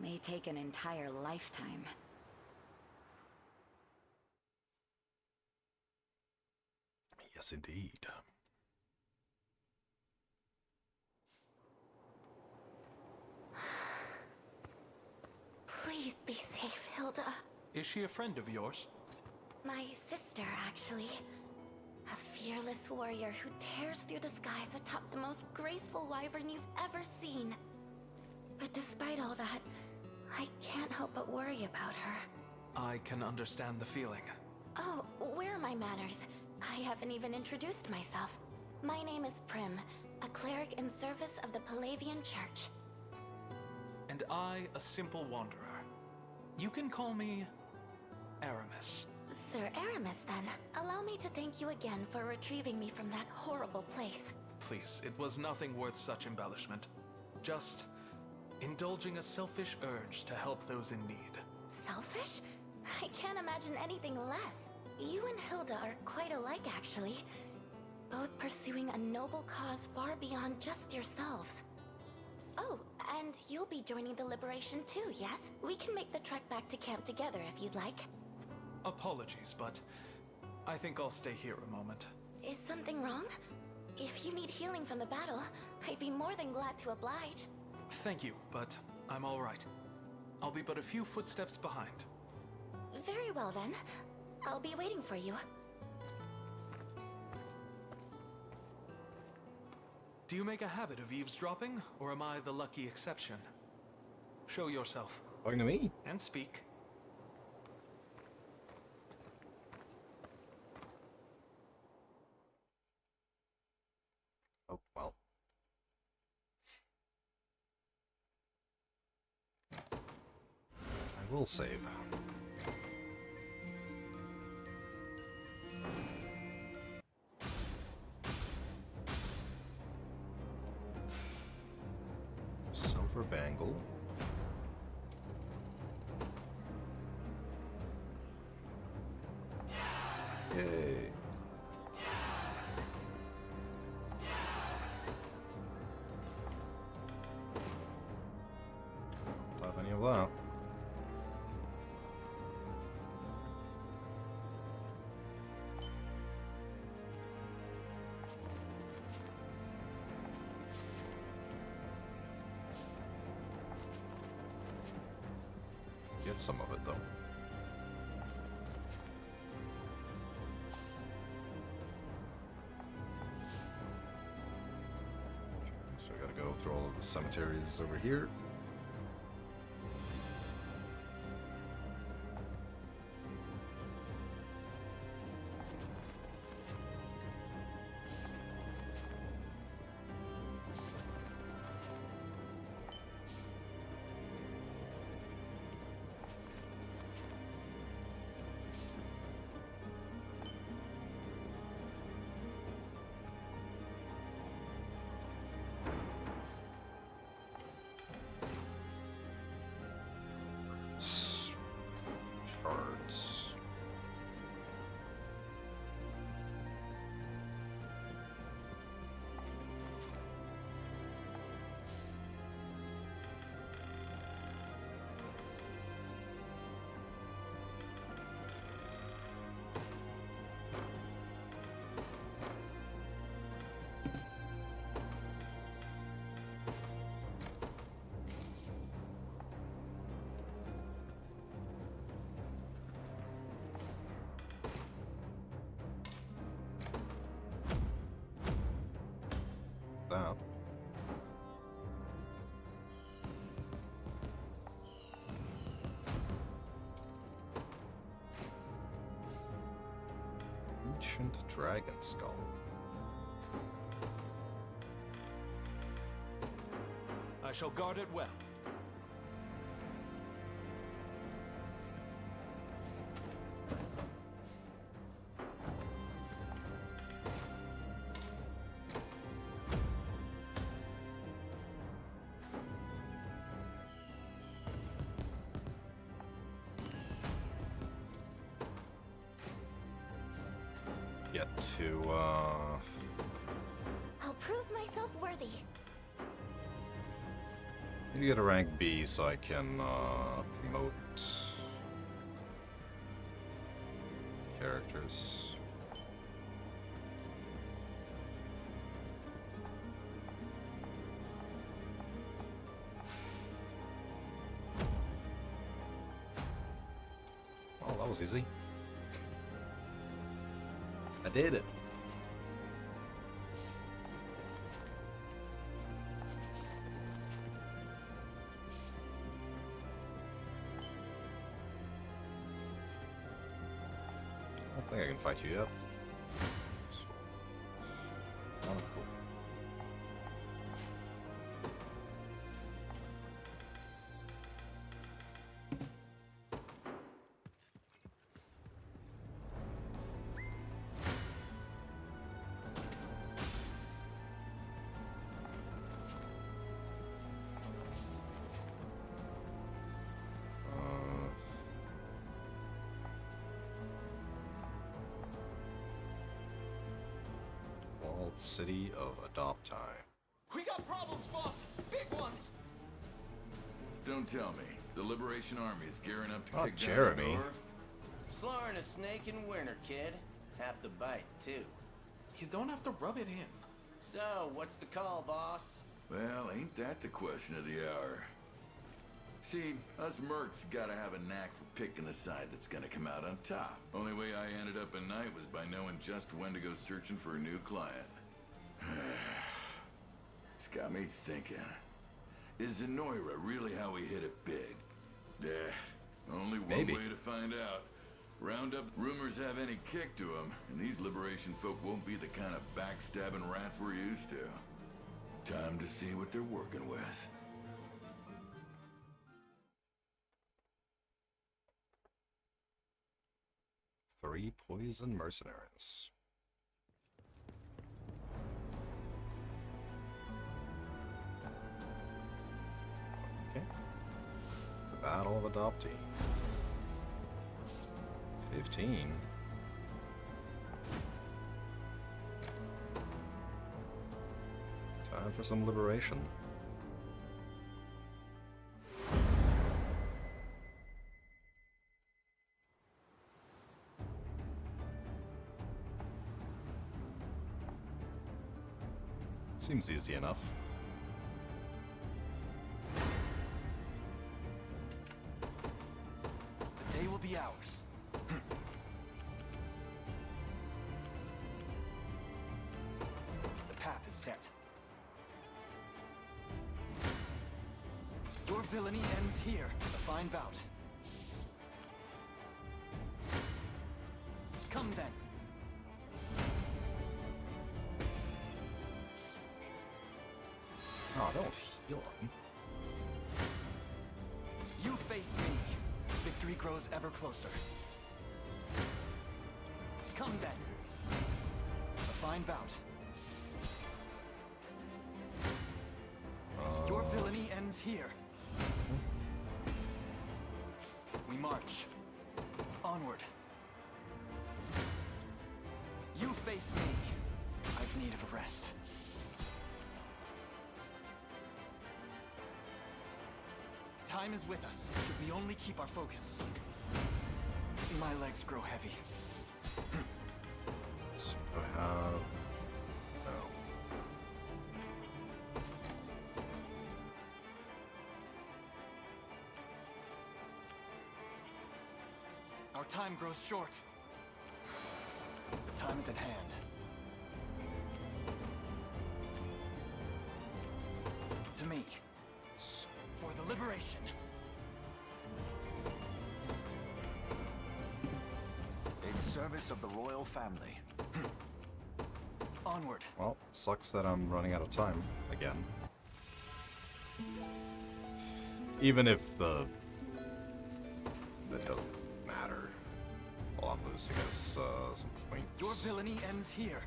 may take an entire lifetime. Yes, indeed. Please be safe, Hilda. Is she a friend of yours? My sister, actually. A fearless warrior who tears through the skies atop the most graceful wyvern you've ever seen. But despite all that, I can't help but worry about her. I can understand the feeling. Oh, where are my manners? I haven't even introduced myself. My name is Prim, a cleric in service of the Palavian Church. And I, a simple wanderer. You can call me Aramis. Sir Aramis, then. Allow me to thank you again for retrieving me from that horrible place. Please, it was nothing worth such embellishment. Just indulging a selfish urge to help those in need. Selfish? I can't imagine anything less. You and Hilda are quite alike, actually. Both pursuing a noble cause far beyond just yourselves. Oh, and you'll be joining the Liberation too, yes? We can make the trek back to camp together if you'd like. Apologies, but I think I'll stay here a moment. Is something wrong? If you need healing from the battle, I'd be more than glad to oblige. Thank you, but I'm all right. I'll be but a few footsteps behind. Very well then. I'll be waiting for you. Do you make a habit of eavesdropping, or am I the lucky exception? Show yourself. Talking to me? And speak. Oh, well. I will save. Silver bangle. Yay. Don't have any of that. Get some of it, though. So I gotta go through all of the cemeteries over here. out. Ancient dragon skull. I shall guard it well. Get to, I'll prove myself worthy. need to get a rank B so I can, promote characters. Oh, that was easy. I did it. I don't think I can fight you yet. Oh, cool. Walled City of Adopti. We got problems, boss! Big ones! Don't tell me. The Liberation Army's gearing up to Not kick Jeremy. down the door? Slaughtering a snake in winter, kid. Half the bite, too. You don't have to rub it in. So, what's the call, boss? Well, ain't that the question of the hour? See, us mercs gotta have a knack for picking the side that's gonna come out on top. Only way I ended up at night was by knowing just when to go searching for a new client. It's got me thinking. Is Zenoira really how we hit it big? Only one Maybe. way to find out. Round up rumors have any kick to them, and these Liberation folk won't be the kind of backstabbing rats we're used to. Time to see what they're working with. Three poison mercenaries. Okay. The Battle of Adopti. 15. Time for some liberation. Seems easy enough. The day will be ours. The path is set. Your villainy ends here. A fine bout. Come then. Oh, don't heal him. You face me. Victory grows ever closer. Come then. A fine bout. Your villainy ends here. We march. Onward. You face me. I've need of a rest. Time is with us, should we only keep our focus. My legs grow heavy. So I have... No. Our time grows short. The time is at hand. to me. For the liberation. In service of the royal family. Onward. Well, sucks that I'm running out of time again. Even if that doesn't matter. All I'm losing is some points. Your villainy ends here.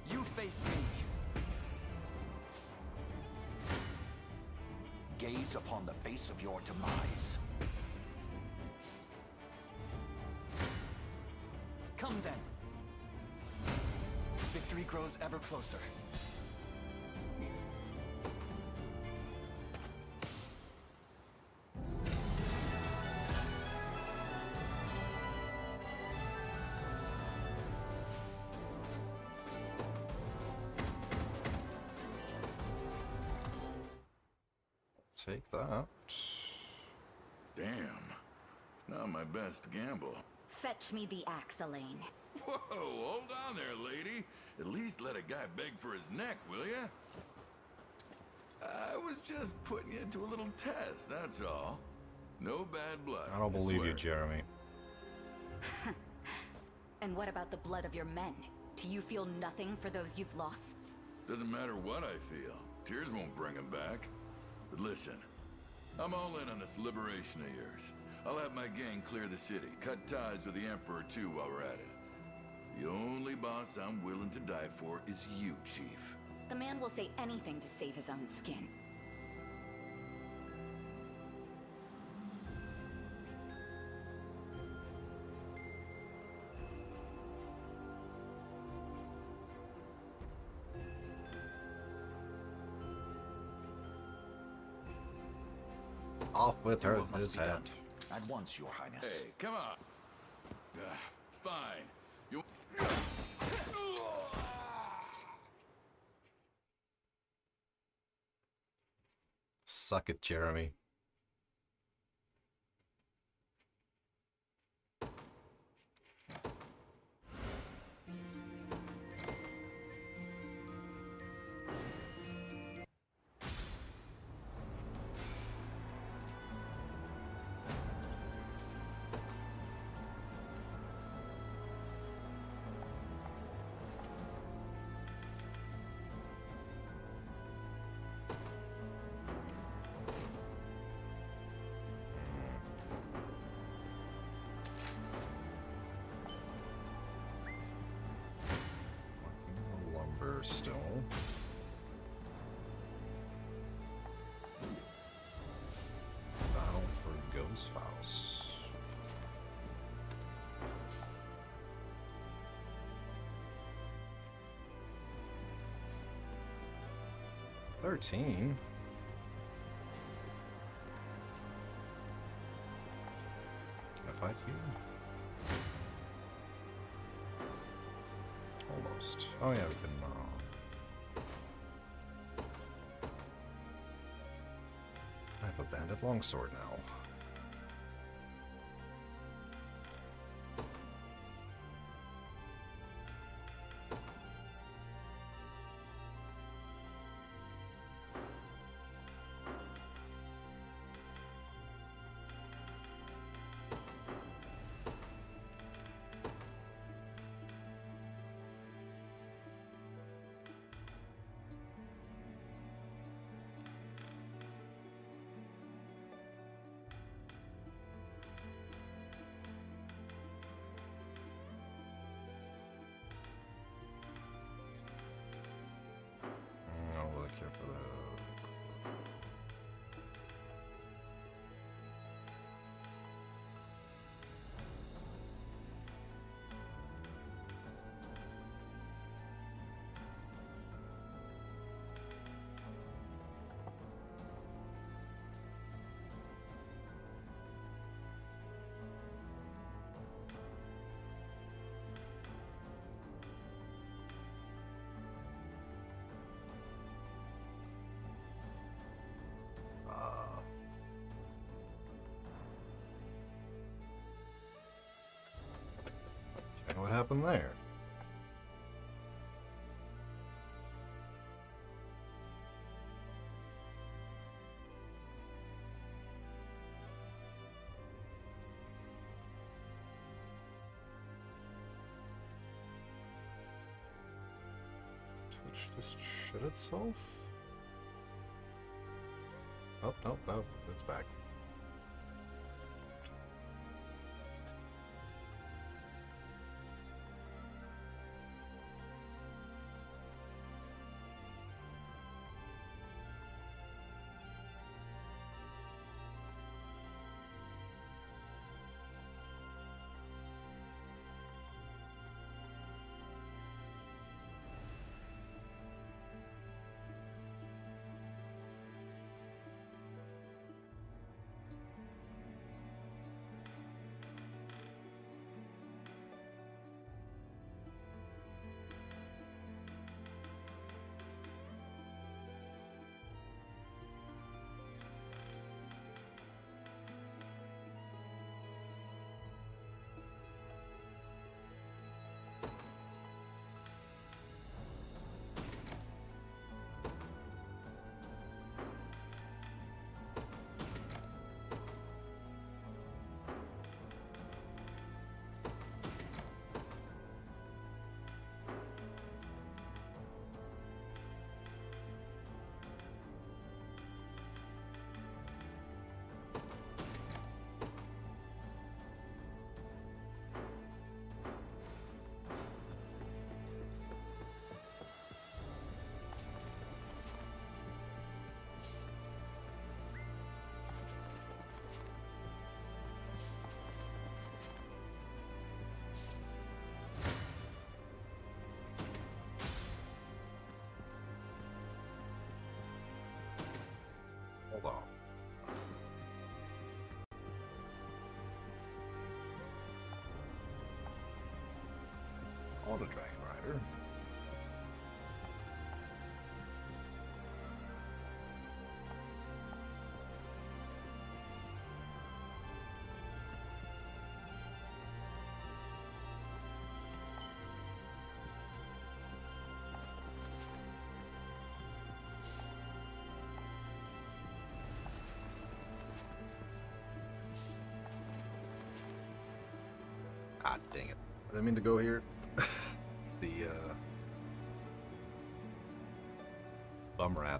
You face me. Gaze upon the face of your demise. Come then. Victory grows ever closer. Take that. Damn. Not my best gamble. Fetch me the axe, Elaine. Whoa, hold on there, lady. At least let a guy beg for his neck, will ya? I was just putting you to a little test, that's all. No bad blood. I don't believe you, swear. Jeremy. And what about the blood of your men? Do you feel nothing for those you've lost? Doesn't matter what I feel. Tears won't bring him back. But listen, I'm all in on this liberation of yours. I'll have my gang clear the city, cut ties with the Emperor too while we're at it. The only boss I'm willing to die for is you, Chief. The man will say anything to save his own skin. Off with her, What must his be head. done? At once, Your Highness. Hey, come on. Fine. You... Suck it, Jeremy. Lumber still. Battle for Ghost Faust. $13. Can I fight you? Almost. Oh yeah, we can. I have a banded longsword now. happened there? Twitch just shit itself? Oh, no, no, it's back. Hold on. On a Dragon Rider. Ah, dang it. I didn't mean to go here. The, bum rat.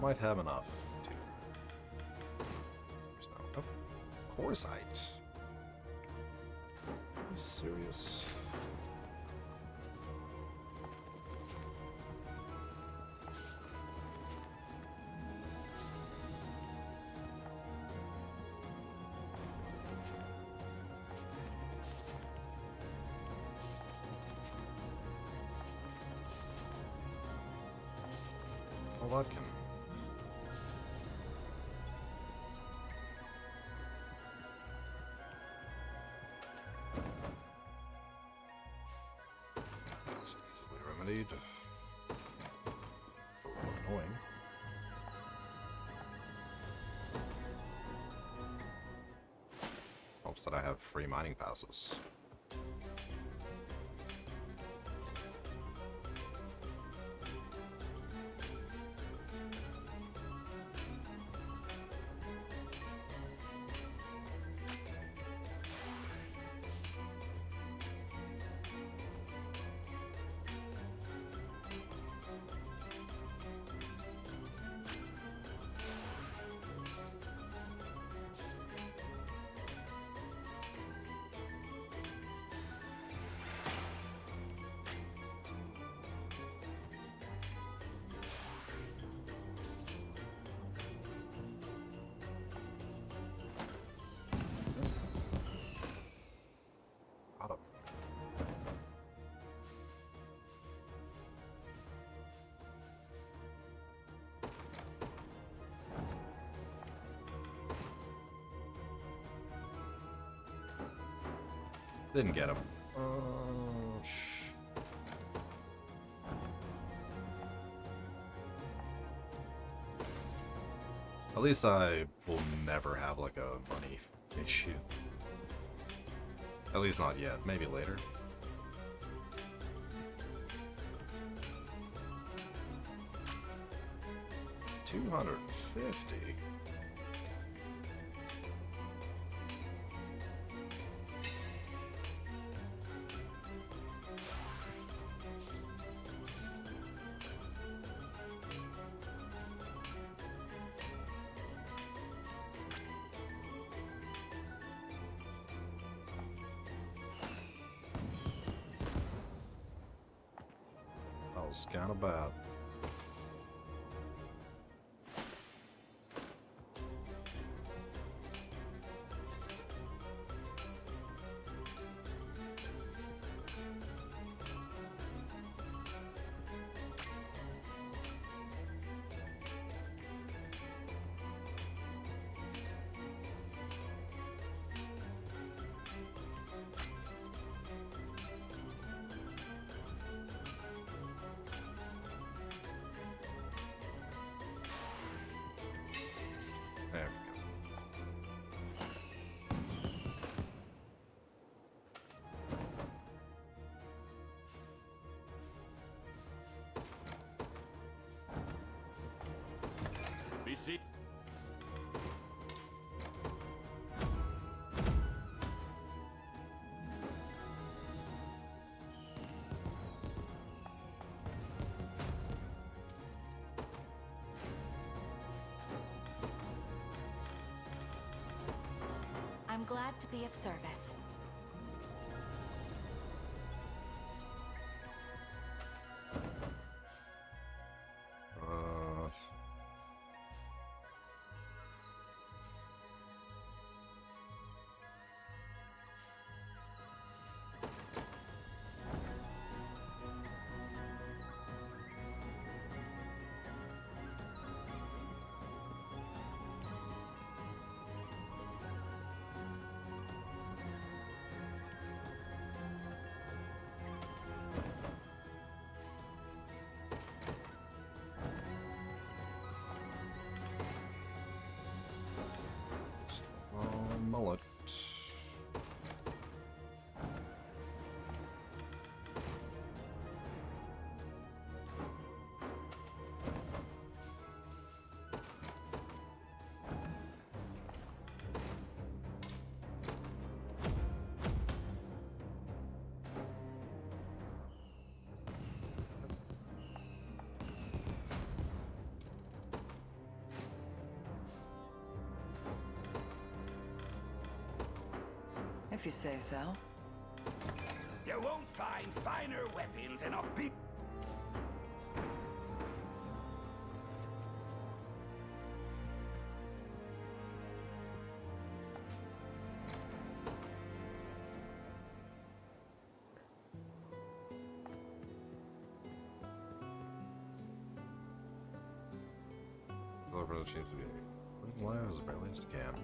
Might have enough to. There's no. Oh, Corsite. Are you serious? Well, that can. That's easily remedied. Annoying. Hopes that I have free mining passes. Didn't get him. At least I will never have like a money issue. At least not yet. Maybe later. $250. That was kind of bad. There Be see. I'm glad to be of service. mullet. If you say so. You won't find finer weapons in a big... Whoever seems to be living life as barely as they can.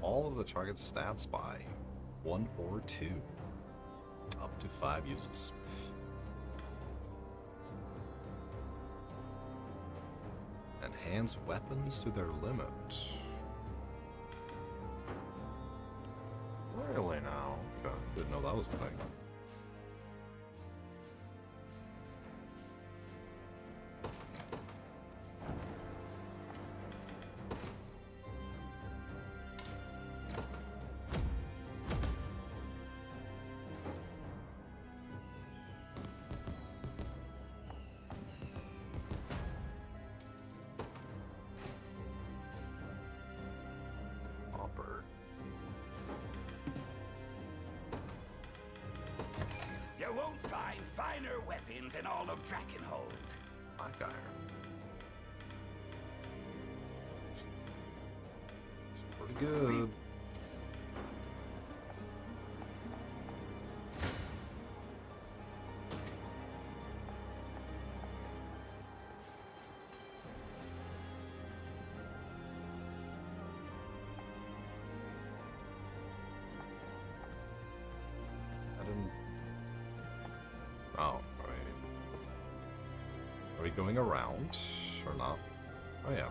All of the target's stats by 1 or 2. Up to 5 uses. Enhance weapons to their limit. Really now? God, didn't know that was a thing. You won't find finer weapons in all of Drakenhold. Black iron. It's pretty good. I didn't. Oh, right. Are we going around or not? Oh, yeah.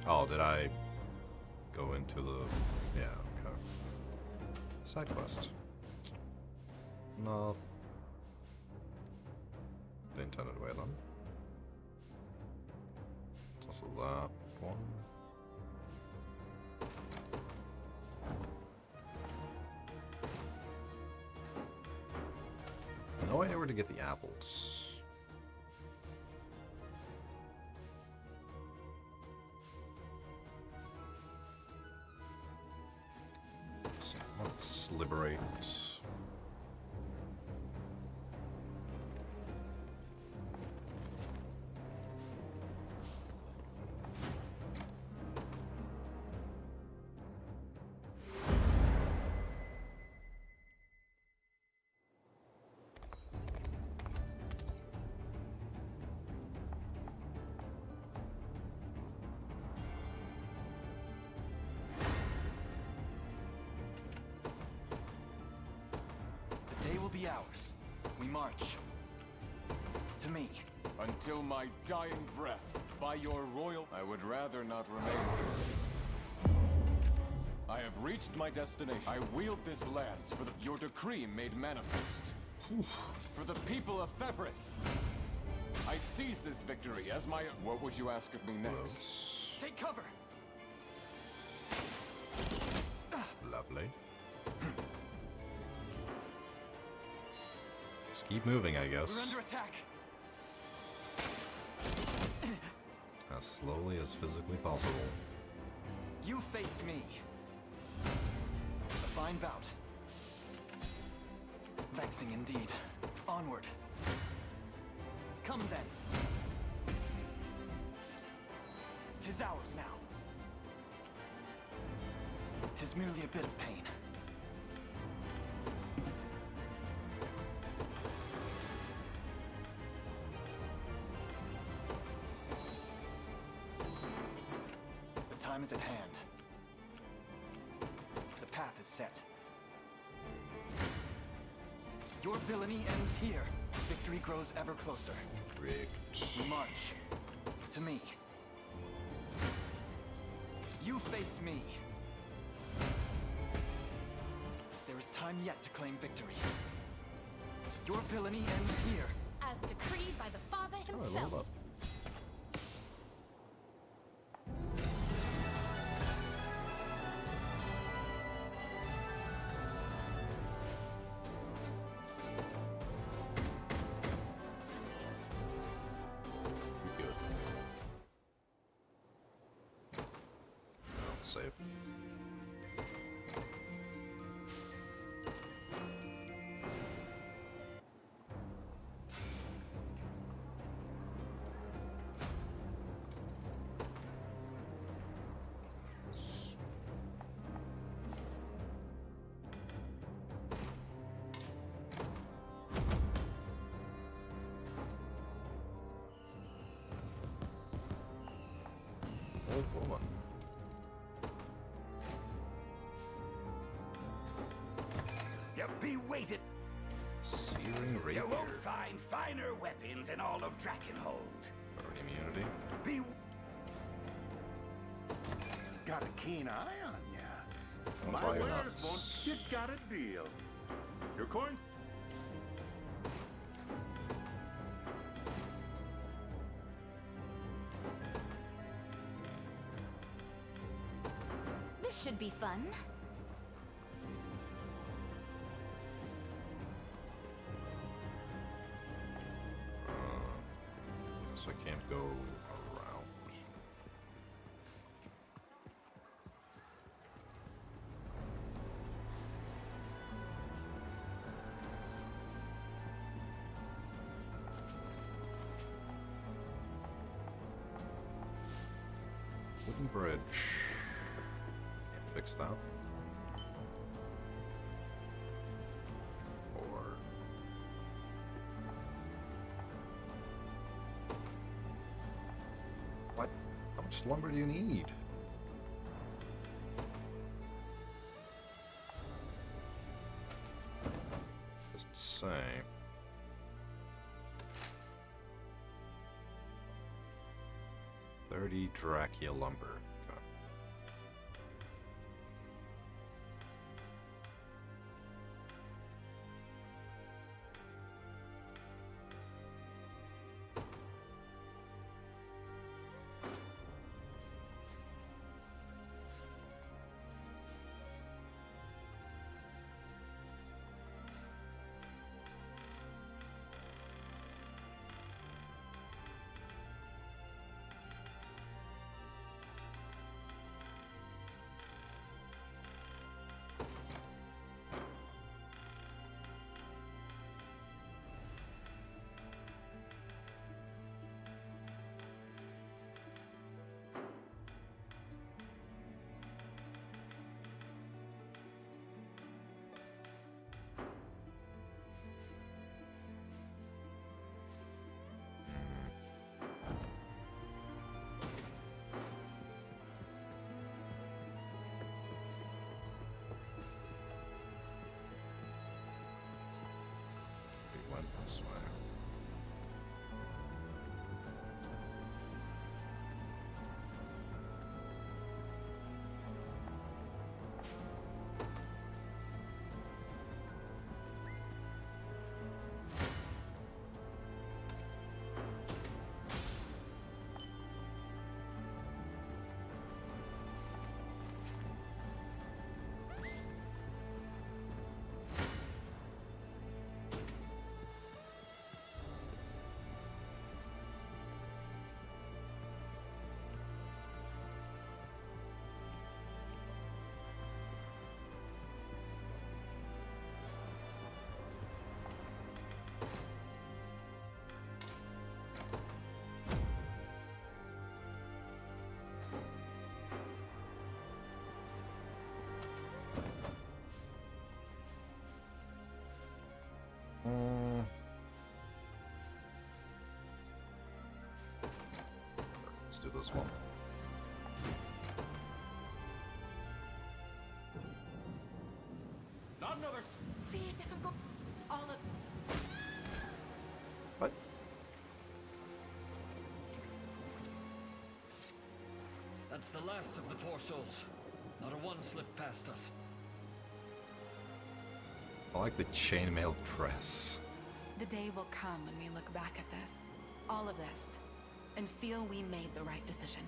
Oh, did I go into the... Yeah, okay. Side quest. No. The intended way, then. It's also that one. No idea where to get the apples. So let's liberate. The day will be ours. We march. To me. Until my dying breath, by your royal... I would rather not remain here. I have reached my destination. I wield this lance for your decree made manifest. For the people of Fevrith. I seize this victory as my... What would you ask of me next? Take cover! Lovely. Just keep moving, I guess. We're under attack. As slowly as physically possible. You face me. A fine bout. Vexing indeed. Onward. Come then. 'Tis ours now. 'Tis merely a bit of pain. The time is at hand. The path is set. Your villainy ends here. Victory grows ever closer. Rigged. We march. To me. You face me. There is time yet to claim victory. Your villainy ends here. As decreed by the Father Oh, I himself. leveled up. You're good. Save. Old woman. You be waited. Searing You rapier. won't find finer weapons in all of Drakenhold. Burn immunity. Be... Got a keen eye on ya. I'll My buy your wares nuts. won't... You got a deal. Your coin... This should be fun. So I can't go around. Wooden bridge. Can't fix that. Or... What? How much lumber do you need? Doesn't say. $30 Drachia lumber. Okay. We went this way. Let's do this one. Not another. Please, don't go. All of. What? That's the last of the poor souls. Not a one slipped past us. I like the chainmail dress. The day will come when we look back at this, all of this, and feel we made the right decision.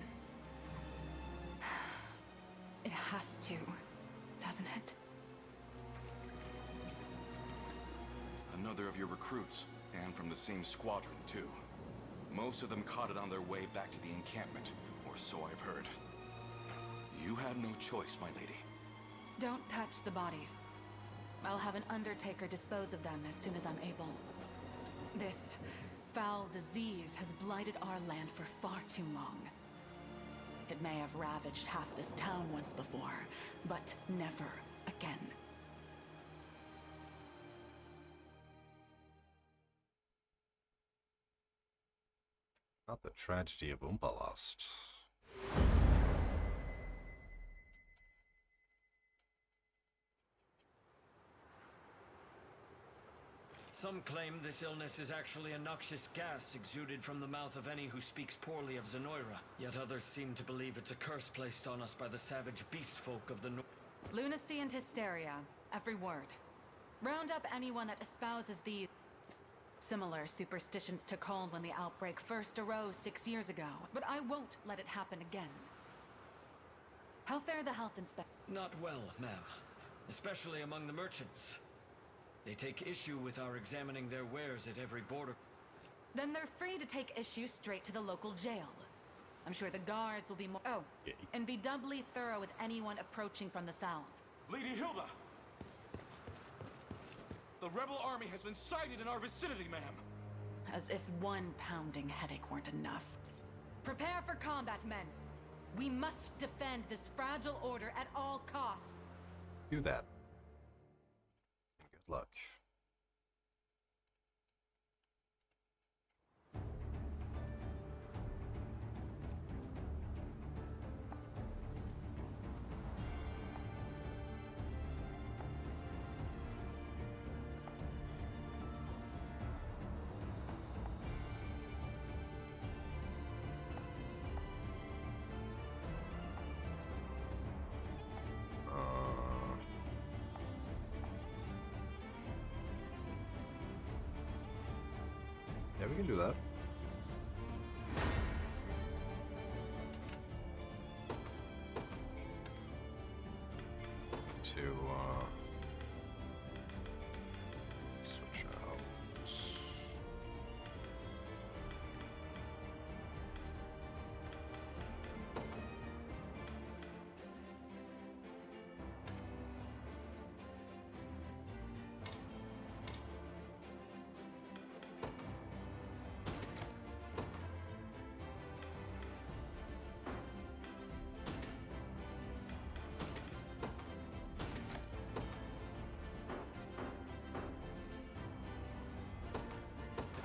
It has to, doesn't it? Another of your recruits, and from the same squadron, too. Most of them caught it on their way back to the encampment, or so I've heard. You had no choice, my lady. Don't touch the bodies. I'll have an undertaker dispose of them as soon as I'm able. This foul disease has blighted our land for far too long. It may have ravaged half this town once before, but never again. Not the tragedy of Umpalast. Some claim this illness is actually a noxious gas exuded from the mouth of any who speaks poorly of Zenoira. Yet others seem to believe it's a curse placed on us by the savage beast folk of the north. Lunacy and hysteria, every word. Round up anyone that espouses the... Similar superstitions took hold when the outbreak first arose 6 years ago, but I won't let it happen again. How fare the health inspector? Not well, ma'am. Especially among the merchants. They take issue with our examining their wares at every border. Then they're free to take issue straight to the local jail. I'm sure the guards will be more... Oh, and be doubly thorough with anyone approaching from the south. Lady Hilda! The rebel army has been sighted in our vicinity, ma'am. As if one pounding headache weren't enough. Prepare for combat, men. We must defend this fragile order at all costs. Do that. Good luck. Yeah, we can do that. To switch out.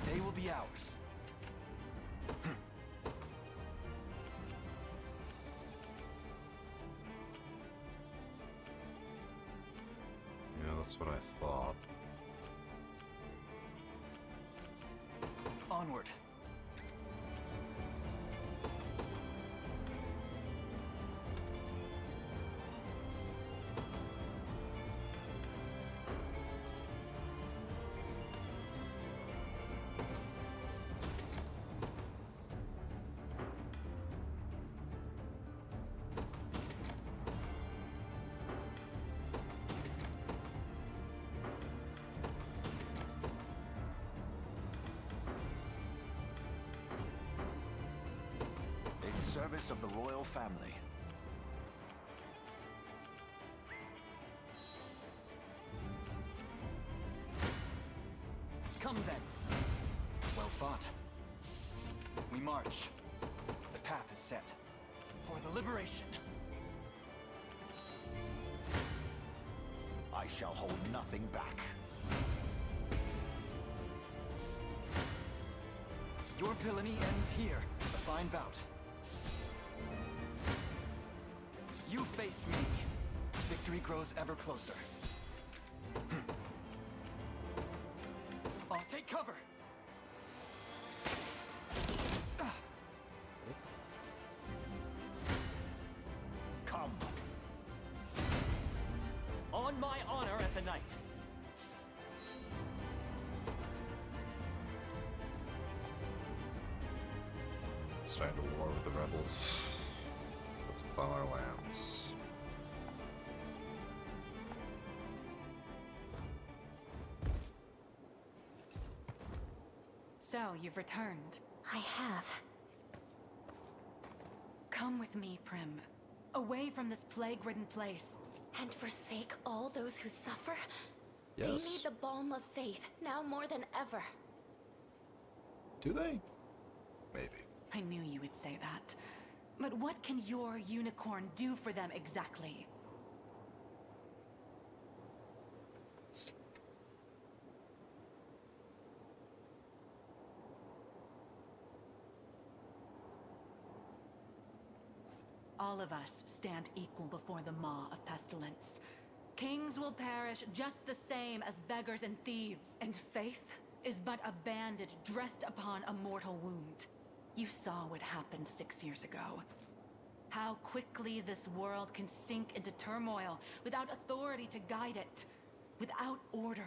The day will be ours. Yeah, that's what I thought. Onward. In service of the royal family. Come then. Well fought. We march. The path is set. For the liberation. I shall hold nothing back. Your villainy ends here. A fine bout. You face me. Victory grows ever closer. I'll take cover. Come. On my honor as a knight. Starting to war with the rebels. Let's follow our lands. So, you've returned. I have. Come with me, Prim. Away from this plague-ridden place. And forsake all those who suffer? Yes. They need the balm of faith, now more than ever. Do they? Maybe. I knew you would say that. But what can your unicorn do for them exactly? All of us stand equal before the maw of pestilence. Kings will perish just the same as beggars and thieves, and faith is but a bandage dressed upon a mortal wound. You saw what happened 6 years ago. How quickly this world can sink into turmoil without authority to guide it, without order.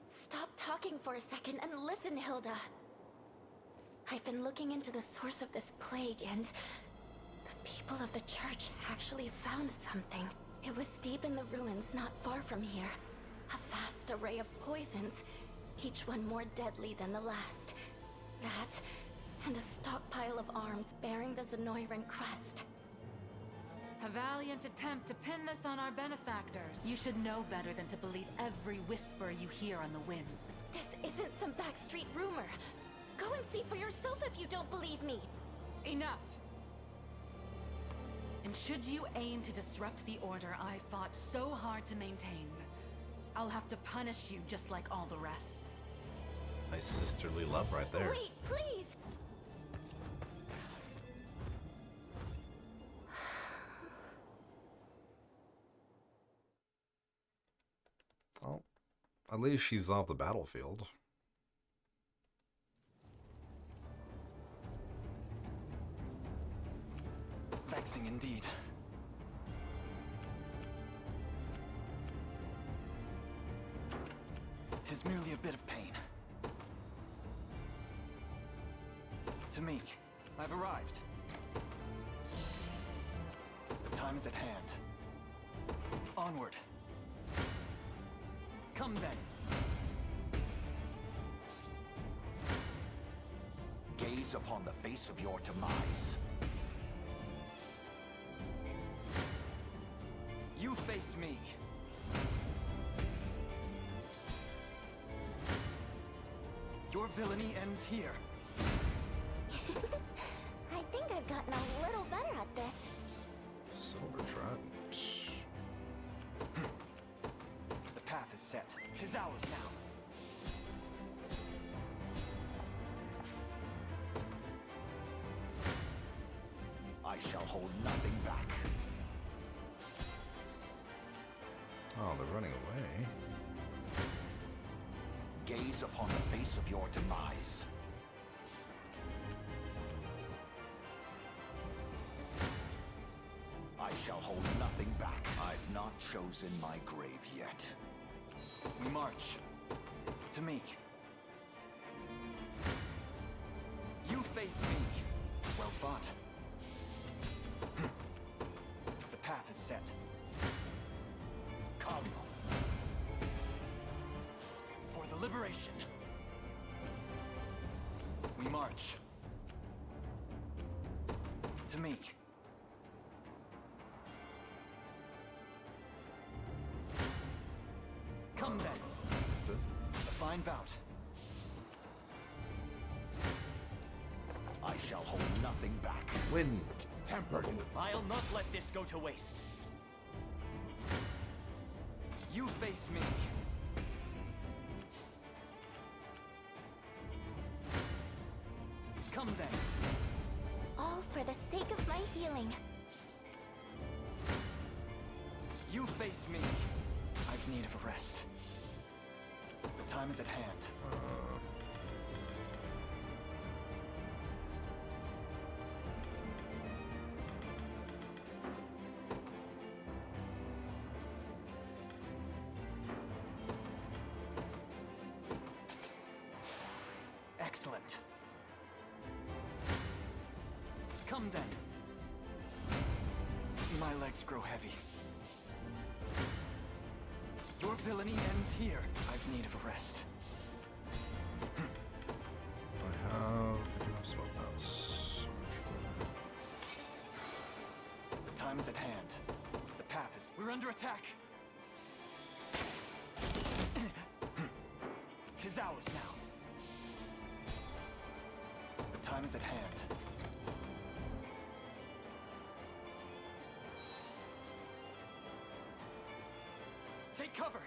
Stop talking for a second and listen, Hilda. I've been looking into the source of this plague, and the people of the church actually found something. It was deep in the ruins not far from here. A vast array of poisons, each one more deadly than the last. That, and a stockpile of arms bearing the Zenoiran crest. A valiant attempt to pin this on our benefactors. You should know better than to believe every whisper you hear on the wind. This isn't some backstreet rumor. Go and see for yourself if you don't believe me. Enough. And should you aim to disrupt the order I fought so hard to maintain, I'll have to punish you just like all the rest. Nice sisterly love right there. Wait, please! Well, at least she's off the battlefield. Vexing indeed. Tis merely a bit of pain. To me, I've arrived. The time is at hand. Onward. Come then. Gaze upon the face of your demise. You face me. Your villainy ends here. I think I've gotten a little better at this. Silver Trident. The path is set. 'Tis ours now. I shall hold nothing back. Oh, they're running away. Gaze upon the face of your demise. I shall hold nothing back. I've not chosen my grave yet. We march. To me. You face me. Well fought. The path is set. Come. For the liberation. We march. To me. Come then. A fine bout. I shall hold nothing back. Win. Tempered. I'll not let this go to waste. You face me. Come then. All for the sake of my healing. You face me. I've need of a rest. The time is at hand. Excellent. Come then. My legs grow heavy. Your villainy ends here. I've need of a rest. I have smoke mouse. The time is at hand. The path is... We're under attack! 'Tis ours now. The time is at hand. Take cover!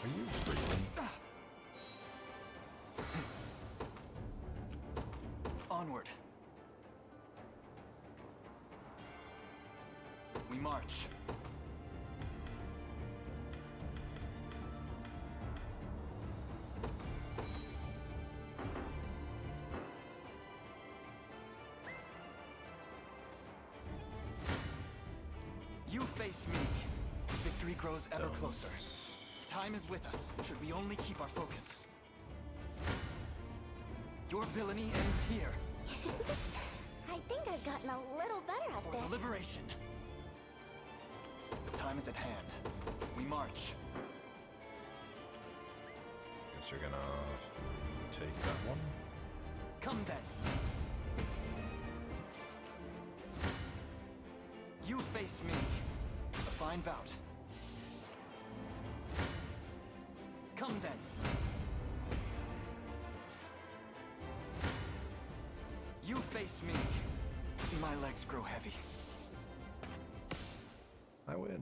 Are you really? Onward. We march. You face me. Victory grows ever closer. Time is with us, should we only keep our focus. Your villainy ends here. I think I've gotten a little better at For this. the liberation. The time is at hand. We march. Guess you're gonna take that one. Come then. You face me. A fine bout. Come then. You face me. My legs grow heavy. I win.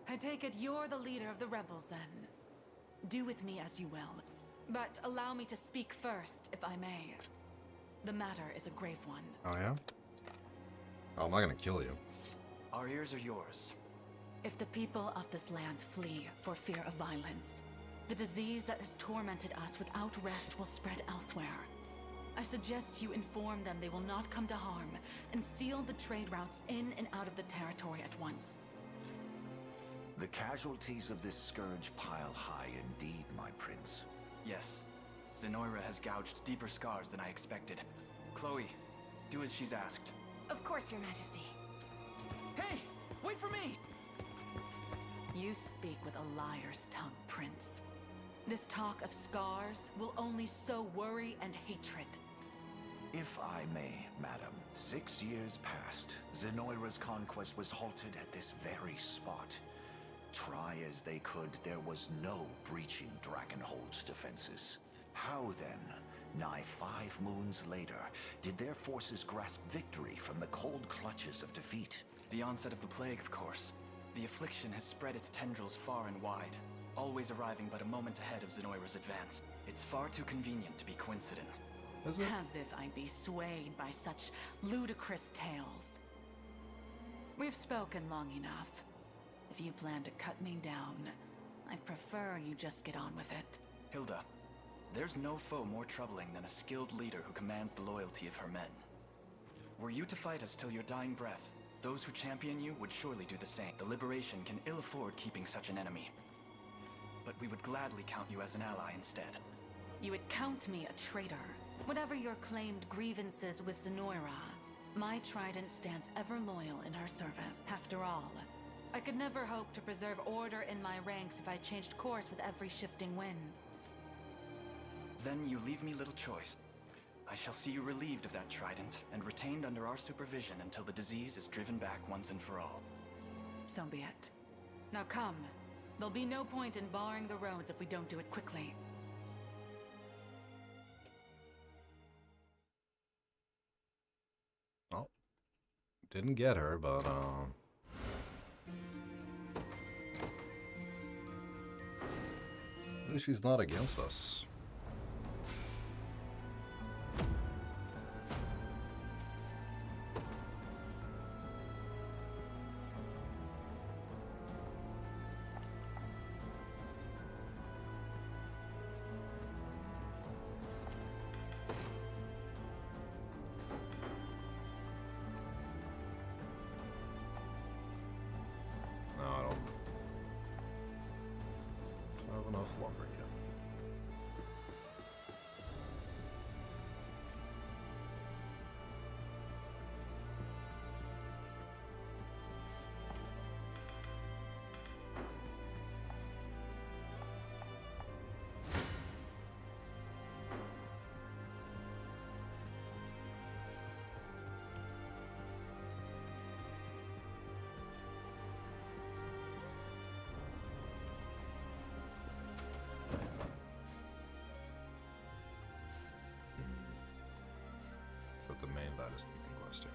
I take it you're the leader of the rebels, then. Do with me as you will. But allow me to speak first, if I may. The matter is a grave one. Oh, yeah? Oh, I'm not gonna kill you. Our ears are yours. If the people of this land flee for fear of violence, the disease that has tormented us without rest will spread elsewhere. I suggest you inform them they will not come to harm, and seal the trade routes in and out of the territory at once. The casualties of this scourge pile high indeed, my prince. Yes. Zenoira has gouged deeper scars than I expected. Chloe, do as she's asked. Of course, Your Majesty. Hey! Wait for me! You speak with a liar's tongue, Prince. This talk of scars will only sow worry and hatred. If I may, madam, 6 years passed. Zenoira's conquest was halted at this very spot. Try as they could, there was no breaching Dragonhold's defenses. How then, nigh 5 moons later, did their forces grasp victory from the cold clutches of defeat? The onset of the plague, of course. The affliction has spread its tendrils far and wide, always arriving but a moment ahead of Zenoira's advance. It's far too convenient to be coincidence. Is it? As if I'd be swayed by such ludicrous tales. We've spoken long enough. If you plan to cut me down, I'd prefer you just get on with it. Hilda, there's no foe more troubling than a skilled leader who commands the loyalty of her men. Were you to fight us till your dying breath, those who champion you would surely do the same. The Liberation can ill afford keeping such an enemy. But we would gladly count you as an ally instead. You would count me a traitor. Whatever your claimed grievances with Zenoira, my trident stands ever loyal in her service. After all, I could never hope to preserve order in my ranks if I changed course with every shifting wind. Then you leave me little choice. I shall see you relieved of that trident and retained under our supervision until the disease is driven back once and for all. So be it. Now come. There'll be no point in barring the roads if we don't do it quickly. Well, didn't get her, but at least she's not against us. Lumber yet. The main lattice meeting was too.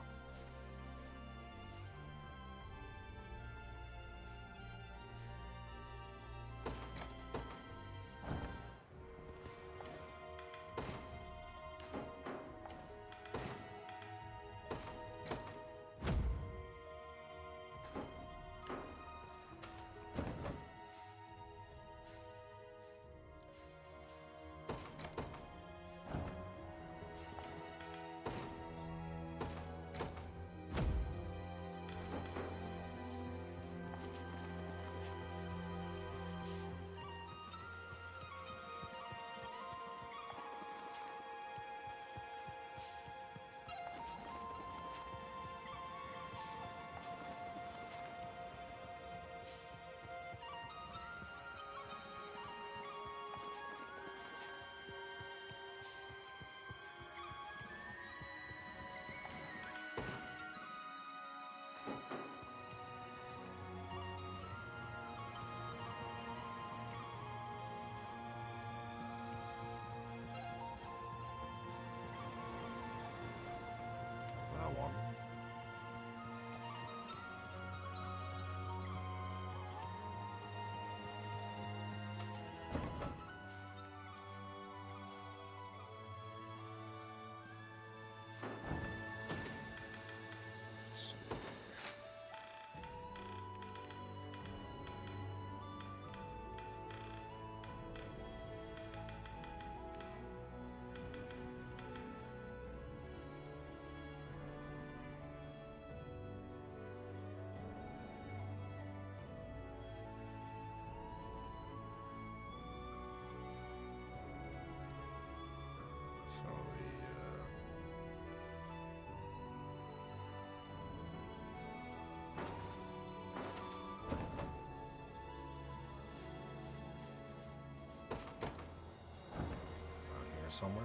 somewhere.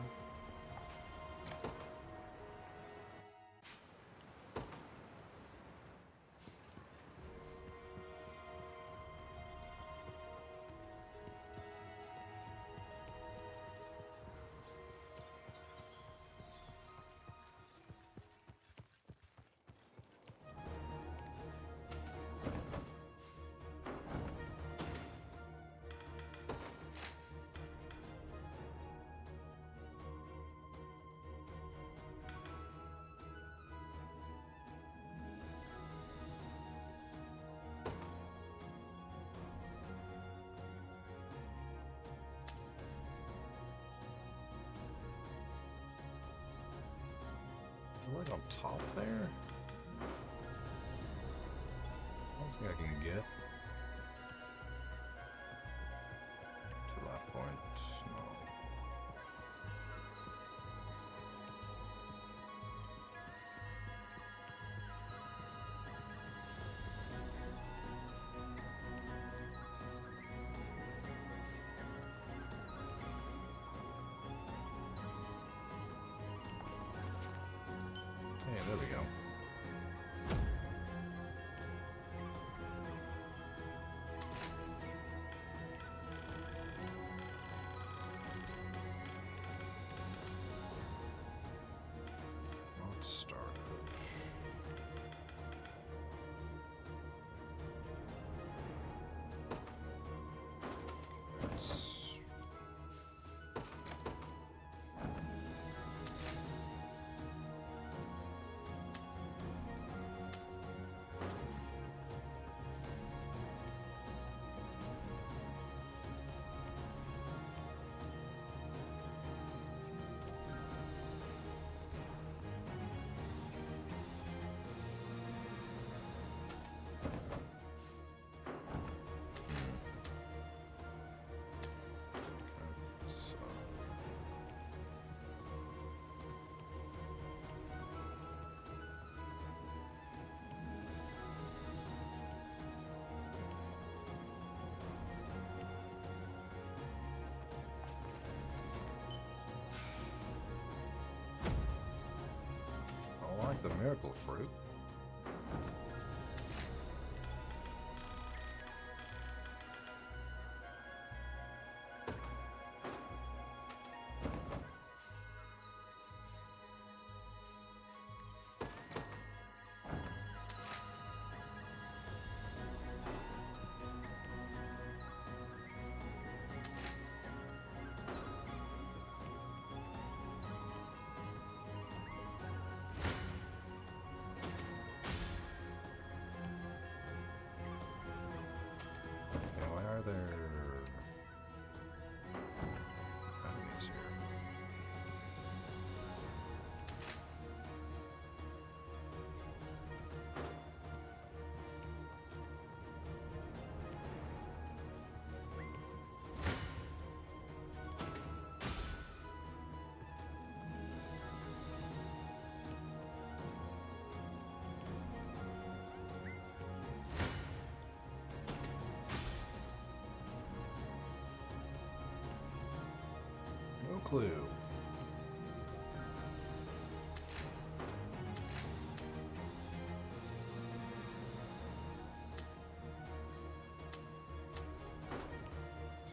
Is it like on top there? I don't think I can get to that point. No. Hey, there we go. Not started. It's I like the miracle fruit. Okay, why are there enemies here? No clue.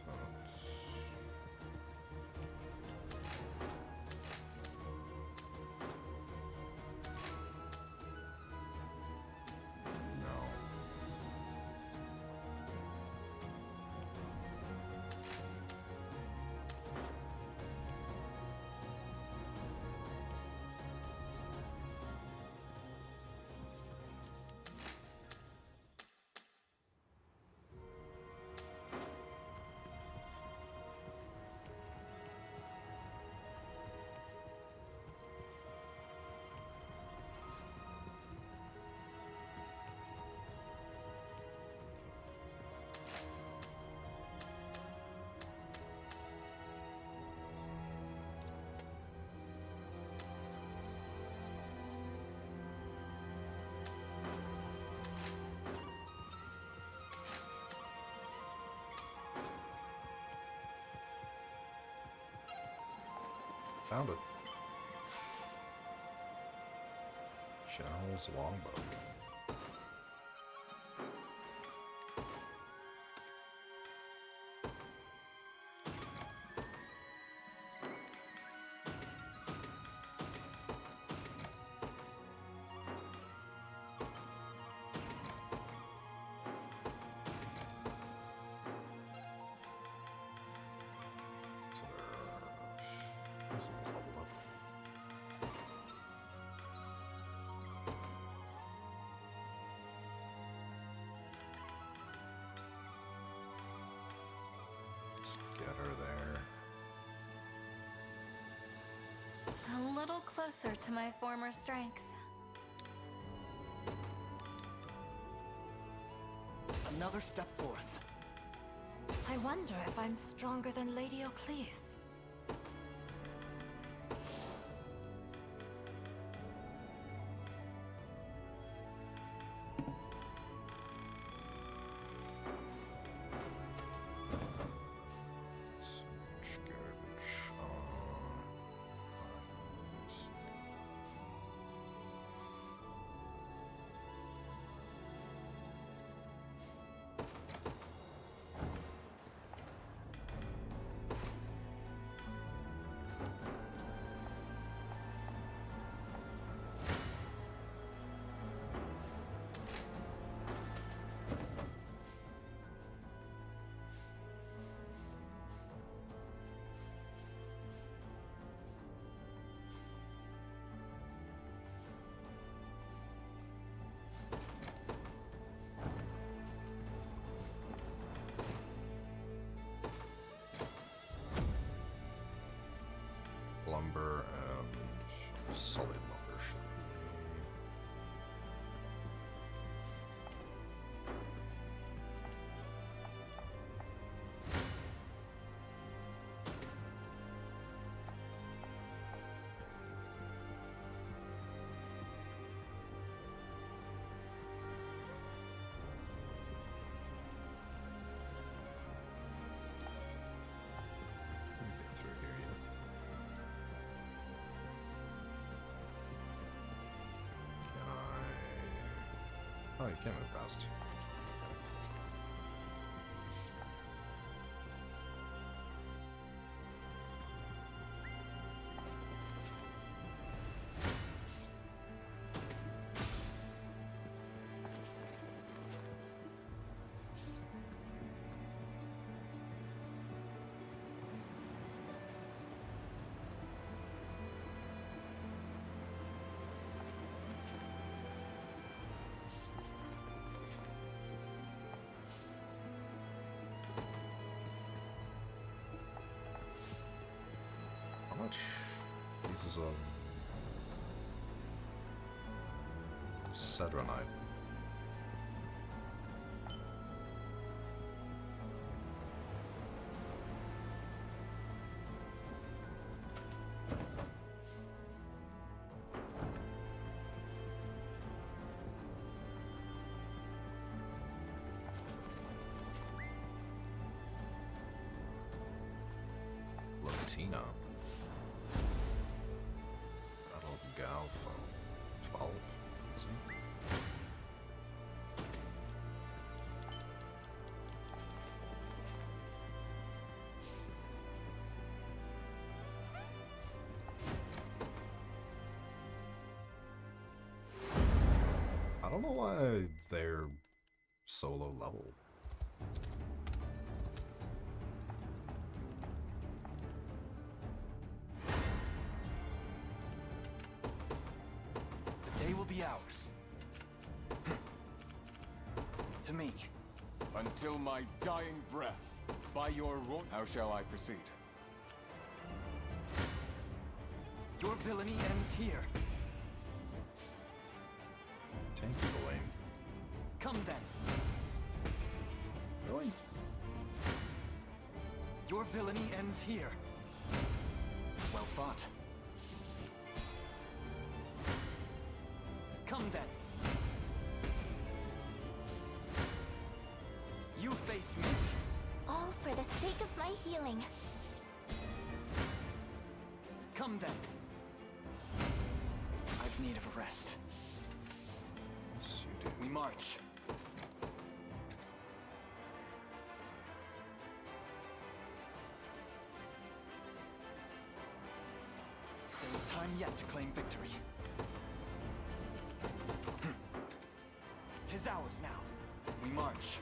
So no. Found it. General's longbow. Get her there. A little closer to my former strength. Another step forth. I wonder if I'm stronger than Lady Ocleus. Lumber and solid lumber should get through here yet. Oh, you can't move past. How much pieces of cedronite? Latina. Battle of Galfo. 12. Is he? I don't know why they're so low level. The day will be ours. To me. Until my dying breath. By your rule, how shall I proceed? Your villainy ends here. Thank you, Elaine. Come then. Really? Your villainy ends here. Well fought. Come then. You face me. All for the sake of my healing. Come then. I've need of a rest. Yes, you do. We march. There is time yet to claim victory. 'Tis ours now. We march.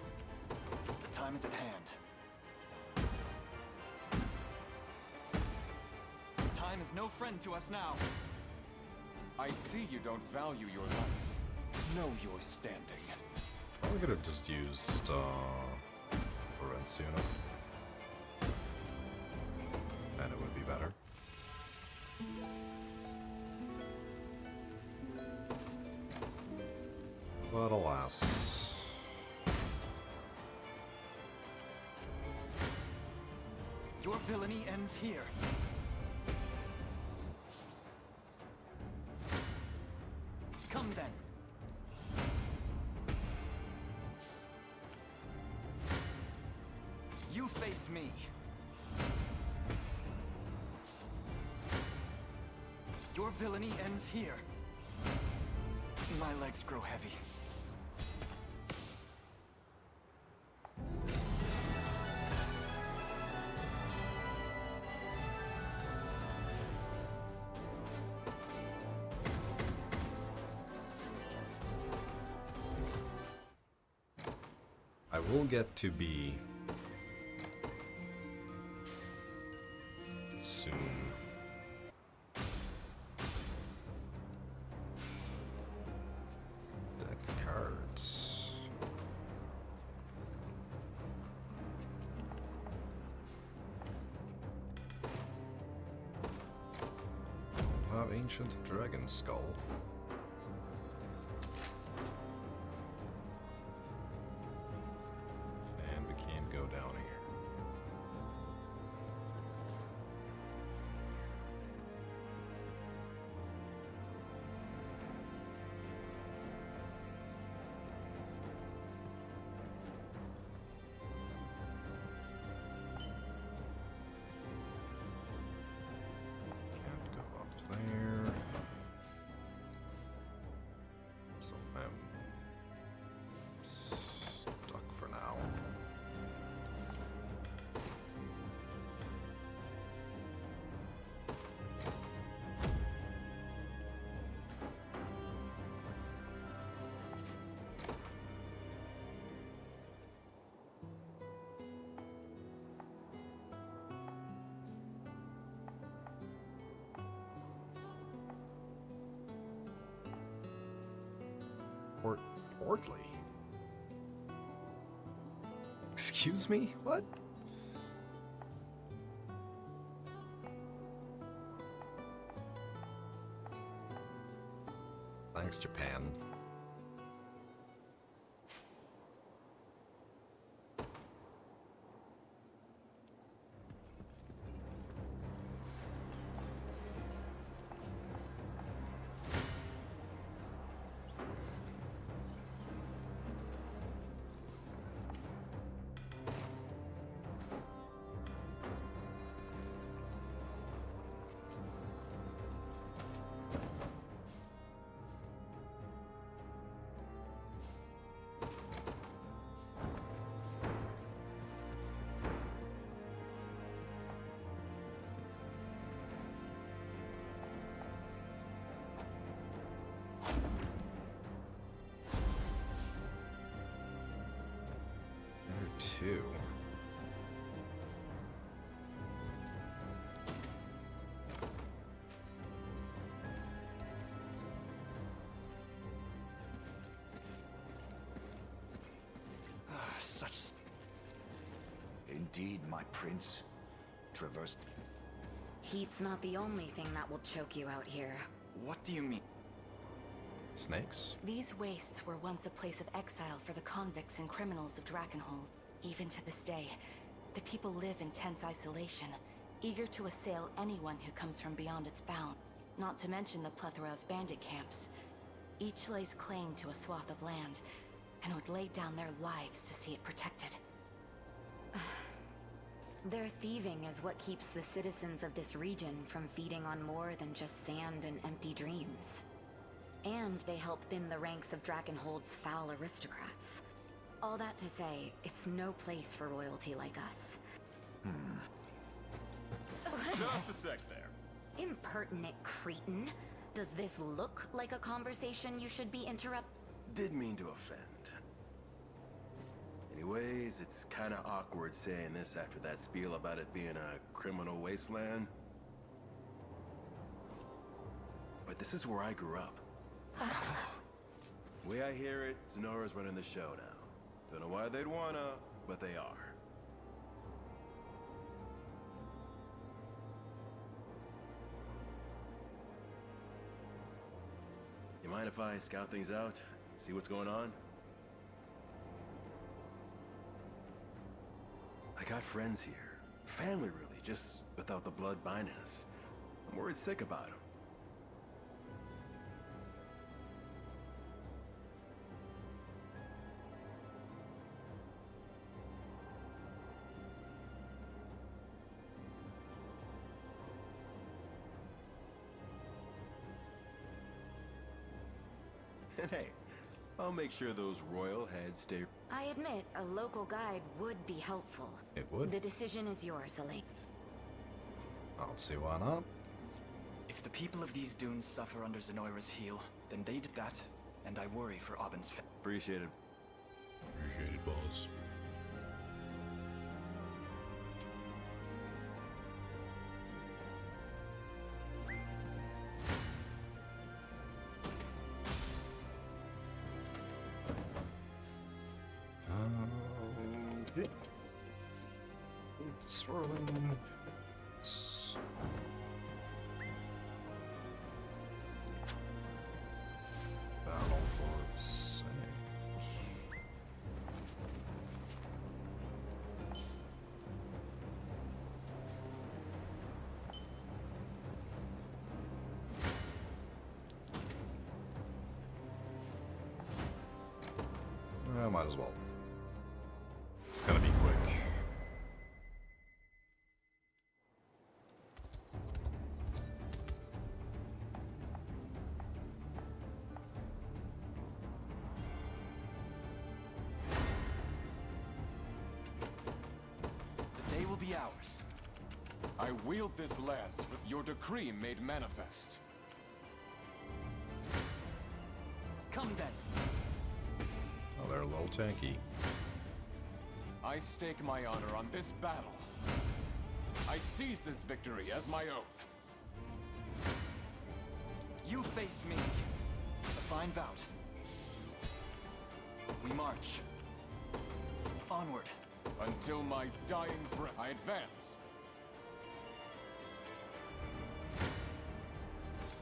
The time is at hand. Time is no friend to us now. I see you don't value your life. Know your standing. I could have just used Lorenziano. And it would be better. But alas. Your villainy ends here. Come then. You face me. Your villainy ends here. My legs grow heavy. I will get to be soon. Deck cards. Have Ancient Dragon Skull. And we can't go down here. Can't go up there. So I'm stuck for now. Portly? Excuse me? What? Thanks, Japan. Two. Such... Indeed, my prince. Traversed... Heat's not the only thing that will choke you out here. What do you mean? Snakes? These wastes were once a place of exile for the convicts and criminals of Drakenhold. Even to this day, the people live in tense isolation, eager to assail anyone who comes from beyond its bound. Not to mention the plethora of bandit camps. Each lays claim to a swath of land, and would lay down their lives to see it protected. Their thieving is what keeps the citizens of this region from feeding on more than just sand and empty dreams. And they help thin the ranks of Drakenhold's foul aristocrats. All that to say, it's no place for royalty like us. Just a sec there. Impertinent cretin. Does this look like a conversation you should be interrupt? Did mean to offend. Anyways, it's kinda awkward saying this after that spiel about it being a criminal wasteland. But this is where I grew up. The way I hear it, Zenora's running the show now. Don't know why they'd wanna, but they are. You mind if I scout things out? See what's going on? I got friends here. Family, really, just without the blood binding us. I'm worried sick about them. And hey, I'll make sure those royal heads stay. I admit, a local guide would be helpful. It would? The decision is yours, Elaine. I don't see why not. If the people of these dunes suffer under Zenoira's heel, then they did that, and I worry for Aubyn's family. Appreciate it. Appreciate it, boss. Okay. Swirling. Battle for saves. Might as well. It's gonna be quick. The day will be ours. I wield this lance for your decree made manifest. Come then. Oh, they're a little tanky. I stake my honor on this battle. I seize this victory as my own. You face me. A fine bout. We march. Onward. Until my dying breath, I advance.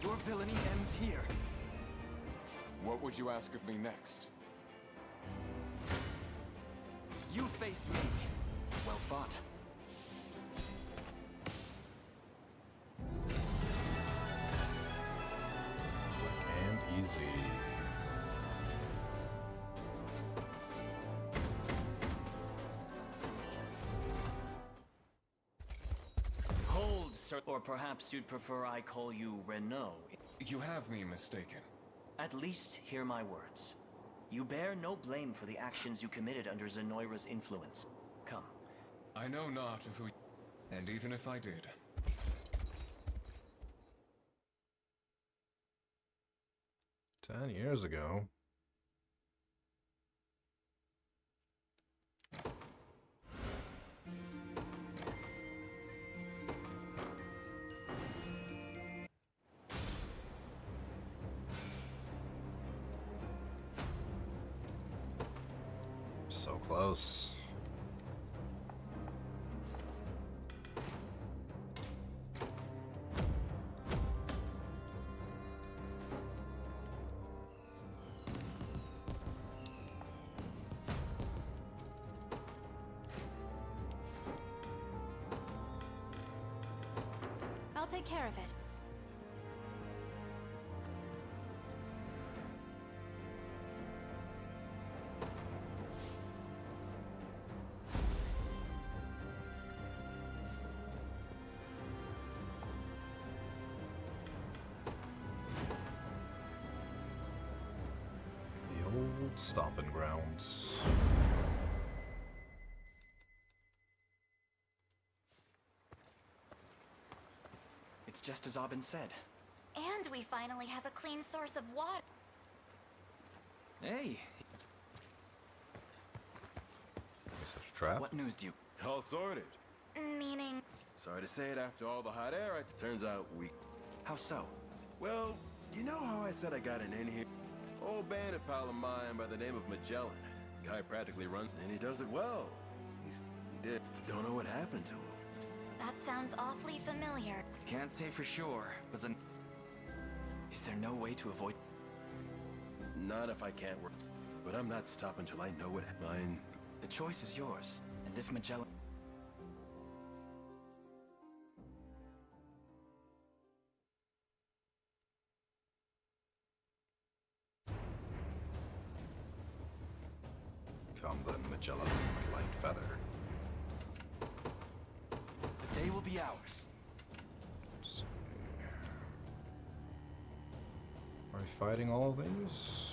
Your villainy ends here. What would you ask of me next? You face me. Well fought. Quick and easy. Hold, sir. Or perhaps you'd prefer I call you Renault. You have me mistaken. At least hear my words. You bear no blame for the actions you committed under Zenoira's influence. Come. I know not of who... And even if I did... 10 years ago. So close. I'll take care of it. stomping grounds. It's just as Aubin said. And we finally have a clean source of water. Hey, Is that a trap? what news do you... All sorted. Meaning... Sorry to say it, after all the hot air, it turns out we... How so? Well, you know how I said I got an in here? Old bandit pal of mine by the name of Magellan. Guy practically runs, and he does it well. He did. Don't know what happened to him. That sounds awfully familiar. Can't say for sure, but then... Is there no way to avoid... Not if I can't work. But I'm not stopping till I know what mine... The choice is yours, and if Magellan... Come then, Magellan, my light feather. The day will be ours. Let's see. Are we fighting all of these?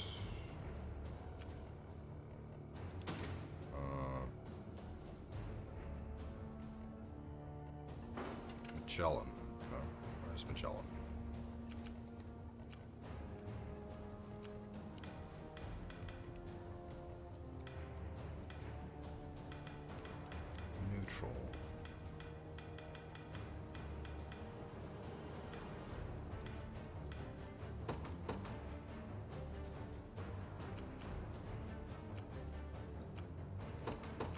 Magellan. Oh, where's Magellan? Neutral.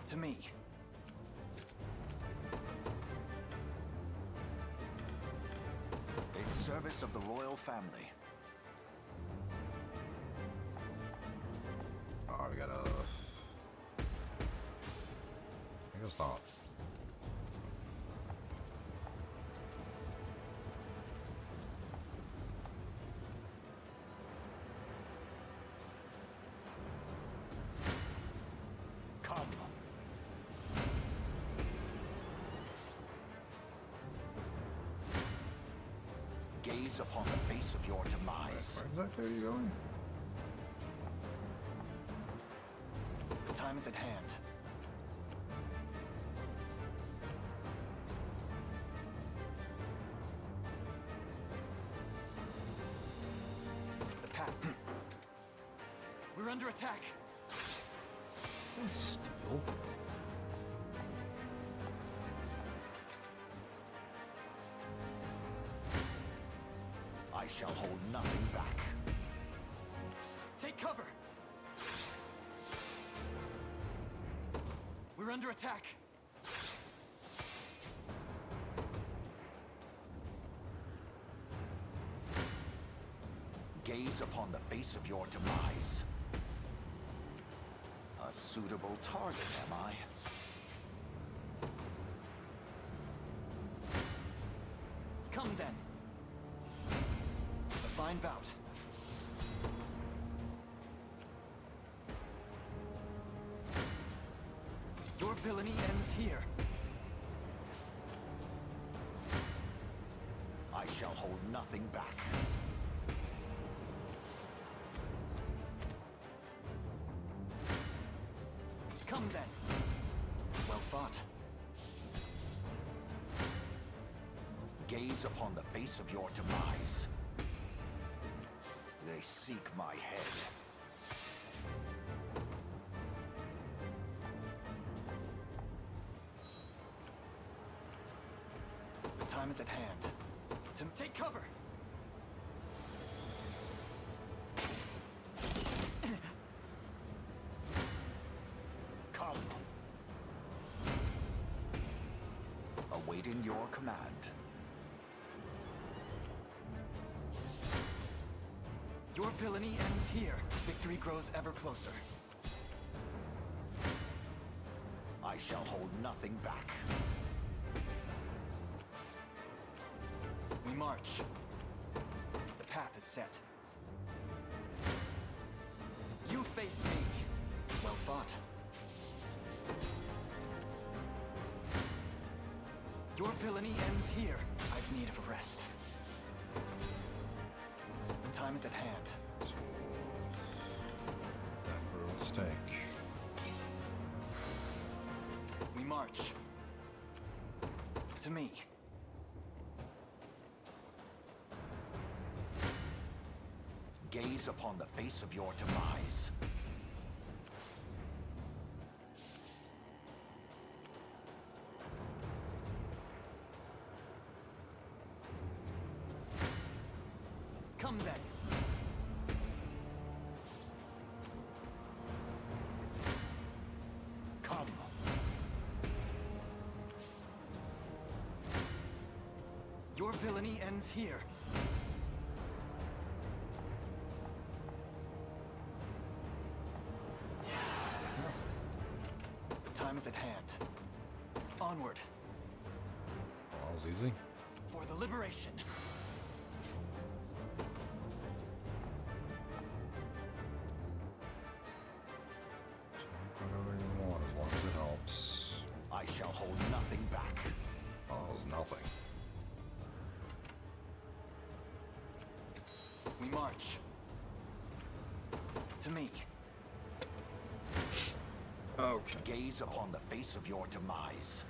To me. In service of the royal family. Oh, we gotta... I guess not. Come. Gaze upon the face of your demise. Where exactly are you going? The time is at hand. The path. We're under attack. Steal. I shall hold nothing back. Take cover. We're under attack. Gaze upon the face of your demise. A suitable target, am I? Come then. A fine bout. Your villainy ends here. I shall hold nothing back. Come then. Well fought. Gaze upon the face of your demise. They seek my head. The time is at hand. To take cover! Come. Awaiting your command. Your villainy ends here. Victory grows ever closer. I shall hold nothing back. We march. The path is set. You face me. Well fought. Your villainy ends here. I've need of a rest. The time is at hand. Emperor mistake. We march. To me. Gaze upon the face of your demise. Come then. Come. Your villainy ends here. The time is at hand. Onward. That was easy. For the liberation. Whatever you want, as long as it helps. I shall hold nothing back. Oh, it was nothing. We march. To me. Okay. Gaze upon the face of your demise.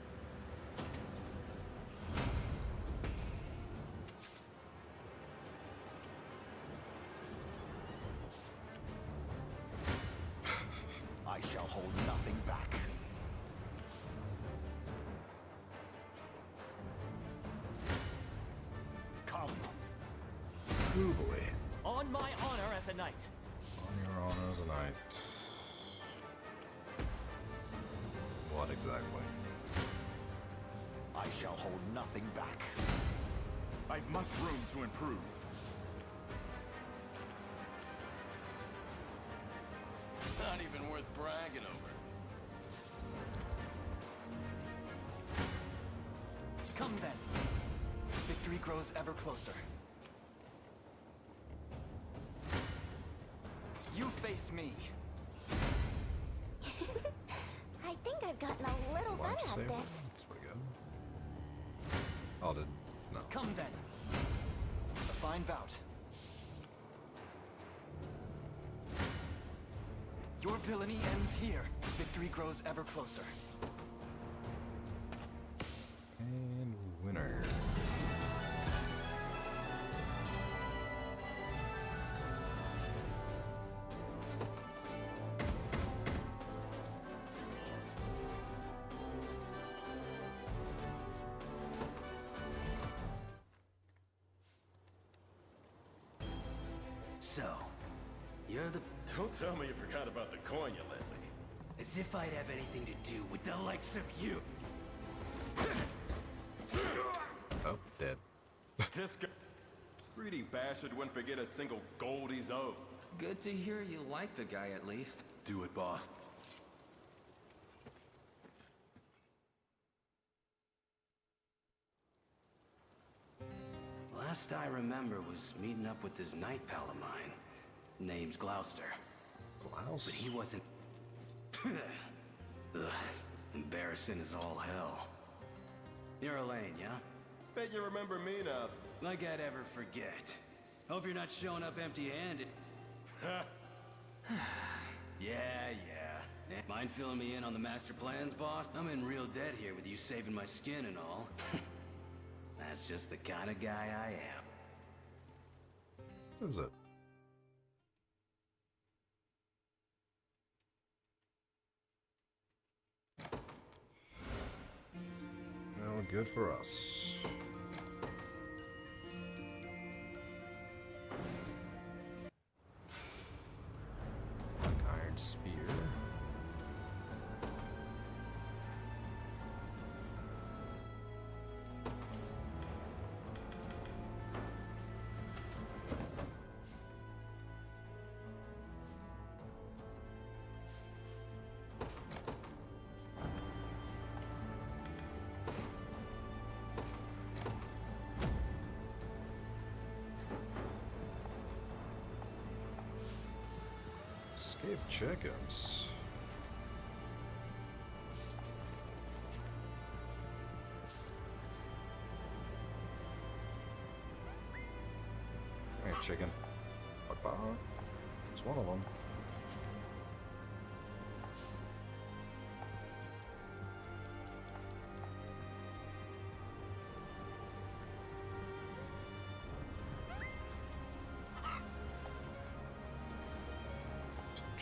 I shall hold nothing back. Come. Ooh boy. On my honor as a knight. On your honor as a knight. What exactly? I shall hold nothing back. I've much room to improve. Not even worth bragging over. Come then. Victory grows ever closer. You face me. I think I've gotten a little better at Lightsaber? this. That's pretty good. Oh, did... no. Come then. A fine bout. Your villainy ends here. Victory grows ever closer. And winner. So, you're the... Don't tell me you forgot about the coin you lent me. As if I'd have anything to do with the likes of you. Oh, dead. This guy... Greedy bastard wouldn't forget a single gold he's owed. Good to hear you like the guy at least. Do it, boss. Last I remember was meeting up with this knight pal of mine. Name's Gloucester. Blouse? But he wasn't... Ugh, embarrassing as all hell. You're Elaine, yeah? Bet you remember me now. Like I'd ever forget. Hope you're not showing up empty-handed. Yeah. Mind filling me in on the master plans, boss? I'm in real debt here with you saving my skin and all. That's just the kind of guy I am. Is it? Well, good for us. Iron spear. Escape chickens. Hey, chicken. Bye-bye. It's one of them.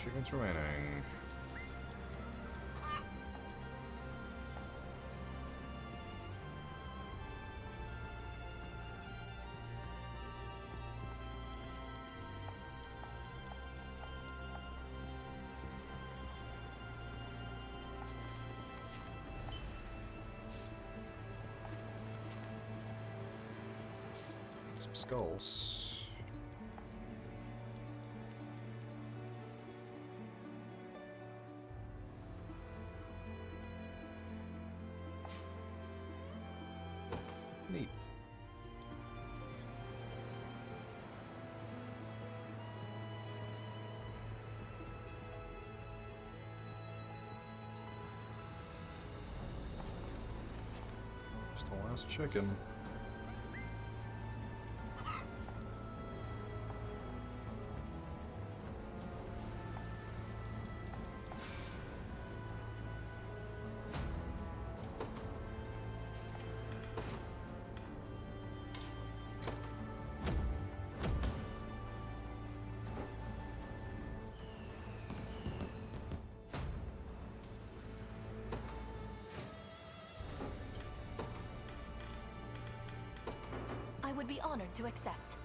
chickens remaining. Some skulls. Neat. Just the last chicken. I would be honored to accept.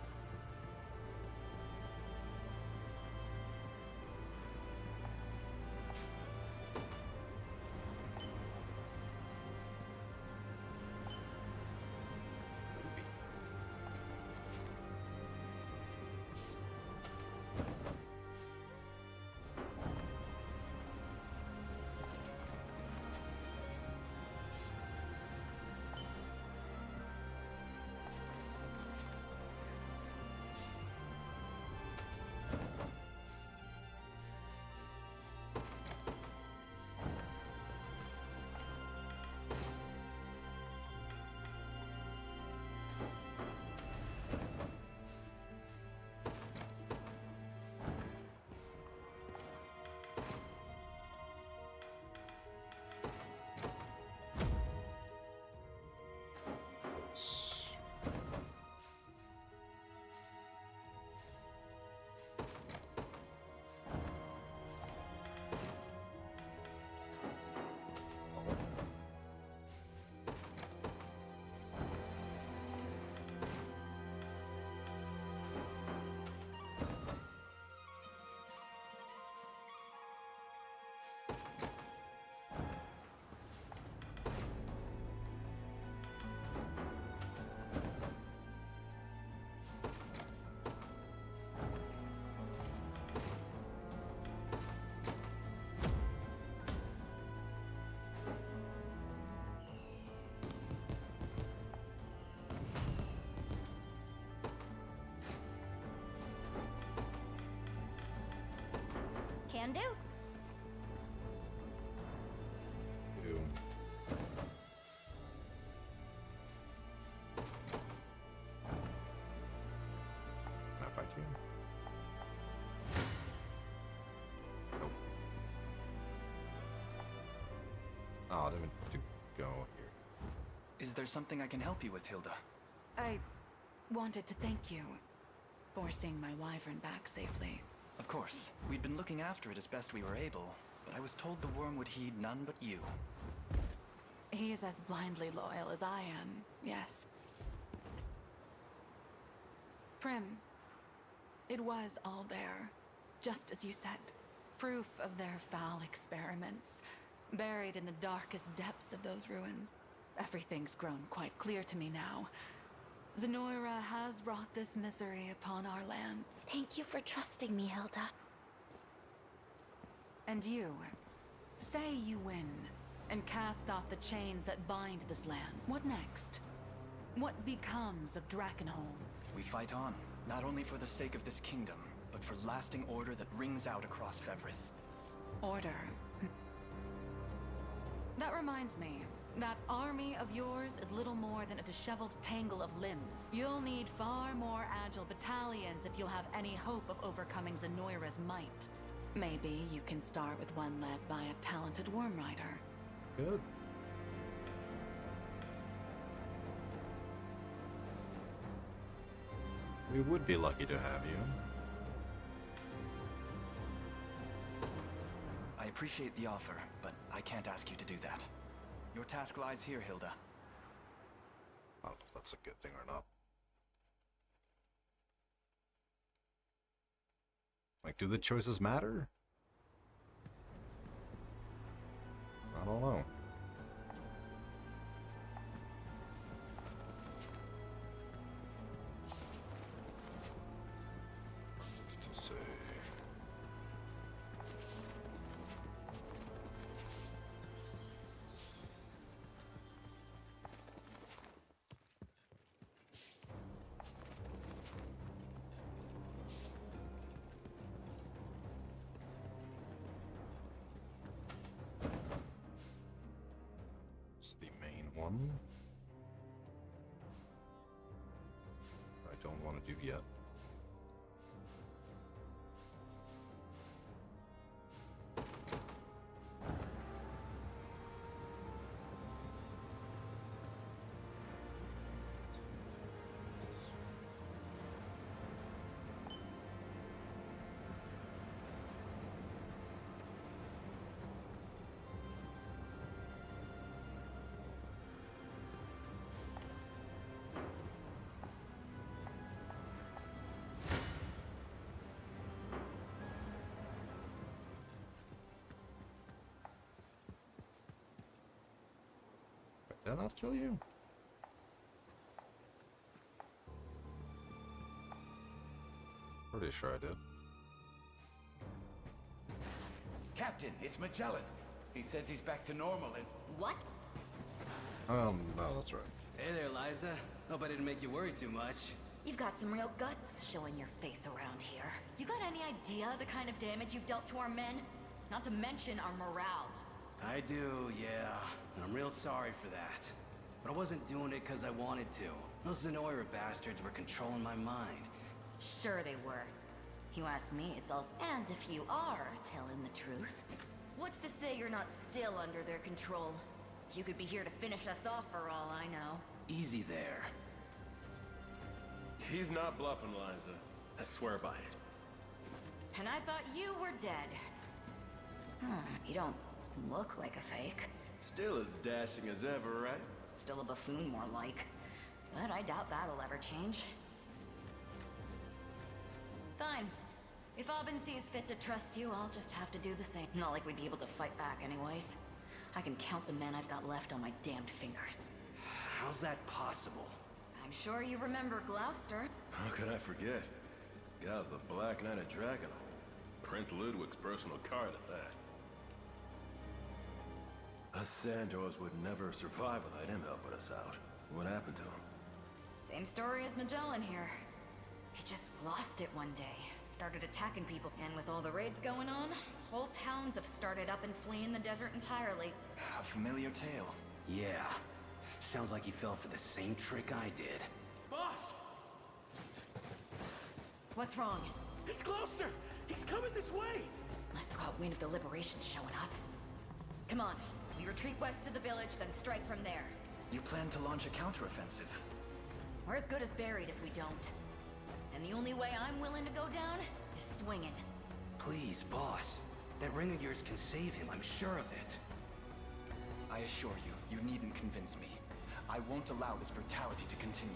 Can do. Ew. Can I fight you? Nope. Oh, I didn't mean to go here. Is there something I can help you with, Hilda? I wanted to thank you for seeing my wyvern back safely. Of course. We'd been looking after it as best we were able, but I was told the worm would heed none but you. He is as blindly loyal as I am, yes. Prim, it was all there, just as you said. Proof of their foul experiments, buried in the darkest depths of those ruins. Everything's grown quite clear to me now. Zenoira has brought this misery upon our land. Thank you for trusting me, Hilda. And you, say you win, and cast off the chains that bind this land. What next? What becomes of Drakenholm? We fight on, not only for the sake of this kingdom, but for lasting order that rings out across Fevrith. Order. That reminds me, that army of yours is little more than a disheveled tangle of limbs. You'll need far more agile battalions if you'll have any hope of overcoming Zenoira's might. Maybe you can start with one led by a talented worm rider. Good. We would be lucky to have you. appreciate the offer, but I can't ask you to do that. Your task lies here, Hilda. I don't know if that's a good thing or not. Like, do the choices matter? I don't know. Just to say. It's the main one. I don't want to do yet. Did I not kill you? Pretty sure I did. Captain, it's Magellan. He says he's back to normal and... What? No, that's right. Hey there, Liza. Hope I didn't make you worry too much. You've got some real guts showing your face around here. You got any idea the kind of damage you've dealt to our men? Not to mention our morale. I do, yeah. And I'm real sorry for that. But I wasn't doing it because I wanted to. Those Zenoira bastards were controlling my mind. Sure they were. You ask me, it's all... And if you are telling the truth, what's to say you're not still under their control? You could be here to finish us off for all I know. Easy there. He's not bluffing, Liza. I swear by it. And I thought you were dead. You don't look like a fake. Still as dashing as ever, right? Still a buffoon, more like. But I doubt that'll ever change. Fine. If Aubin sees fit to trust you, I'll just have to do the same. Not like we'd be able to fight back anyways. I can count the men I've got left on my damned fingers. How's that possible? I'm sure you remember Gloucester. How could I forget? Guy was the Black Knight of Dragon. Prince Ludwig's personal card at that. Us Sandors would never survive without him helping us out. What happened to him? Same story as Magellan here. He just lost it one day. Started attacking people. And with all the raids going on, whole towns have started up and fleeing the desert entirely. A familiar tale. Yeah. Sounds like he fell for the same trick I did. Boss! What's wrong? It's Gloucester! He's coming this way! Must have caught wind of the Liberation showing up. Come on. We retreat west to the village, then strike from there. You plan to launch a counteroffensive? We're as good as buried if we don't. And the only way I'm willing to go down is swinging. Please, boss. That ring of yours can save him, I'm sure of it. I assure you, you needn't convince me. I won't allow this brutality to continue.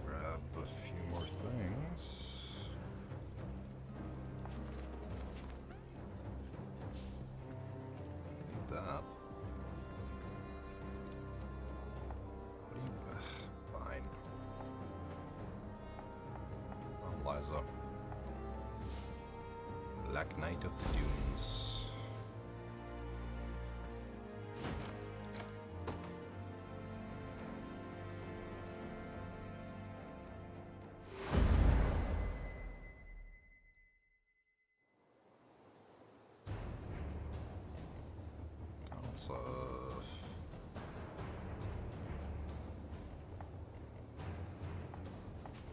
Grab a few more things. Need that. What do you... fine. Oh, Liza. Black Knight of the Dunes. Let's,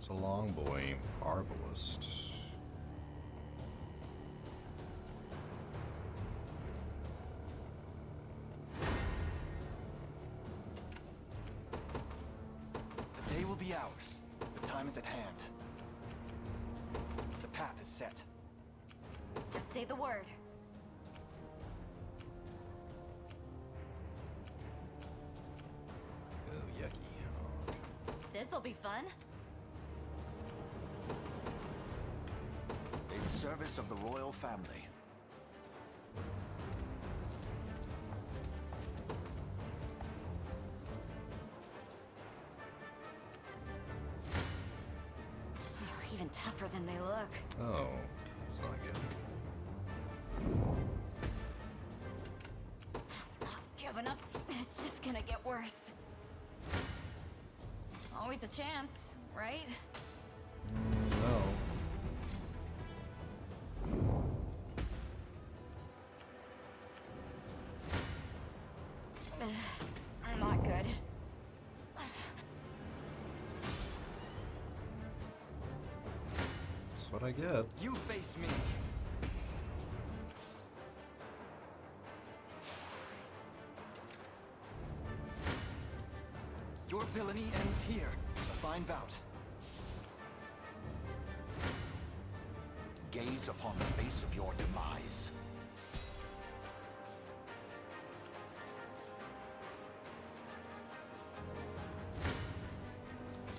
So long, boy. Arbalist. The day will be ours. The time is at hand. The path is set. Just say the word. Oh, yucky. This'll be fun. In service of the royal family. Even tougher than they look. Oh, it's not good. Not giving up. It's just gonna get worse. Always a chance, right? No. Not good. That's what I get. You face me. Your villainy ends here. A fine bout. Gaze upon the face of your demise.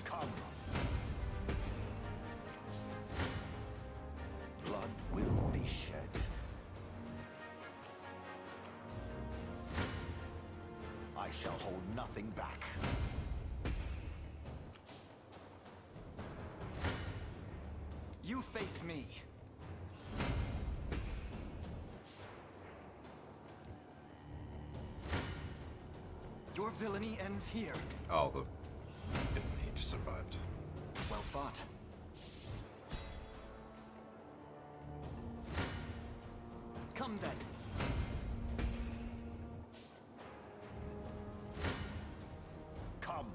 Come. Blood will be shed. I shall hold nothing back. You face me. Your villainy ends here. Oh, he just survived. Well fought. Come then. Come.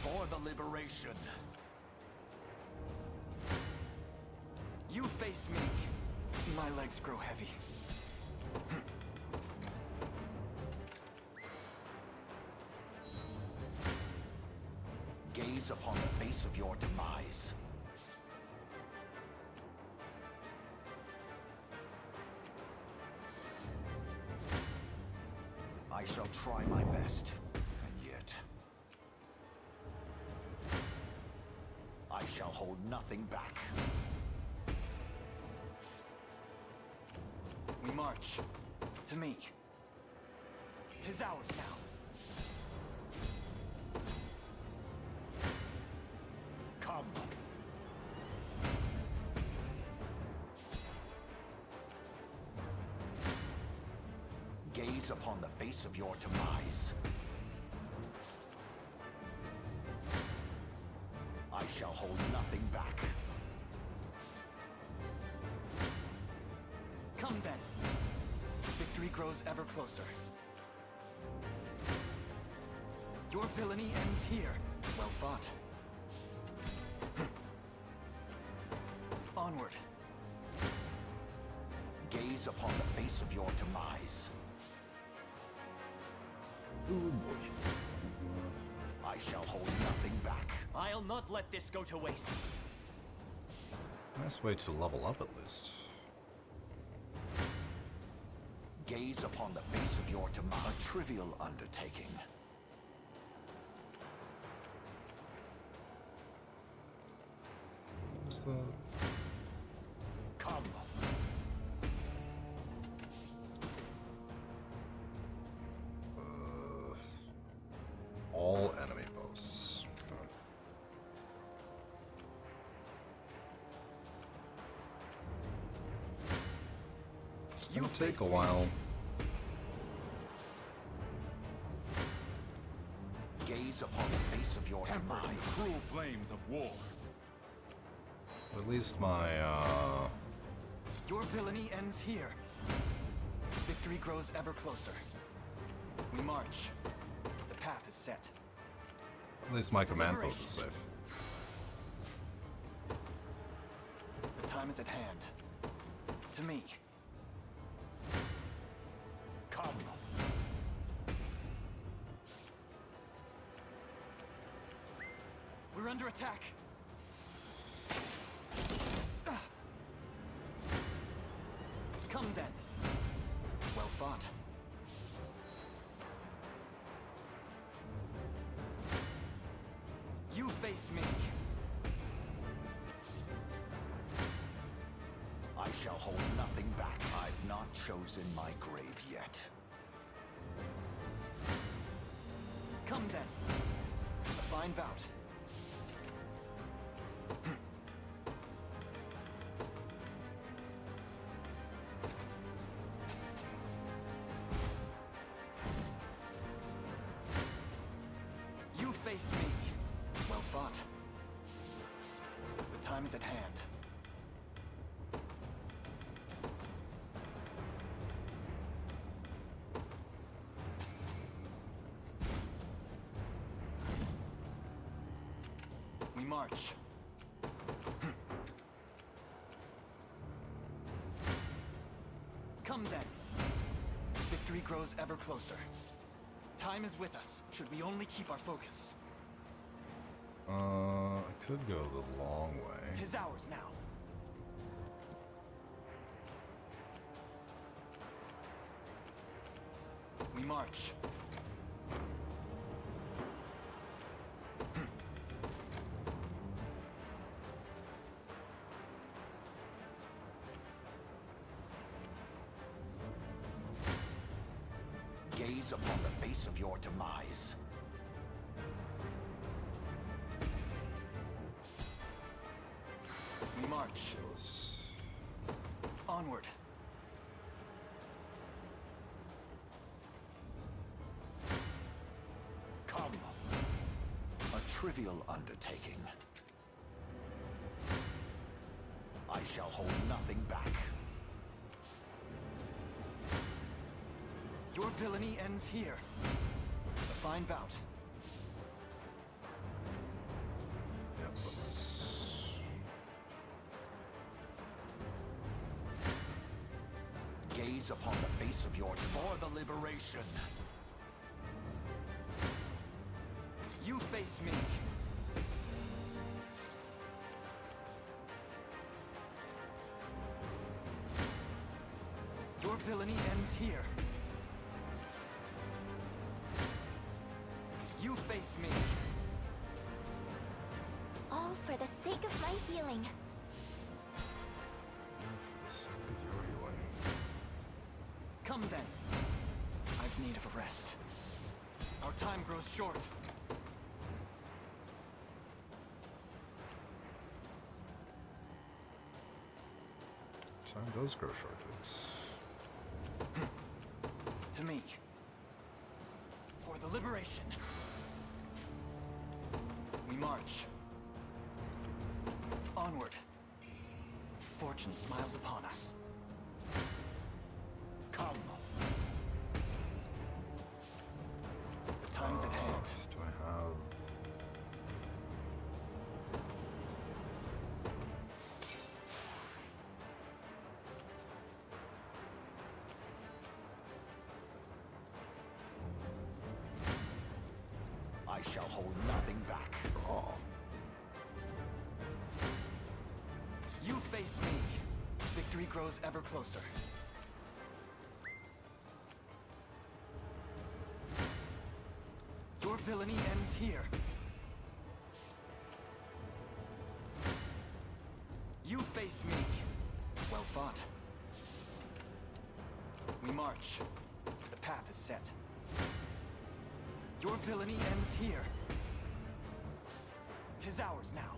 For the liberation. You face me. My legs grow heavy. Gaze upon the face of your demise. I shall try my best, and yet I shall hold nothing back. We march. To me. 'Tis ours now. Come. Gaze upon the face of your demise. I shall hold nothing back. Come then. Victory grows ever closer. Your villainy ends here. Well fought. Onward. Gaze upon the face of your demise. Oh boy. I shall hold nothing back. I'll not let this go to waste. Nice way to level up at least. Gaze upon the face of your demise. A trivial undertaking. What's the... Come. All enemy posts. It's gonna take a while. Gaze upon the face of your Tempered in the demise. cruel flames of war. At least my, Your villainy ends here. Victory grows ever closer. We march. The path is set. At least my command post is safe. The time is at hand. To me. Come. We're under attack. Come then. Well fought. You face me. I shall hold nothing back. I've not chosen my grave yet. Come then. A fine bout. You face me. Well fought. The time is at hand. We march. Come then. Victory grows ever closer. Time is with us, should we only keep our focus. I could go the long way. 'Tis ours now. We march. Gaze upon the face of your demise. We march. Onward. Come. A trivial undertaking. I shall hold nothing back. Your villainy ends here. A fine bout. Yep, let's... Gaze upon the face of your for the liberation. You face me. Your villainy ends here. You face me. All for the sake of my healing. Come then. I've need of a rest. Our time grows short. Time does grow short. It's... To me. For the liberation. We march. Onward. Fortune smiles upon us. Come. The time is at hand. Do I have... I shall hold nothing back. Oh. You face me. Victory grows ever closer. Your villainy ends here. You face me. Well fought. We march. The path is set. Your villainy ends here. 'Tis ours now.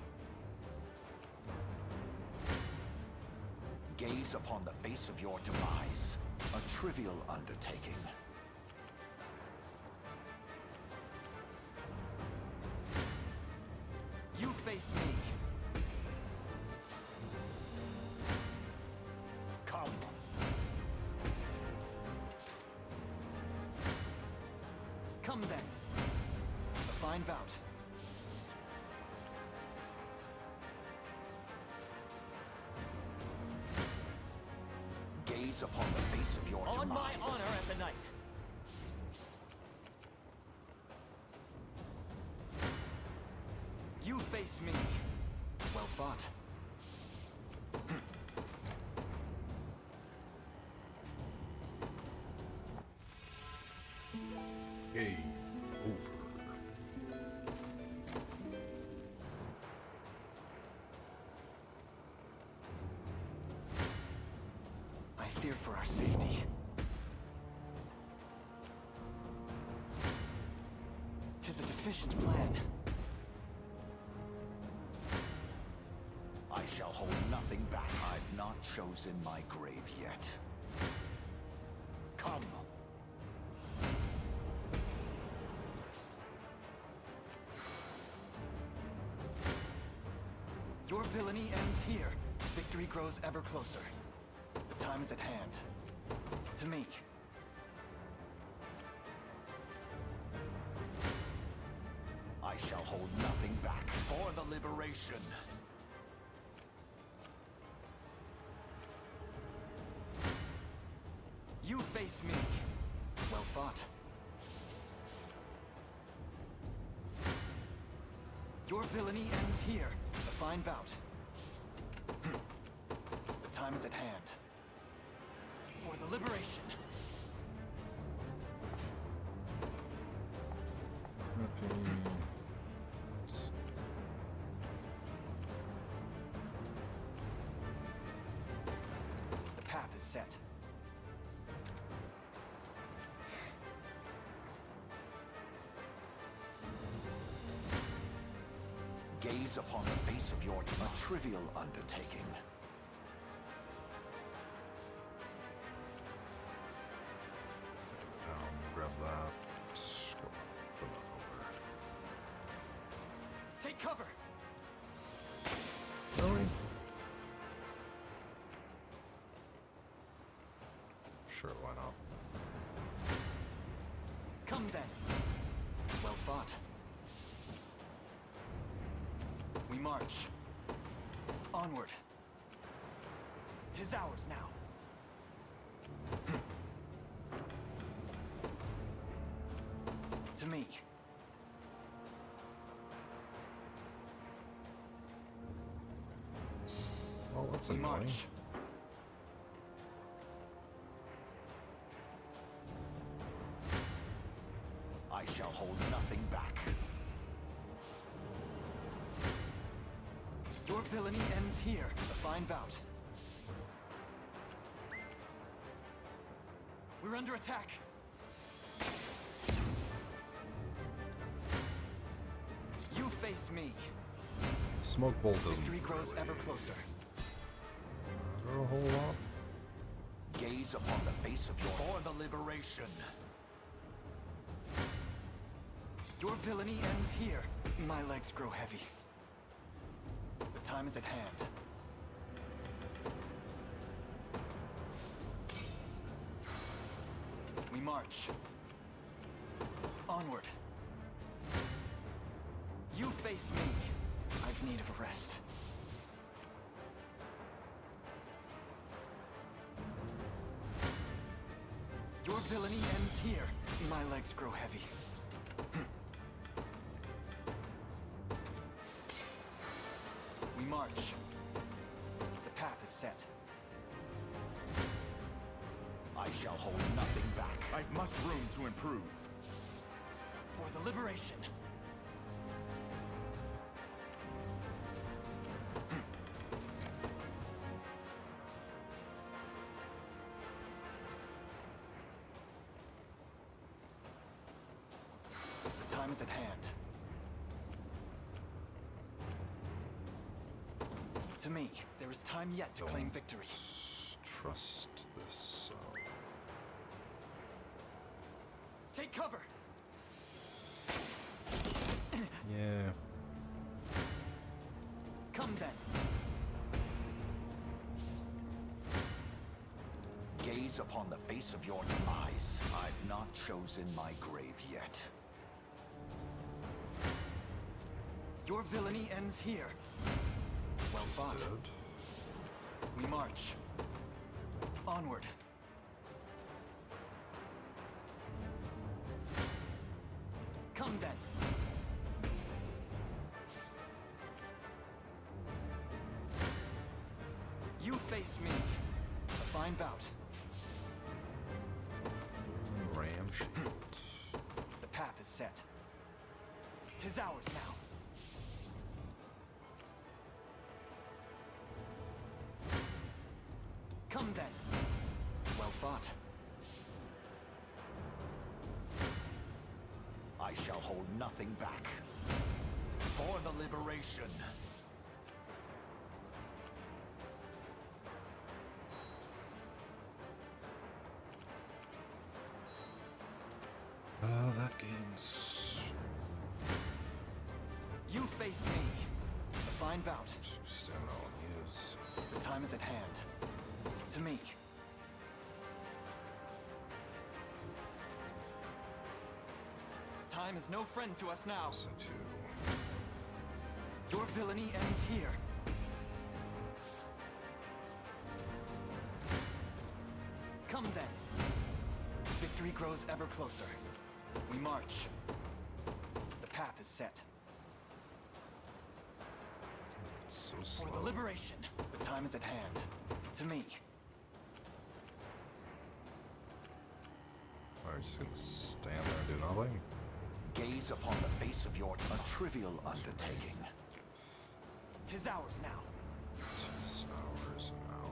Gaze upon the face of your demise. A trivial undertaking. You face me. Come. Come then. A fine bout. Gaze upon the face of your demise. On my honor as a knight. You face me. Well fought. Game over. I fear for our safety. Tis a deficient plan. I shall hold nothing back. I've not chosen my grave yet. Come. Your villainy ends here. Victory grows ever closer. The time is at hand. To me. I shall hold nothing back for the liberation. You face me. Well fought. Your villainy ends here. A fine bout. The time is at hand. For the liberation. The path is set. Gaze upon the face of your a trivial undertaking. Grab that. Come on over. Take cover! Really? Sure, why not? Come then. Well fought. We march. Onward. 'Tis ours now. To me. Well, that's We annoying. march. I shall hold nothing back. Your villainy ends here. A fine bout. We're under attack. You face me. Smoke bolt doesn't Victory grows really ever closer. matter a whole lot. Gaze upon the face of your for the liberation. Your villainy ends here. My legs grow heavy. The time is at hand. We march. Onward. You face me. I've need of a rest. Your villainy ends here. My legs grow heavy. We march. The path is set. I shall hold nothing back. I've much room to improve. For the liberation. The time is at hand. To me, there is time yet to claim victory. Trust this. Take cover! Yeah. Come then. Gaze upon the face of your demise. I've not chosen my grave yet. Your villainy ends here. Well fought. We march. Onward. Come then. You face me. A fine bout. Ram shit. The path is set. 'Tis ours now. Come then. Well fought. I shall hold nothing back. For the liberation. That game's... You face me. A fine bout. Stamina on use. The time is at hand. To me. Time is no friend to us now. So too. Your villainy ends here. Come then. Victory grows ever closer. We march. The path is set. It's so slow. For the liberation, the time is at hand. To me. I'm just gonna stand there and do nothing. Gaze upon the face of your a trivial undertaking. 'Tis ours now. It's hours now.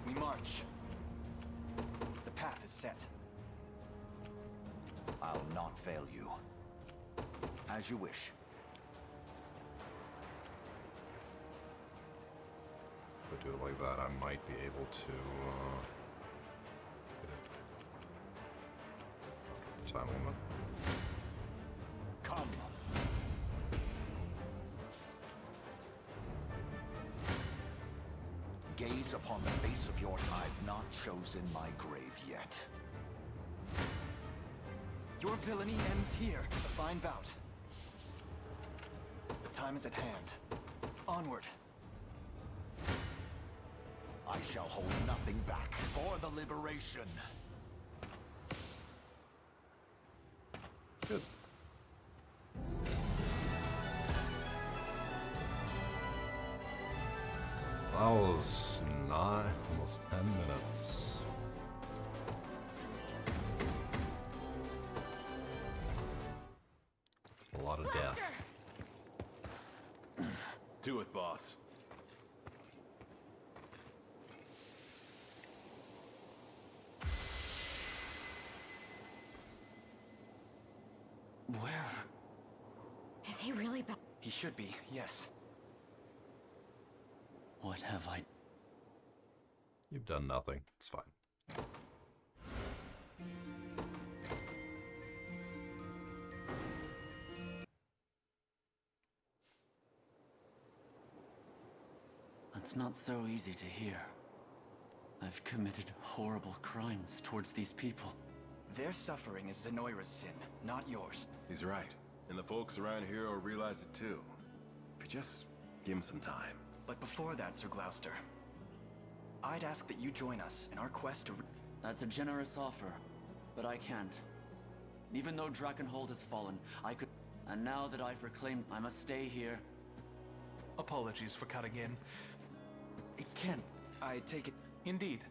We march. The path is set. I'll not fail you. As you wish. If I do it like that, I might be able to get it. Time limit. Come. Gaze upon the face of your I've not chosen my grave yet. Your villainy ends here. A fine bout. The time is at hand. Onward. I shall hold nothing back for the liberation. Good. That was almost 10 minutes. A lot of death. Do it, boss. Where? Is he really back? He should be, yes. What have I... You've done nothing. It's fine. That's not so easy to hear. I've committed horrible crimes towards these people. Their suffering is Zenoira's sin, not yours. He's right. And the folks around here will realize it too. If you just give him some time. But before that, Sir Gloucester, I'd ask that you join us in our quest to... That's a generous offer, but I can't. Even though Drakenhold has fallen, I could... And now that I've reclaimed, I must stay here. Apologies for cutting in. It can't. I take it... Indeed.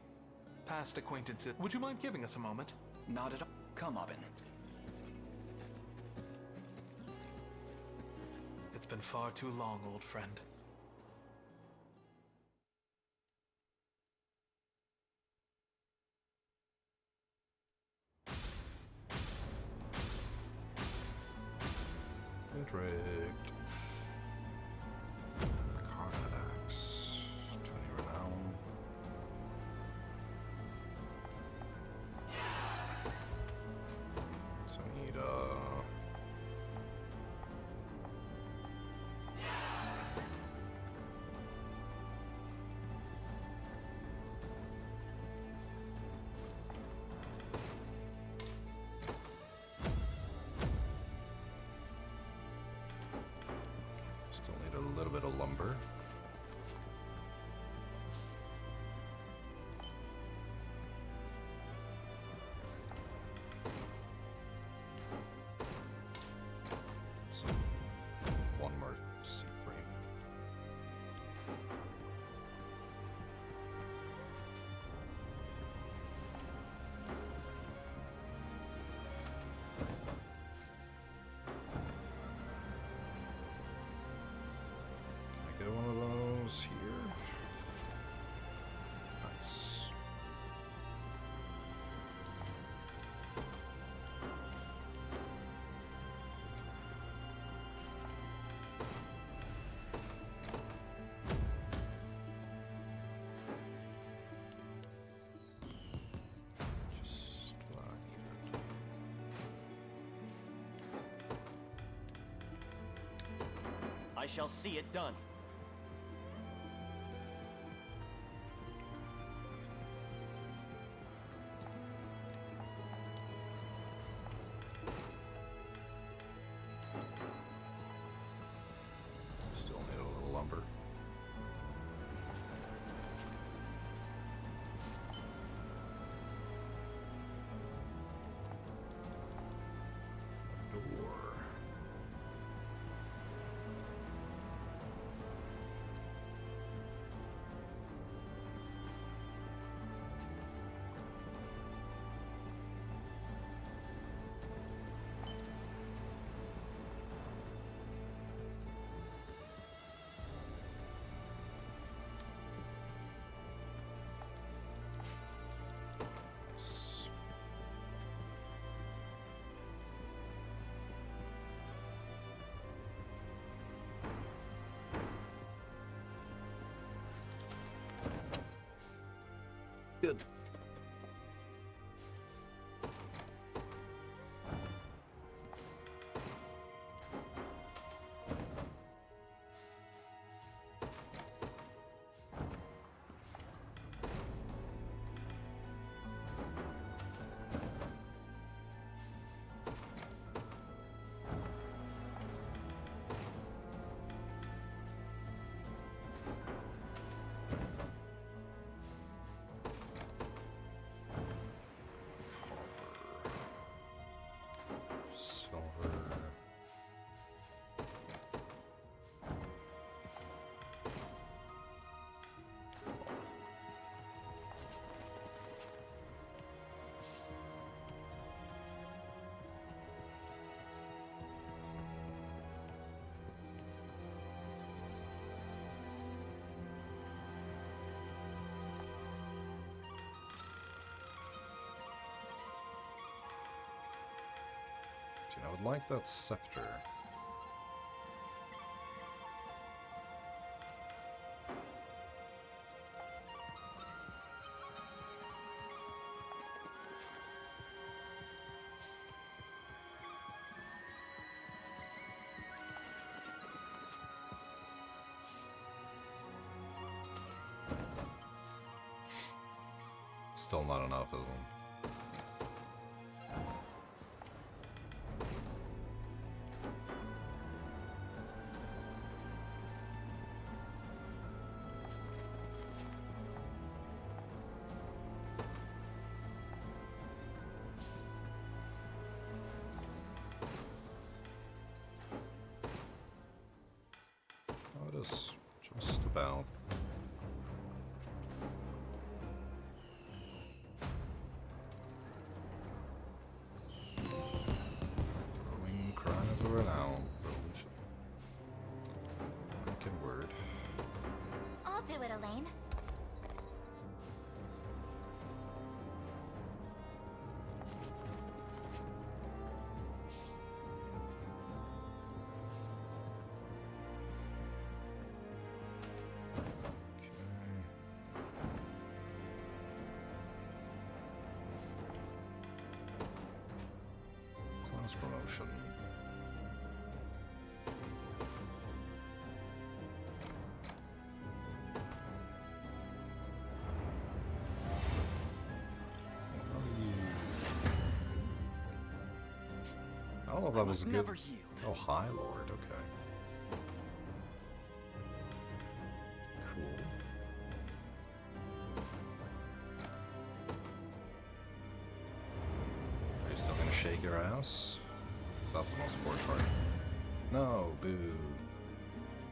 Past acquaintances. Would you mind giving us a moment? Not at all. Come, Abin. It's been far too long, old friend. Get rigged. Combat axe. 20 renown. So I need still need a little bit of lumber. shall see it done. Still need a little lumber. Door. Good. Silver. I would like that scepter. Still not enough, isn't it? Oh, it is just about. Growing cries of renown. Revolution. Wicked word. I'll do it, Elaine. Class promotion. I don't know if that was a good. Never yield. Oh, High Lord. Okay. Cool. Are you still gonna shake your ass? 'Cause that's the most important part. No, boo.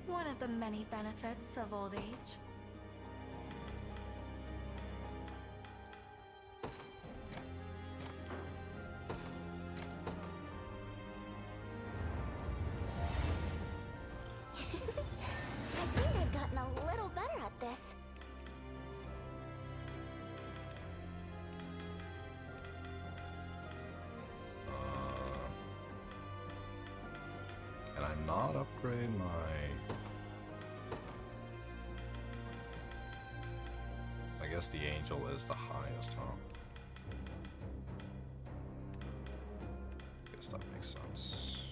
One of the many benefits of old age. I think I've gotten a little better at this. Can I not upgrade my... I guess the angel is the highest, huh? Guess that makes sense.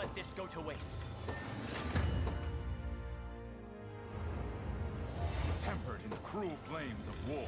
let this go to waste. Tempered in the cruel flames of war.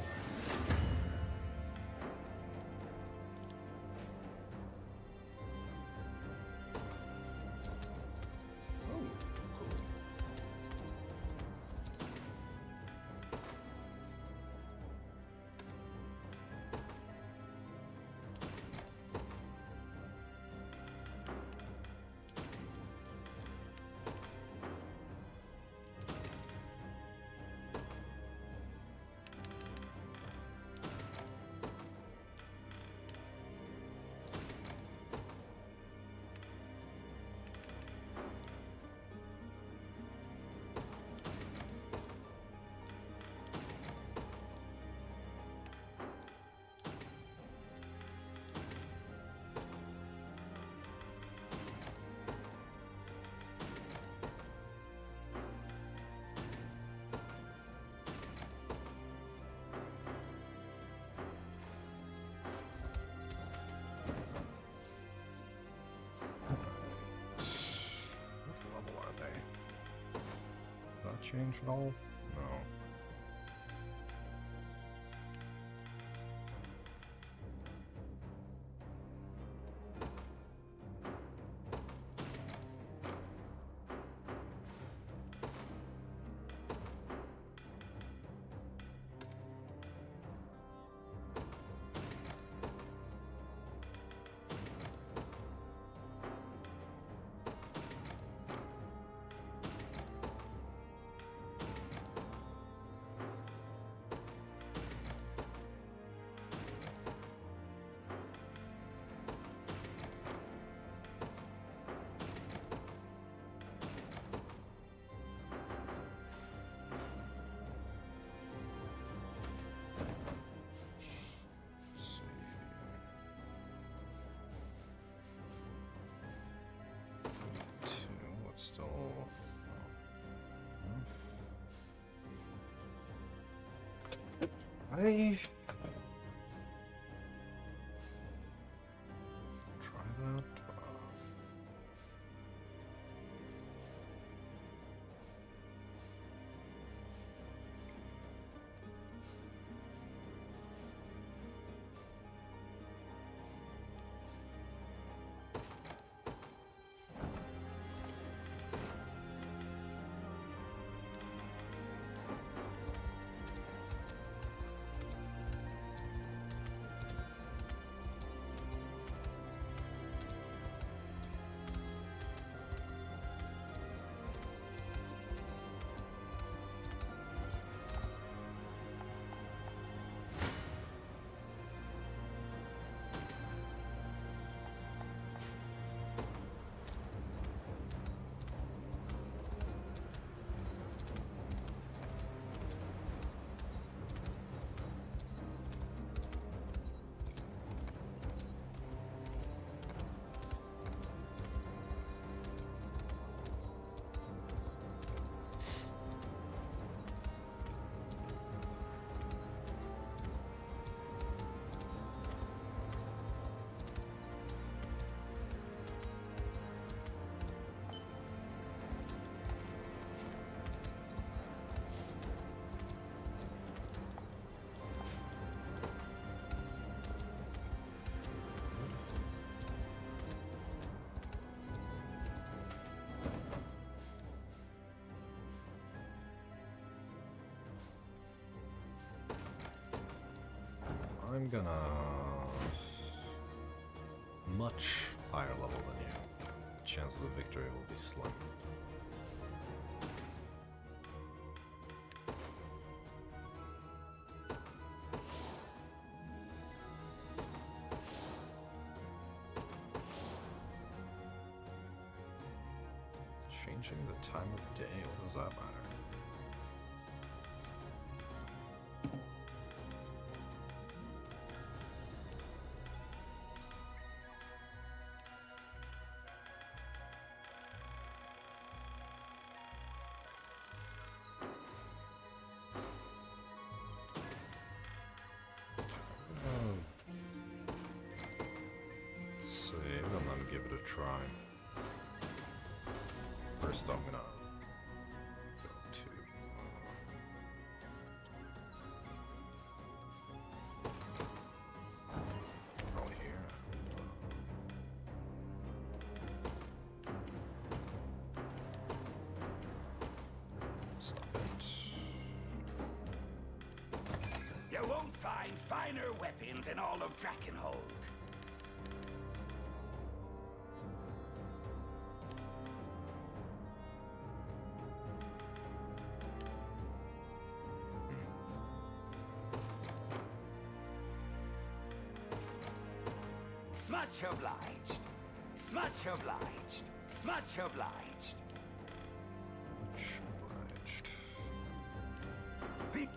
Change at all? No. Still I try that. I'm gonna much higher level than you. Chances of victory will be slim. Changing the time of day, what does that matter? Save and then give it a try. first, though, I'm gonna go to over here. Stop it. You won't find finer weapons in all of Drakenhold. Much obliged. Much obliged. Much obliged. Be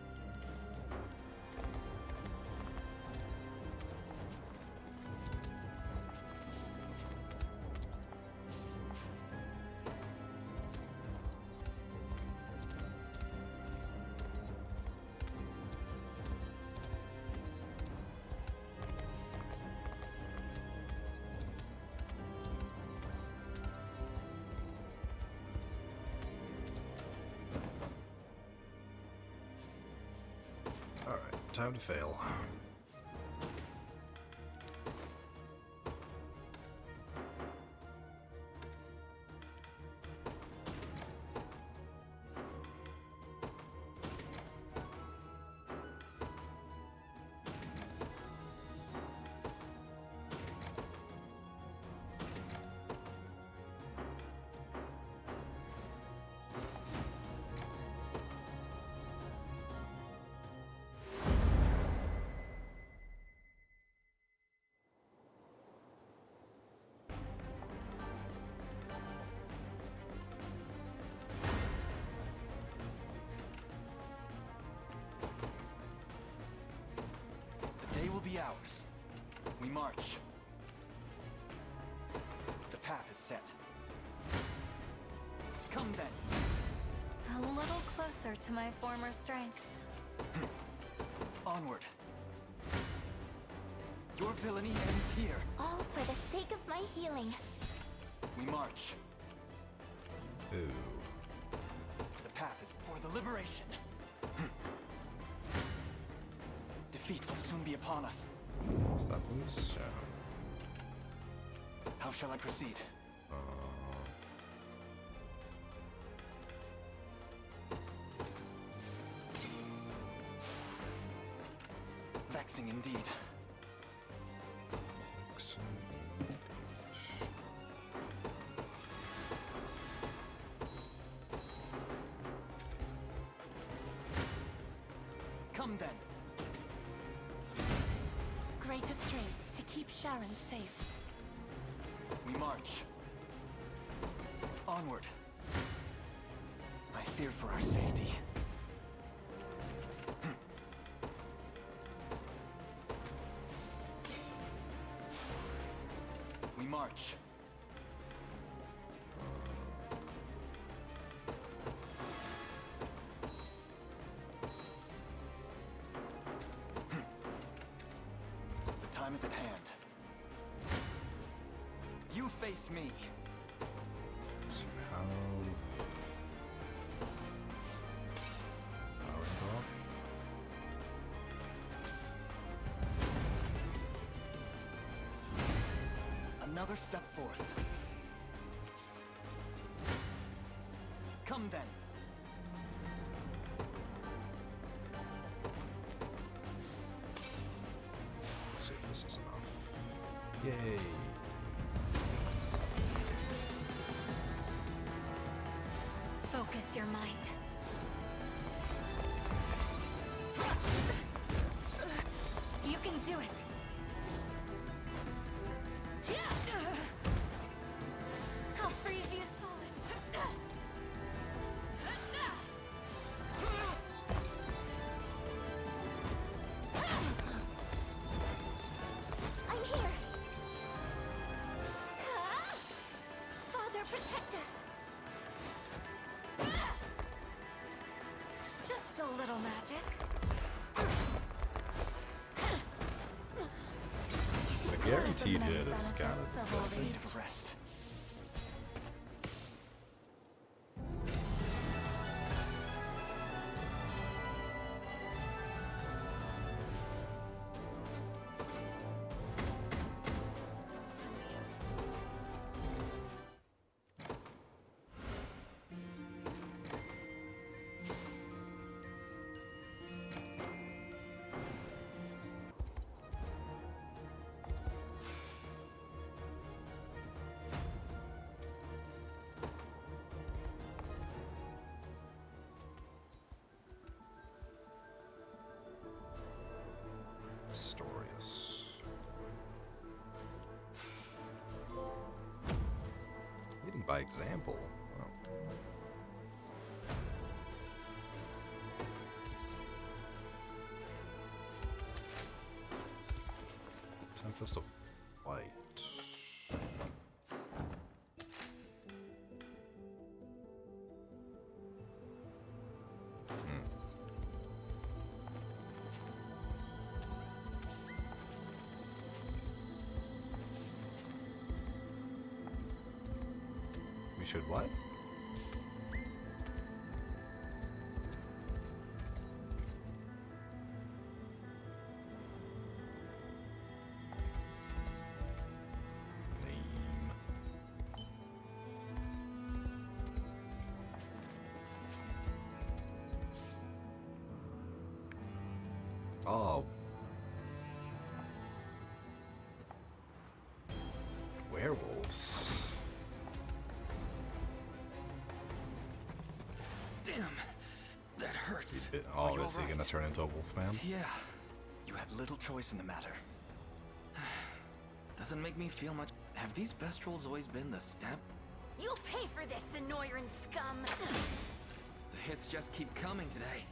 Alright, time to fail. The day will be ours. We march. The path is set. Come then. A little closer to my former strength. Onward. Your villainy ends here. All for the sake of my healing. We march. Ooh. The path is for the liberation. Defeat will soon be upon us. Is that loose? Yeah. How shall I proceed? Vexing indeed. Come then. Greater strength to keep Sharon safe. We march. Onward. I fear for our safety. We march. The time is at hand. You face me. So how involved? Another step forth. Come then. Let's see if this is enough. Yay! Focus your mind. You can do it. I'll freeze you solid. I'm here. Father, protect us. Just a little magic. The guaranteed hit is kind of disgusting. Need of rest. Pistorius. Leading by example. Oh. Tempest of Light. We should what? Oh. Werewolves. Damn, that hurts. Oh, is he gonna turn into a wolf man? Yeah, you had little choice in the matter. Doesn't make me feel much. Have these Bestrels always been the step? You'll pay for this, Zenoiran scum! The hits just keep coming today.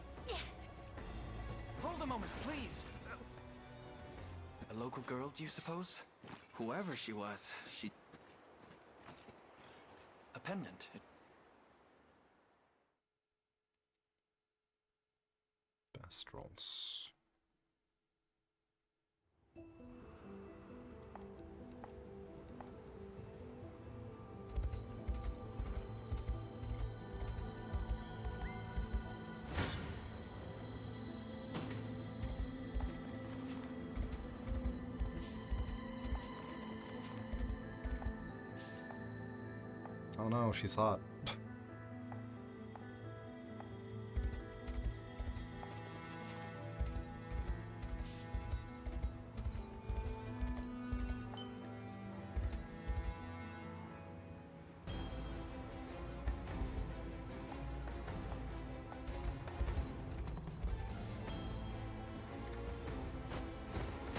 Hold a moment, please. A local girl, do you suppose? Whoever she was, she... A pendant. Bestrels. Oh no, she's hot.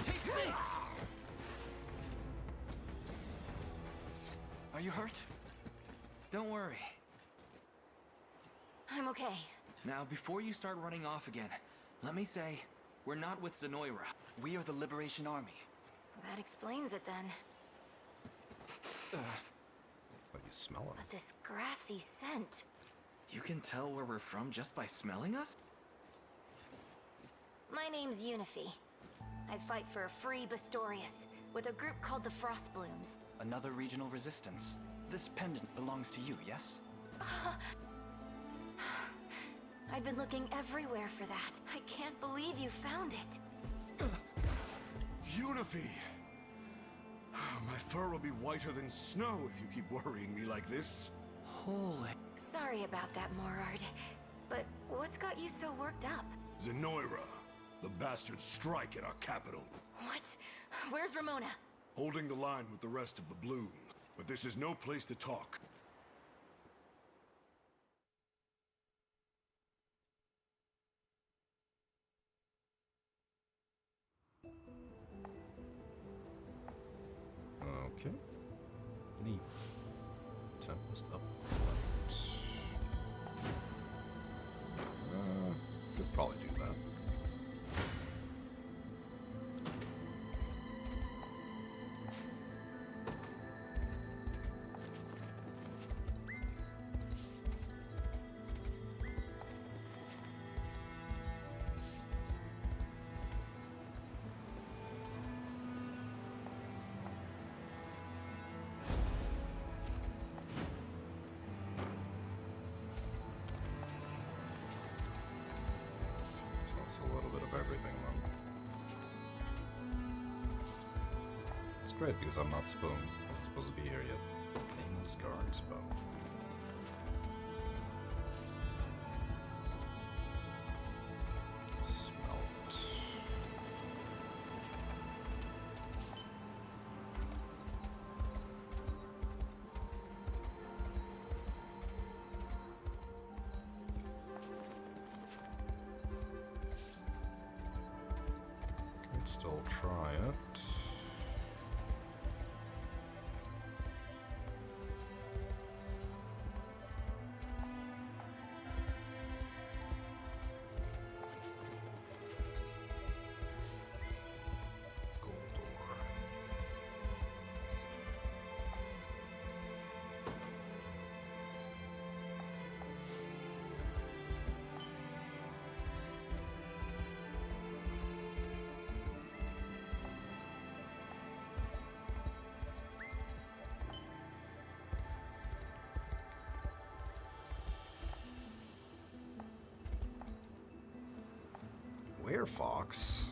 Take this! Are you hurt? Don't worry. I'm okay. Now, before you start running off again, let me say, we're not with Zenoira. We are the Liberation Army. That explains it then. What you smell it? But this grassy scent. You can tell where we're from just by smelling us? My name's Unifi. I fight for a free Pistorius with a group called the Frostblooms. Another regional resistance. This pendant belongs to you, yes? I've been looking everywhere for that. I can't believe you found it. Unifi! My fur will be whiter than snow if you keep worrying me like this. Holy... Sorry about that, Morard. But what's got you so worked up? Zenoira. The bastards strike at our capital. What? Where's Ramona? Holding the line with the rest of the Blooms. But this is no place to talk. Okay. Neat. Tempest up. Could probably do that. A little bit of everything then. It's great because I'm not supposed to be here yet. Nameless guard spell. Smelt. Still try it. Where, Fox?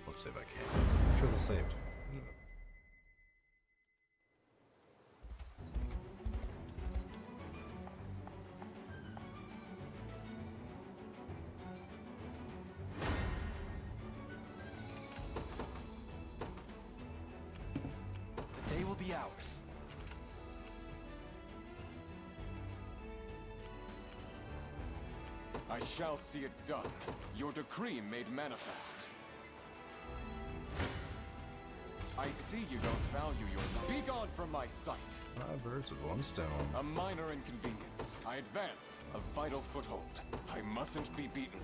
Let's see if I can. Should have saved. The day will be ours. I shall see it done. Your decree made manifest. I see you don't value your... Be gone from my sight! 5 birds with 1 stone. A minor inconvenience. I advance. A vital foothold. I mustn't be beaten.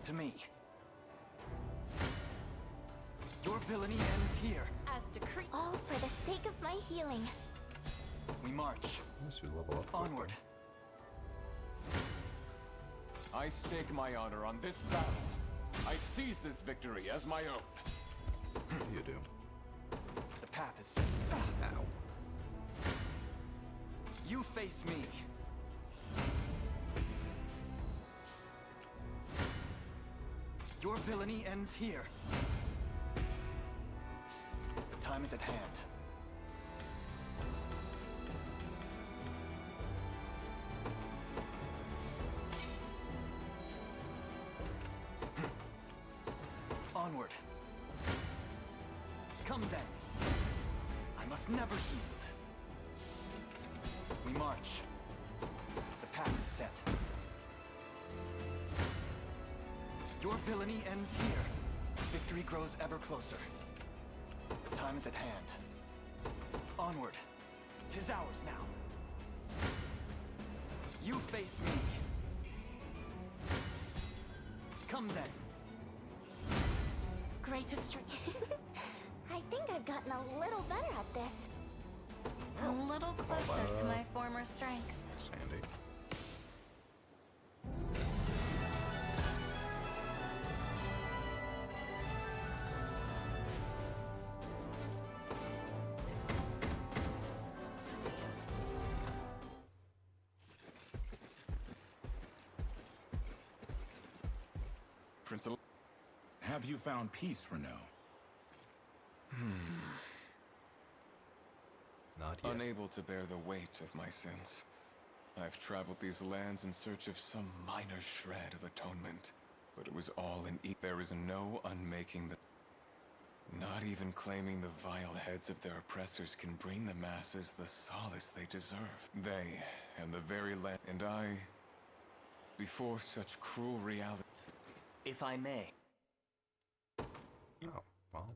To me. Your villainy ends here. As decree. All for the sake of my healing. We march. Unless we level up. Onward. I stake my honor on this battle. I seize this victory as my own. You do. The path is set. Ow. You face me. Your villainy ends here. The time is at hand. Onward. Come then. I must never yield. We march. The path is set. Your villainy ends here. Victory grows ever closer. The time is at hand. Onward. 'Tis ours now. You face me. Come then. Greatest I think I've gotten a little better at this. A little closer to my former strength. Sandy. Prince, have you found peace, Renault? Not yet. Unable to bear the weight of my sins. I've traveled these lands in search of some minor shred of atonement. But it was all in there is no unmaking the... Not even claiming the vile heads of their oppressors can bring the masses the solace they deserve. They, and the very land, and I, before such cruel reality. If I may. Oh, well.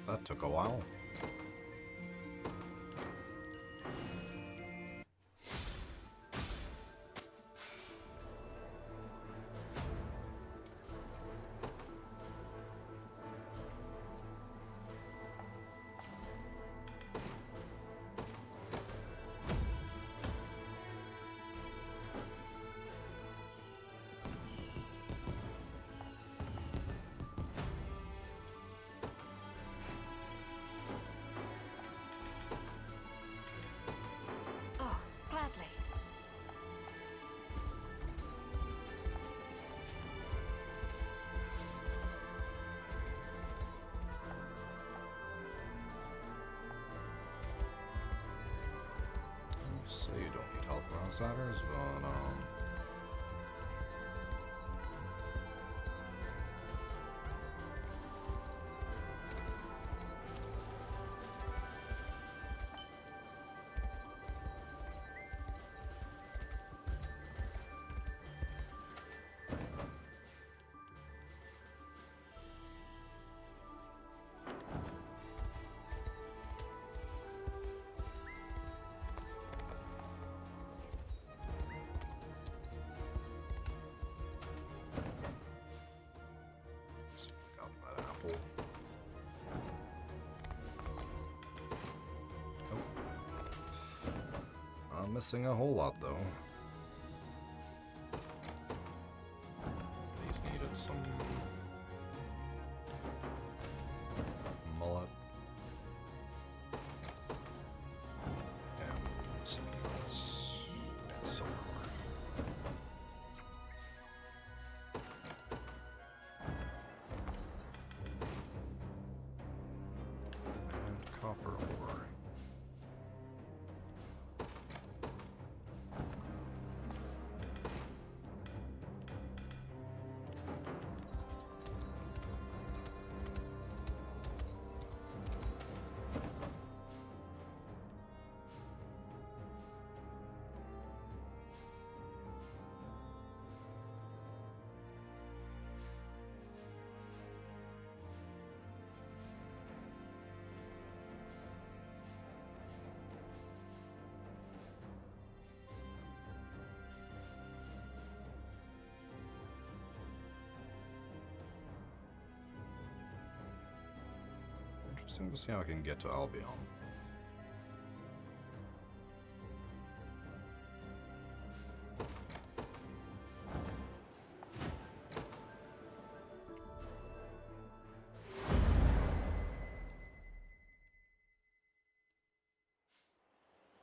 That took a while. Oh, gladly. So you don't need help from outsiders, but got that apple. Oh. I'm missing a whole lot though. These needed some mullet and something else and silver. And copper ore. Interesting to see how I can get to Albion.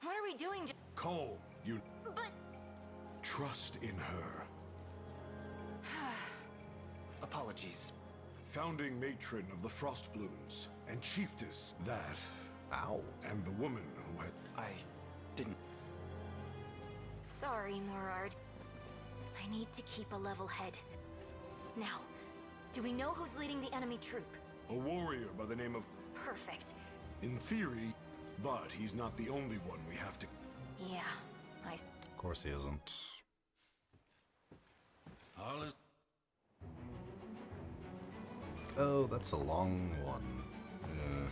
What are we doing? Cole, you But trust in her. Apologies. Founding matron of the Frostblooms, and chiefess, that. Ow. And the woman who had... I didn't... Sorry, Morard. I need to keep a level head. Now, do we know who's leading the enemy troop? A warrior by the name of... Perfect. In theory, but he's not the only one we have to... Yeah, I... Of course he isn't. All is... Oh, that's a long one. Yeah.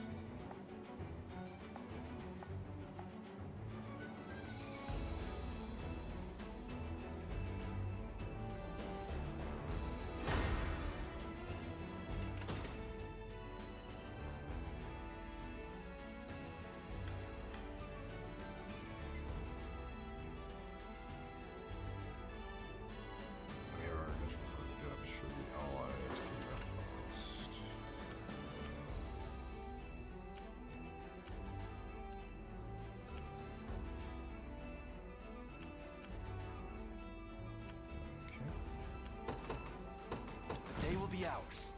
The day will be ours.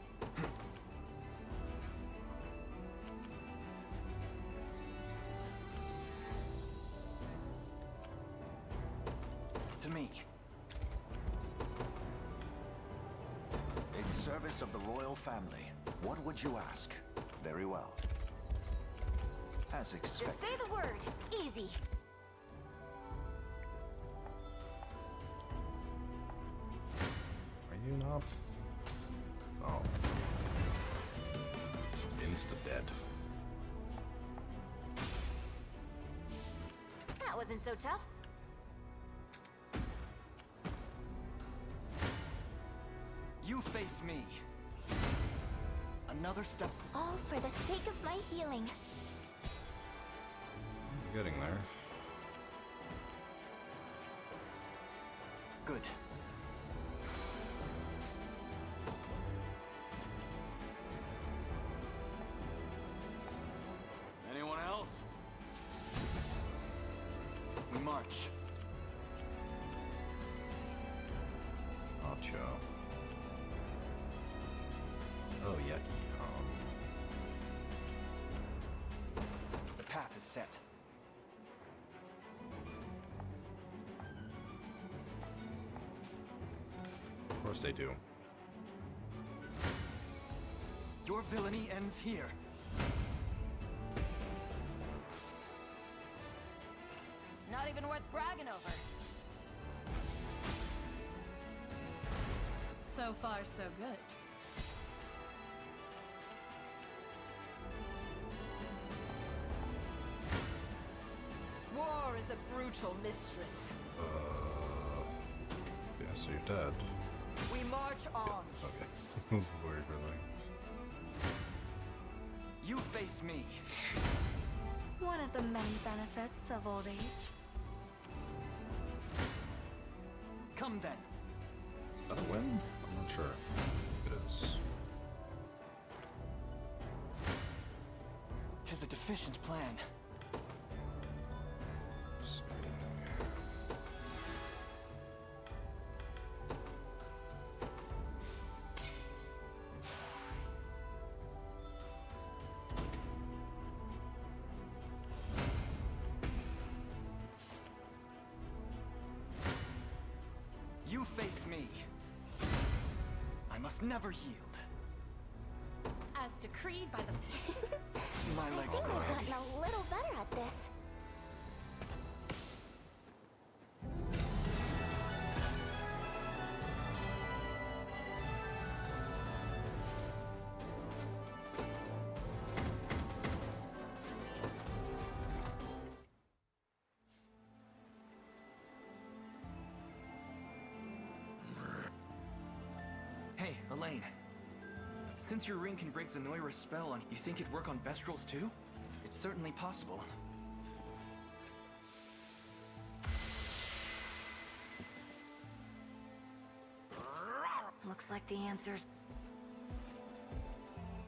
To me. In service of the royal family, What would you ask? Very well. As expected. Just say the word. Easy. Are you not? Oh. Just insta-dead. That wasn't so tough. You face me. Another step. All for the sake of my healing. Getting there. Good. Anyone else? We march. Nacho. Oh, yucky. The path is set. Of course they do. Your villainy ends here. Not even worth bragging over. So far, so good. War is a brutal mistress. Yeah, so you're dead. We march on. Okay. Worried for a second. You face me. One of the many benefits of old age. Come then. Is that a win? I'm not sure. It is. 'Tis a deficient plan. You face me. I must never yield. As decreed by the... My legs I've grow heavy. gotten a little better at this. Hey, Elaine. Since your ring can break Zenoira's spell on, you think it'd work on Vestrals too? It's certainly possible. Looks like the answer's...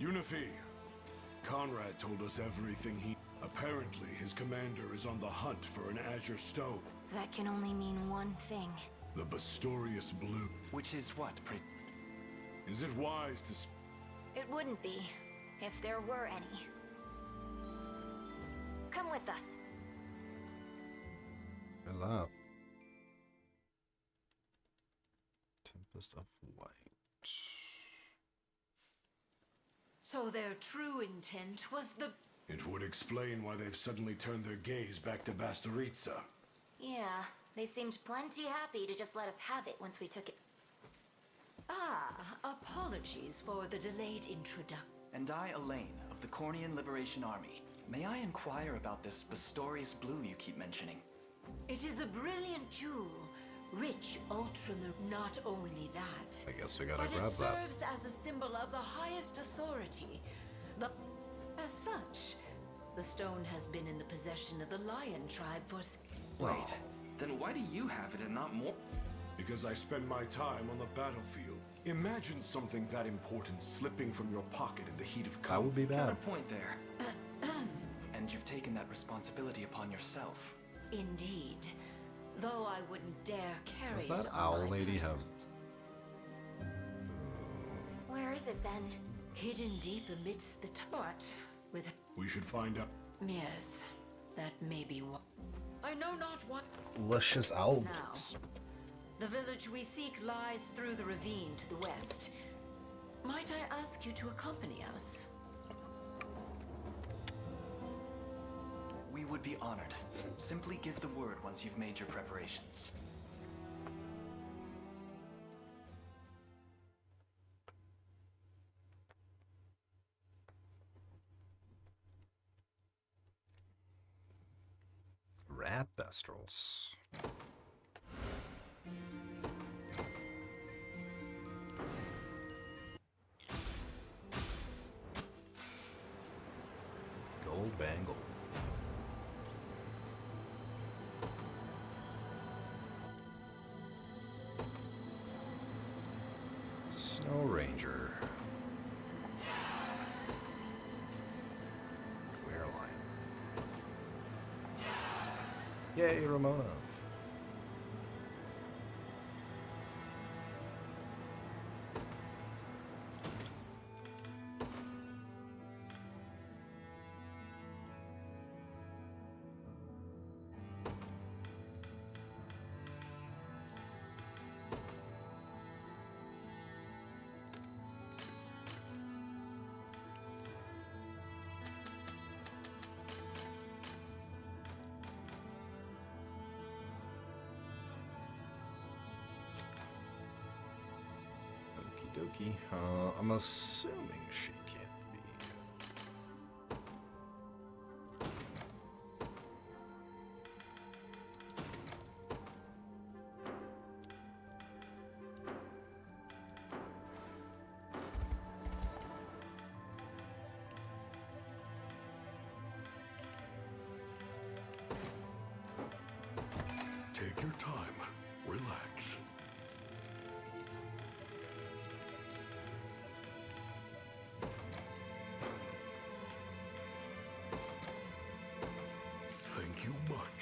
Unifi. Conrad told us everything he... Apparently, his commander is on the hunt for an Azure Stone. That can only mean one thing. The Bastorius Blue. Which is what, Is it wise to... It wouldn't be, if there were any. Come with us. Where's that? Tempest of Light. So their true intent was the... It would explain why they've suddenly turned their gaze back to Bastoritza. Yeah, they seemed plenty happy to just let us have it once we took it. Ah, apologies for the delayed introduction. And I, Elaine, of the Cornian Liberation Army. May I inquire about this Bastorius Blue you keep mentioning? It is a brilliant jewel, rich ultramarine. Not only that, I guess we gotta but grab it that. serves as a symbol of the highest authority. As such, the stone has been in the possession of the Lion tribe for... Wait, then why do you have it and not more? Because I spend my time on the battlefield. Imagine something that important slipping from your pocket in the heat of combat. That would be bad. Counterpoint there. And you've taken that responsibility upon yourself. Indeed. Though I wouldn't dare carry Does it that on owl my lady person. have... Where is it then? Hidden deep amidst the... But with... We should find out. Yes, that may be what... I know not what... Luscious owl Now, boots. the village we seek lies through the ravine to the west. Might I ask you to accompany us? We would be honored. Simply give the word once you've made your preparations. Rat Bestrels. Gold Bangle. Snow Ranger. Yay, Ramona. Okie dokie. I'm assuming she can't be. Take your time. Relax. Thank you much.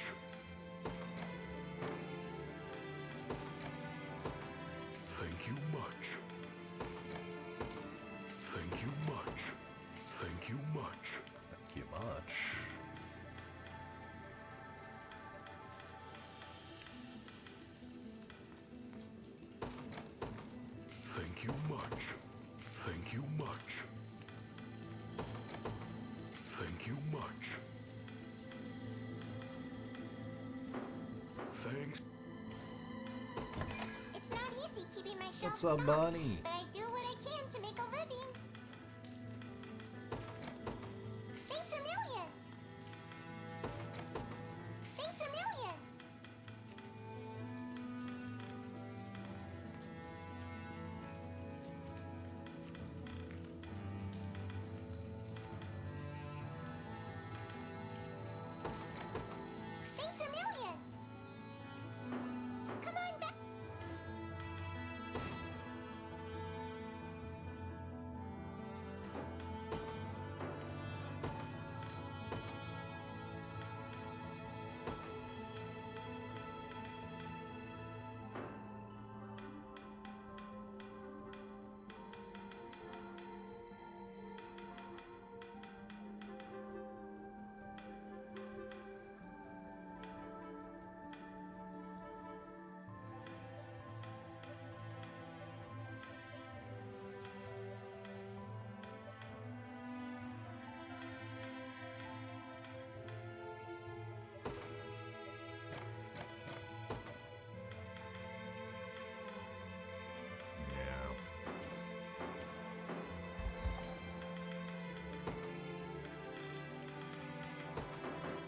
Thank you much. Thank you much. Thank you much. Thank you much. Thank you much. Thank you much. Thank you much. Thanks. It's not easy keeping my shelves What's up, stocked, Bunny? but I do what I can to make a living. Thanks a million. Thanks a million. Thanks a million. Come on back.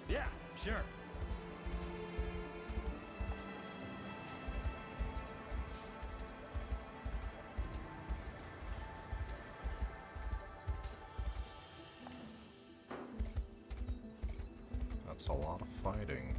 Yeah, sure. That's a lot of fighting.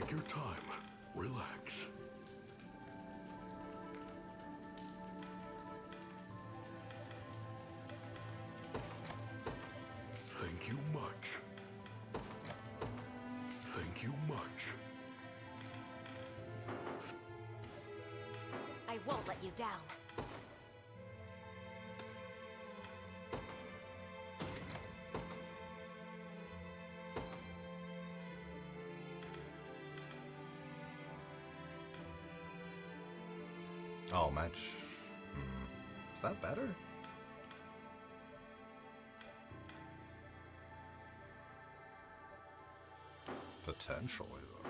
Take your time. Relax. Thank you much. Thank you much. I won't let you down. Oh, match. Is that better? Potentially, though.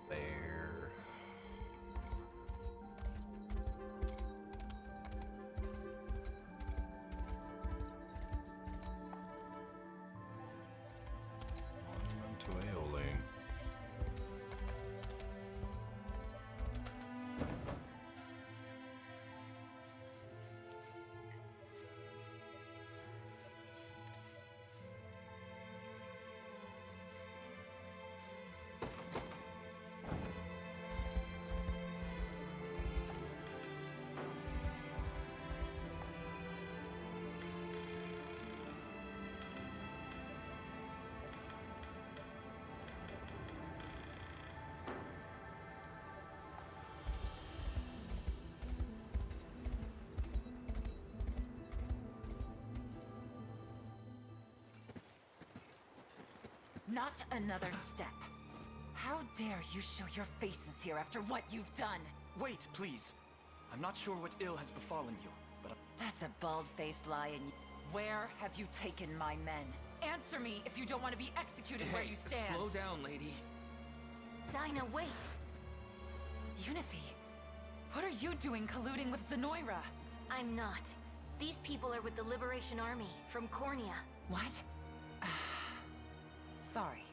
There. Monument to Aeolane. Not another step. How dare you show your faces here after what you've done? Wait, please. I'm not sure what ill has befallen you, but That's a bald-faced lie, and where have you taken my men? Answer me if you don't want to be executed where you stand. Slow down, lady. Dinah, wait! Unifi, what are you doing colluding with Zenoira? I'm not. These people are with the Liberation Army from Cornea. What? Sorry.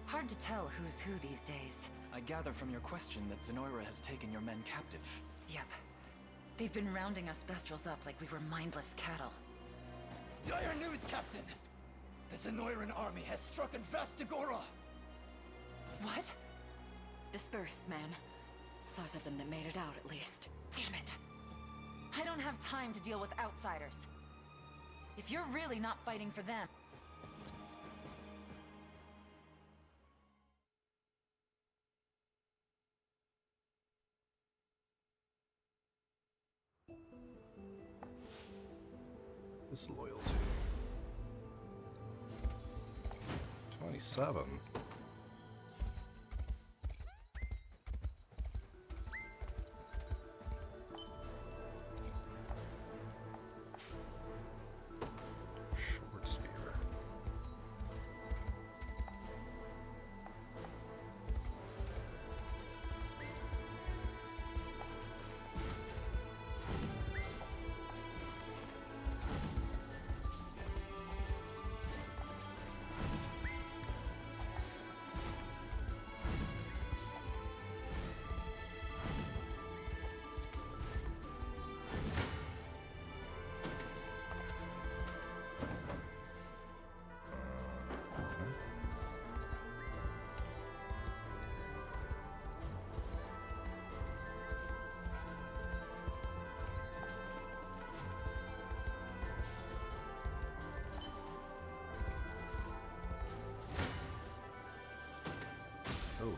Hard to tell who's who these days. I gather from your question that Zenoira has taken your men captive. Yep. They've been rounding us Bestrels up like we were mindless cattle. Dire news, Captain! The Zenoiran army has struck at Vastagora! What? Dispersed, man. Those of them that made it out, at least. Damn it. I don't have time to deal with outsiders. If you're really not fighting for them... Disloyalty. 27. Short spear.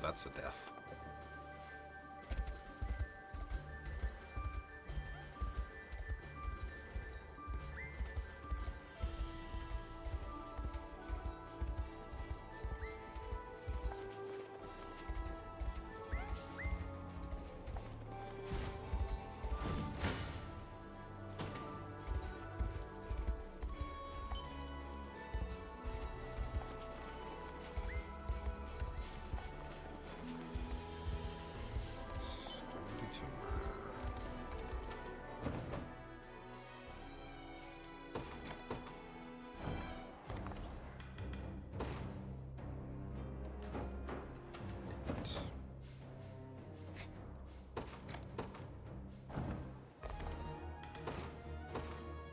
that's a death.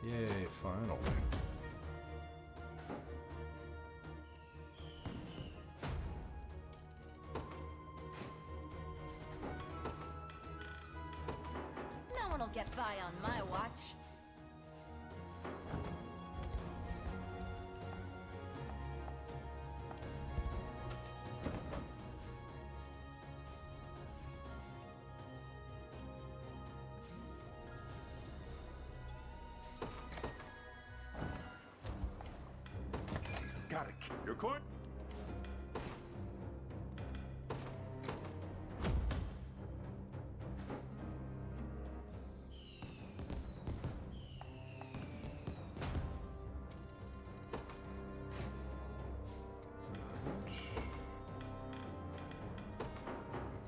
Yay, finally. No one will get by on my watch. Got it. Your court?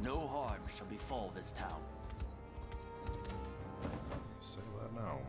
No harm shall befall this town. Say that now.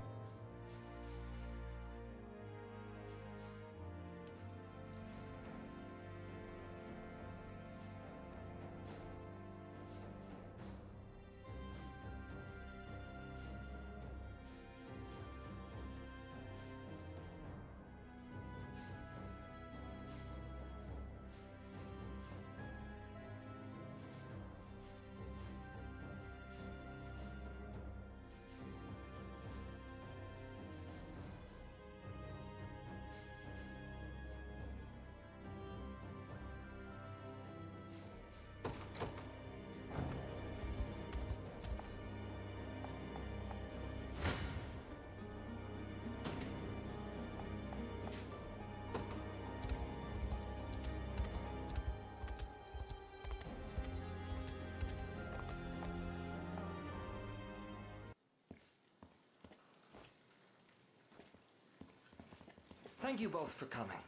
Thank you both for coming.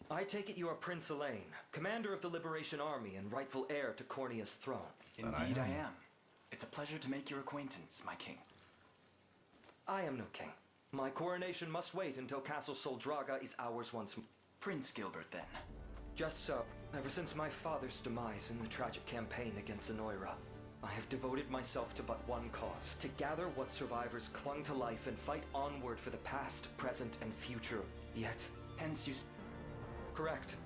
I take it you are Prince Elaine, commander of the Liberation Army and rightful heir to Cornea's throne. Indeed I am. It's a pleasure to make your acquaintance, my king. I am no king. My coronation must wait until Castle Soldraga is ours once more. Prince Gilbert, then. Just so. Ever since my father's demise in the tragic campaign against Zenoira, I have devoted myself to but one cause. To gather what survivors clung to life and fight onward for the past, present, and future. Yet... Hence you... Correct.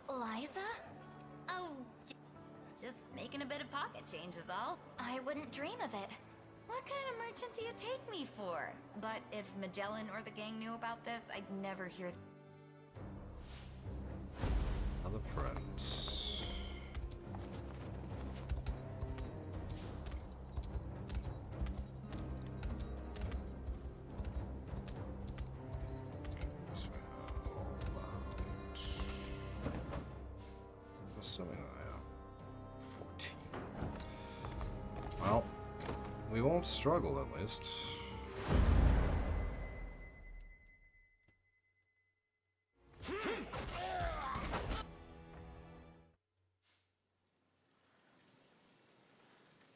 Liza? Oh, just making a bit of pocket change is all. I wouldn't dream of it. What kind of merchant do you take me for? But if Magellan or the gang knew about this, I'd never hear... Other friends. Assuming I am 14. Well, we won't struggle at least.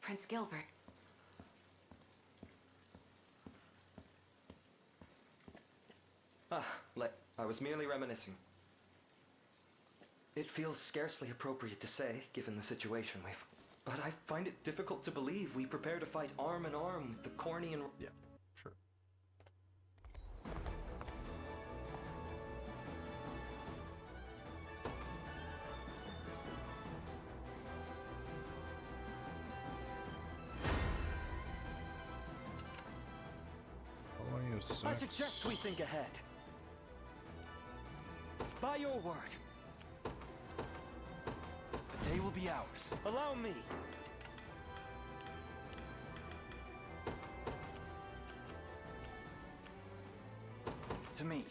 Prince Gilbert. I was merely reminiscing. It feels scarcely appropriate to say, given the situation we've... But I find it difficult to believe we prepare to fight arm in arm with the Cornean... Yeah, sure. I suggest we think ahead. By your word. The day will be ours. Allow me. To me.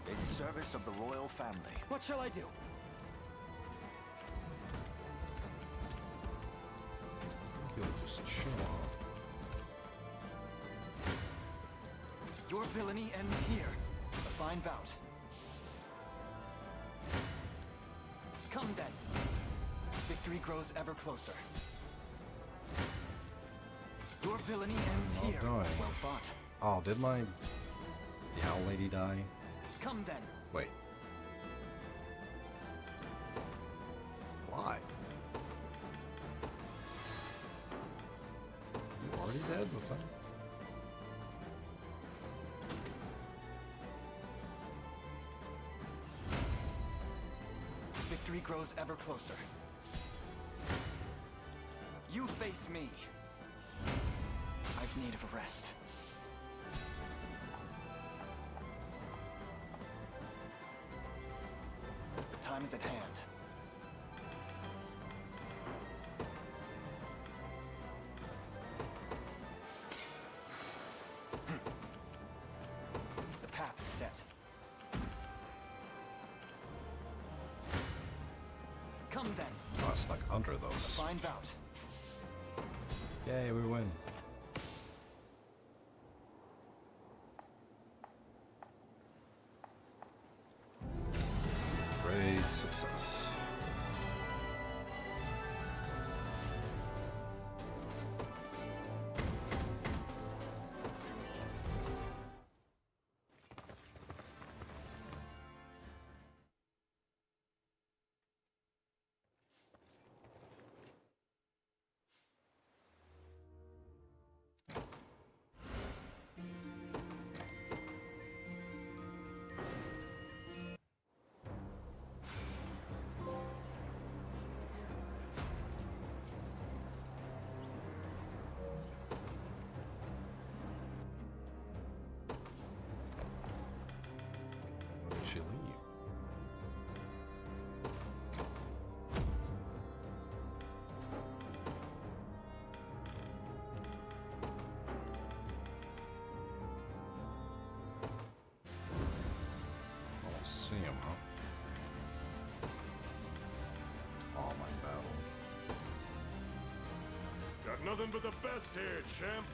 In service of the royal family. What shall I do? He'll just show off. Your villainy ends here. A fine bout. Come then. Victory grows ever closer. Your villainy ends Oh, here. dying. Well fought. Oh, did the owl lady die? Come then. Wait. Why? You already dead? Was that? Victory grows ever closer. You face me. I've need of a rest. The time is at hand. The path is set. Come then. Oh, it's like under those. A fine bout. Yay, we win. Great success. Where did she leave? I'll see him, huh? Oh, my battle. Got nothing but the best here, champ.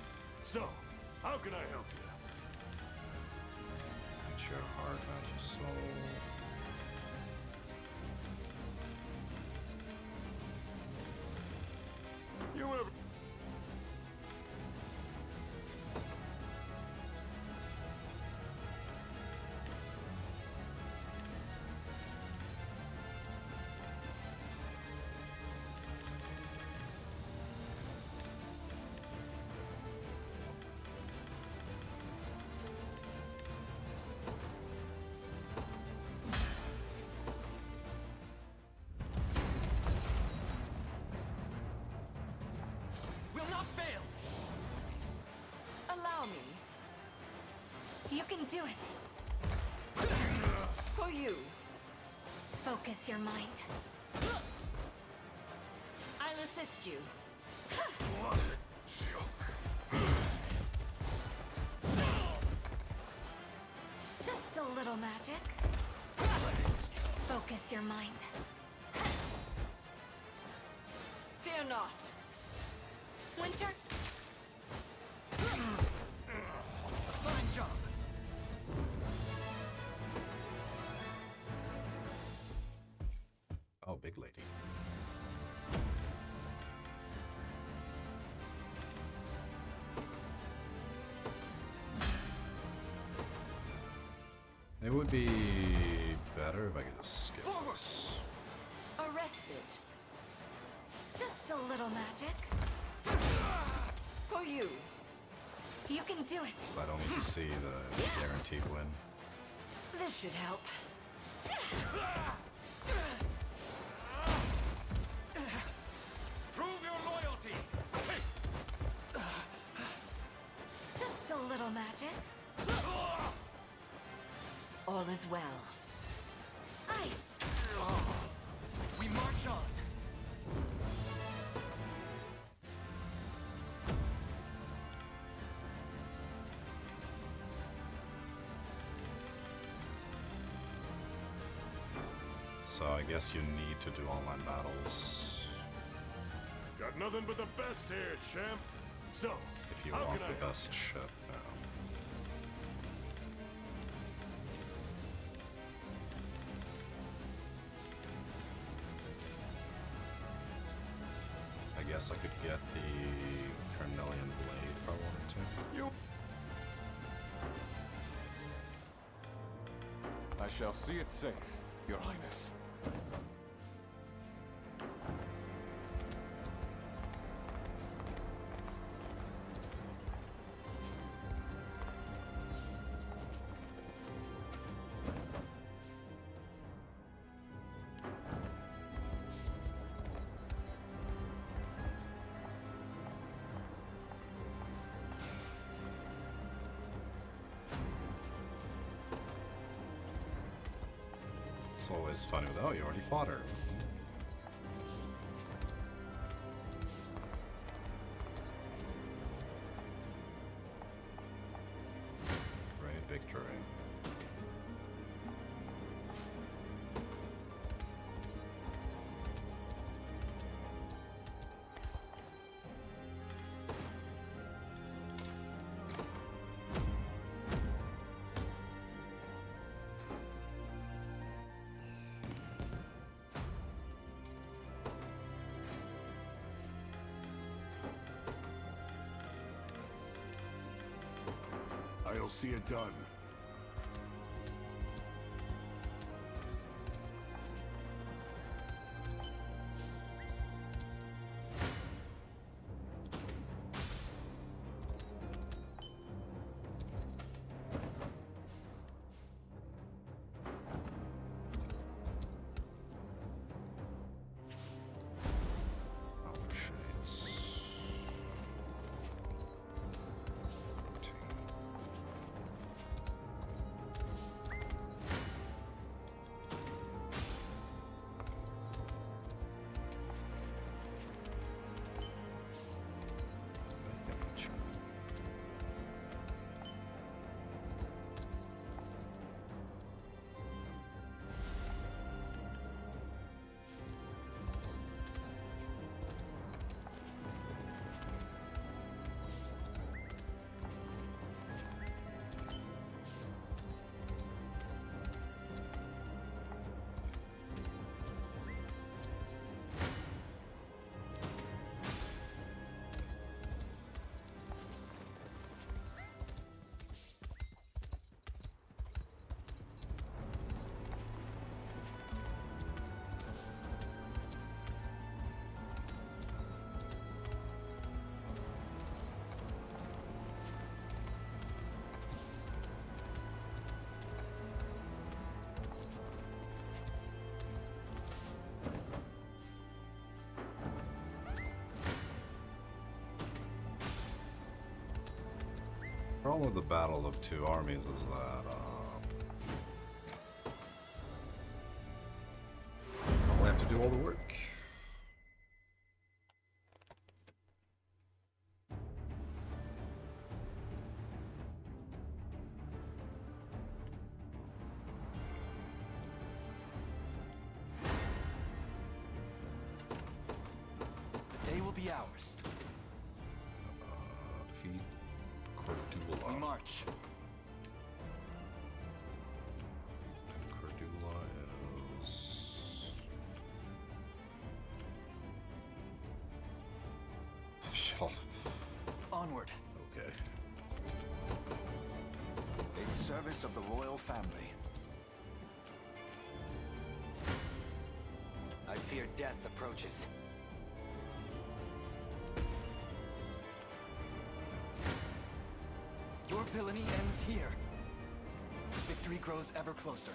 So, how can I help you? Not your heart, not your soul. You ever... Will not fail. Allow me. You can do it. For you. Focus your mind. I'll assist you. What a joke. Just a little magic. Focus your mind. Fear not. Winter, A fine job. Oh, big lady. It would be better if I could just skip this. A respite. just a little magic. For you. You can do it. So I don't need to see the guaranteed win. This should help. Prove your loyalty! Hey! All is well. We march on. So I guess you need to do online battles Got nothing but the best here, champ. So, if you how want can I the best ship now. I guess I could get the Carnelian Blade if I wanted to. You. I shall see it safe, Your Highness. It's always funny with, oh, you already fought her. Great victory. I'll see it done. The problem with the Battle of Two Armies is that I only have to do all the work. The day will be ours. Defeat Cordula. We march. Cordula is... Onward. Okay. In service of the royal family. I fear death approaches. Your villainy ends here. Victory grows ever closer.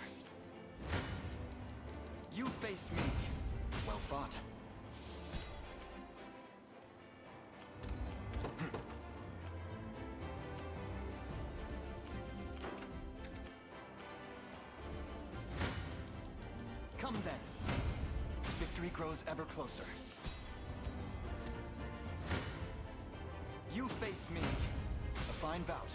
You face me. Well fought. Come then. Victory grows ever closer. You face me. A fine bout.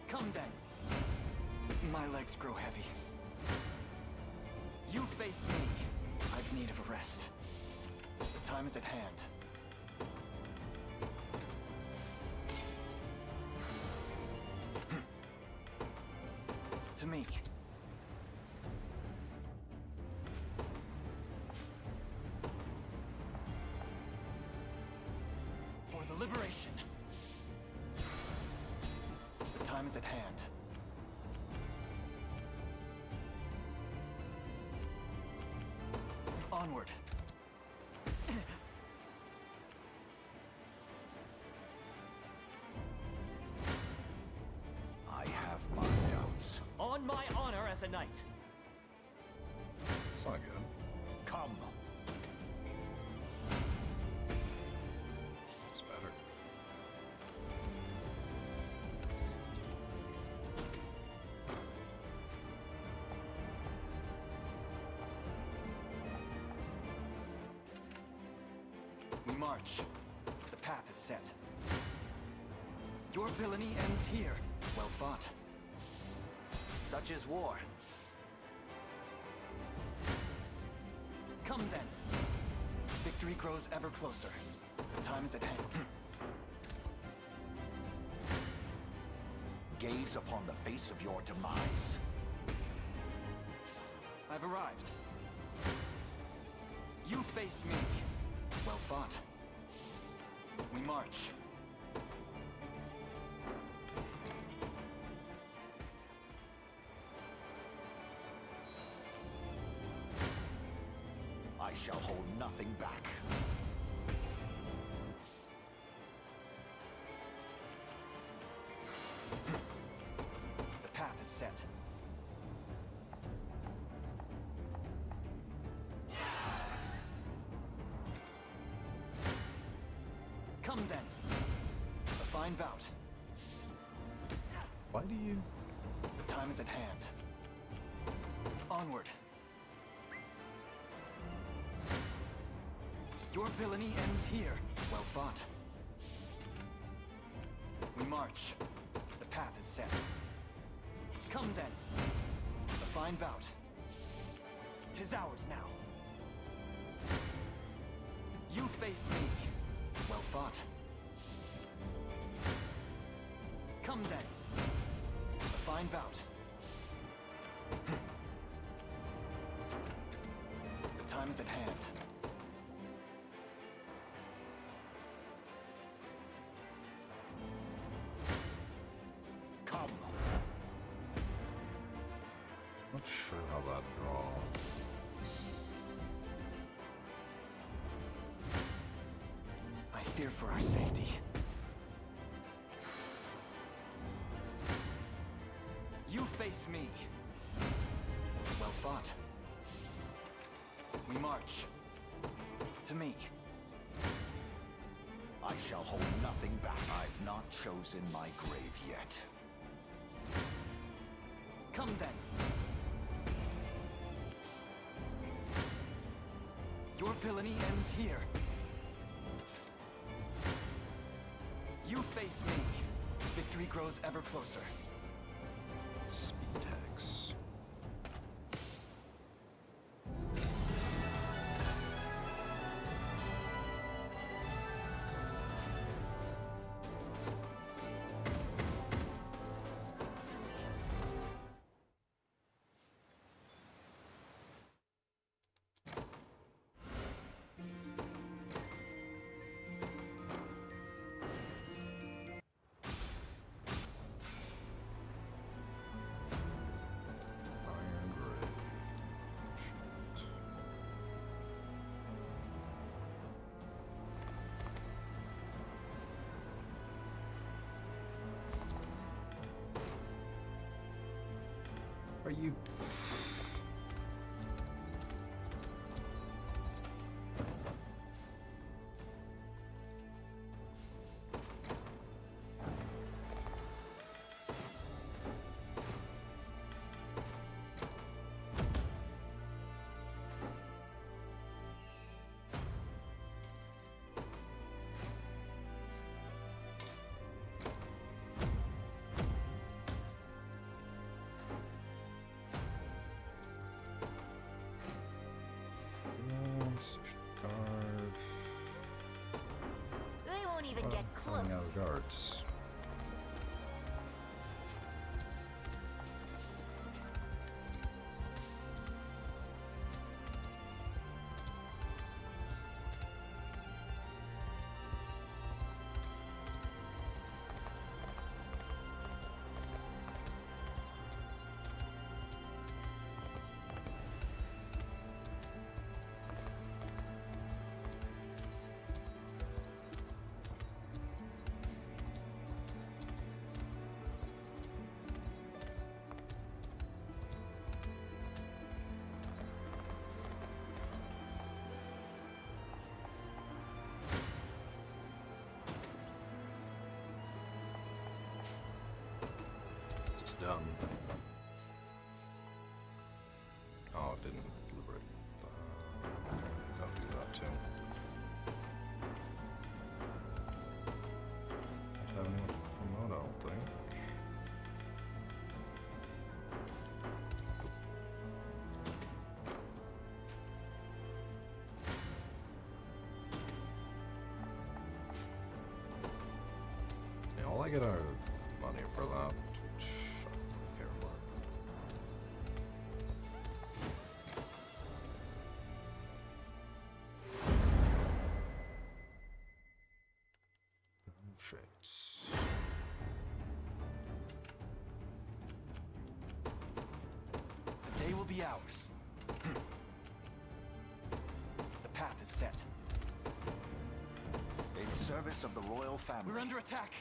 Come then. My legs grow heavy. You face me. I've need of a rest. The time is at hand. To me. For the liberation. The time is at hand. Onward. I have my doubts. On my honor as a knight. It's not good. Come. It's better. We march. The path is set. Your villainy ends here. Well fought. Such is war. Come then. Victory grows ever closer. The time is at hand. Gaze upon the face of your demise. I've arrived. You face me. Well fought. We march. I shall hold nothing back. The path is set. Come then. A fine bout. Why do you... The time is at hand. Onward. Your villainy ends here. Well fought. We march. The path is set. Come then. A fine bout. 'Tis ours now. You face me. Well fought. Come then. A fine bout. The time is at hand. Come. Not sure how that draw. I fear for our safety. You face me. Well fought. We march. To me. I shall hold nothing back. I've not chosen my grave yet. Come then. Your villainy ends here. You face me. Victory grows ever closer. Speed hex. Are you... Station guard. They won't even get close. Running out of guards. It's done. Oh, it didn't liberate. Gotta do that too. Don't have anyone from Moto, I don't think. Yeah, all I get are money for that. Shades. The day will be ours. The path is set. In service of the royal family. We're under attack.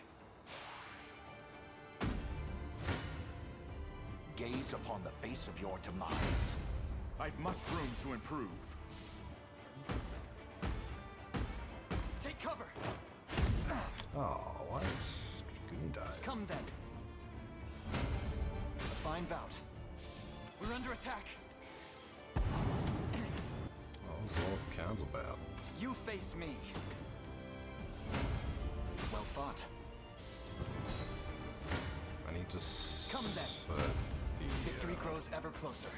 Gaze upon the face of your demise. I've much room to improve. Take cover. Oh, what? Goon died. Come then. A fine bout. We're under attack. Oh, this is all kinds of bad. You face me. Well fought. I need to Come then. Victory grows ever closer.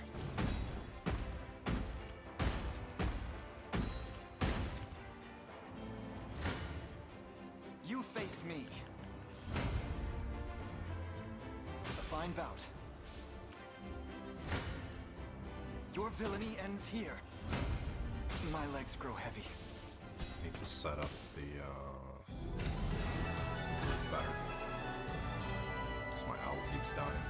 You face me. A fine bout. Your villainy ends here. My legs grow heavy. Need to set up the better. So my owl keeps dying.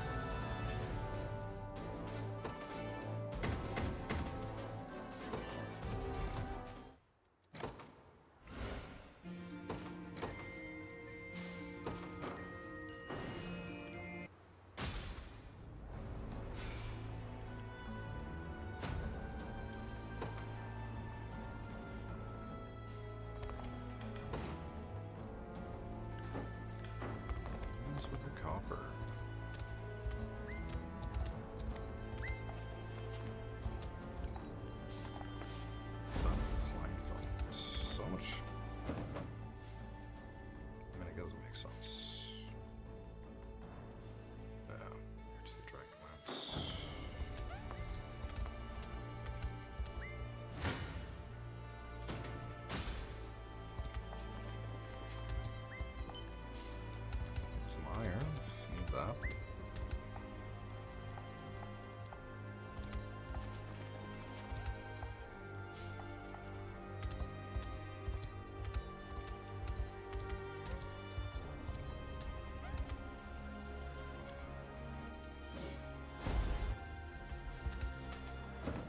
With the copper. So much. I mean, it doesn't make sense. Yeah, here's the dragon lamps. Some iron, need that.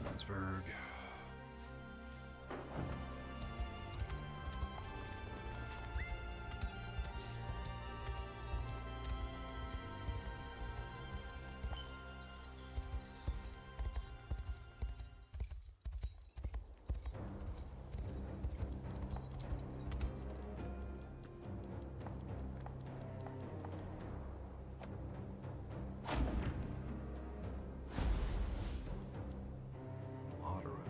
Pittsburgh. Moderate.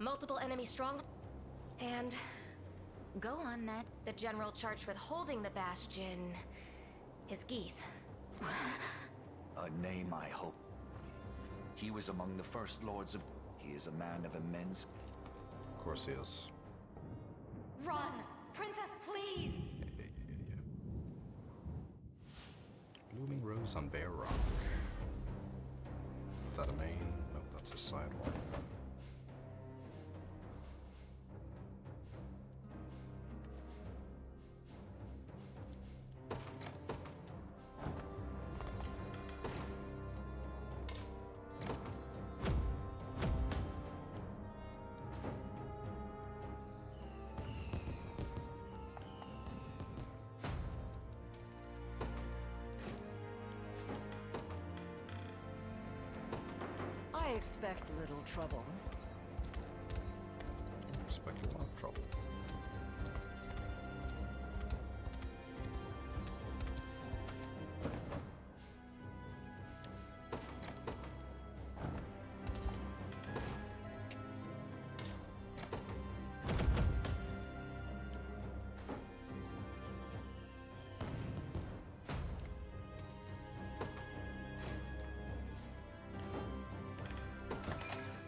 multiple enemy strong... And... Go on, Ned. The general charged with holding the bastion... is Geeth. A name, I hope. He was among the first lords of... He is a man of immense... Of course he is. Run! Princess, please! Blooming Rose on Bear Rock. Is that a main? Nope, that's a side one. I expect little trouble. Expect a lot of trouble.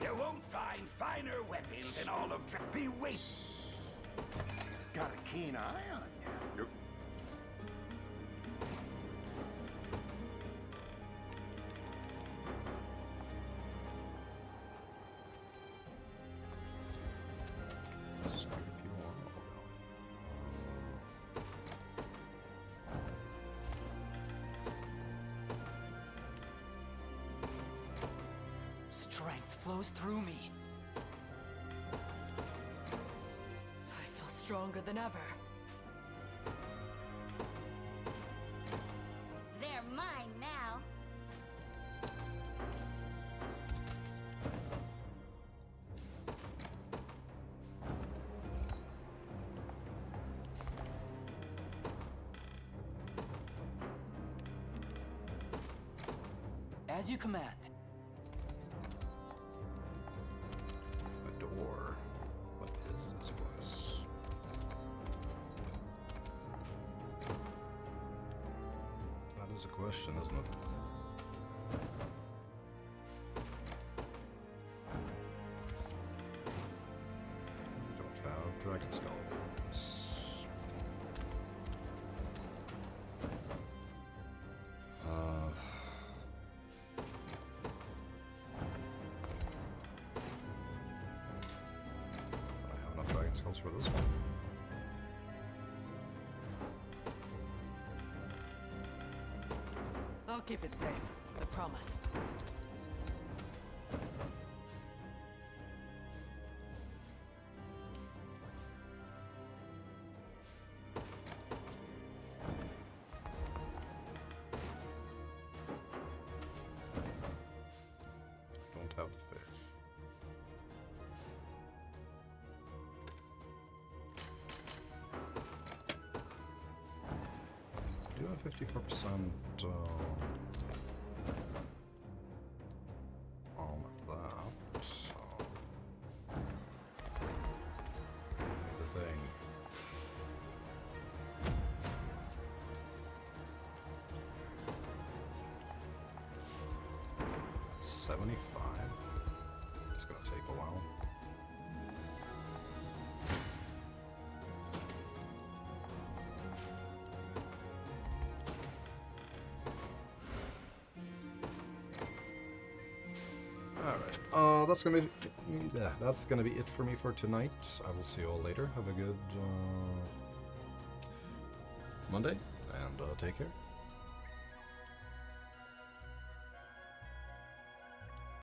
You won't find finer weapons in all of... Be wait! Got a keen eye on you. Strength flows through me. I feel stronger than ever. They're mine now. As you command. A door. What is this place? That is a question, isn't it? We don't have dragon skulls. Skulls for this one. I'll keep it safe. I promise. Don't have the fish. Do have 54% on that. The thing. $75. It's gonna take a while. Alright, that's gonna be it for me for tonight. I will see you all later. Have a good Monday, and take care.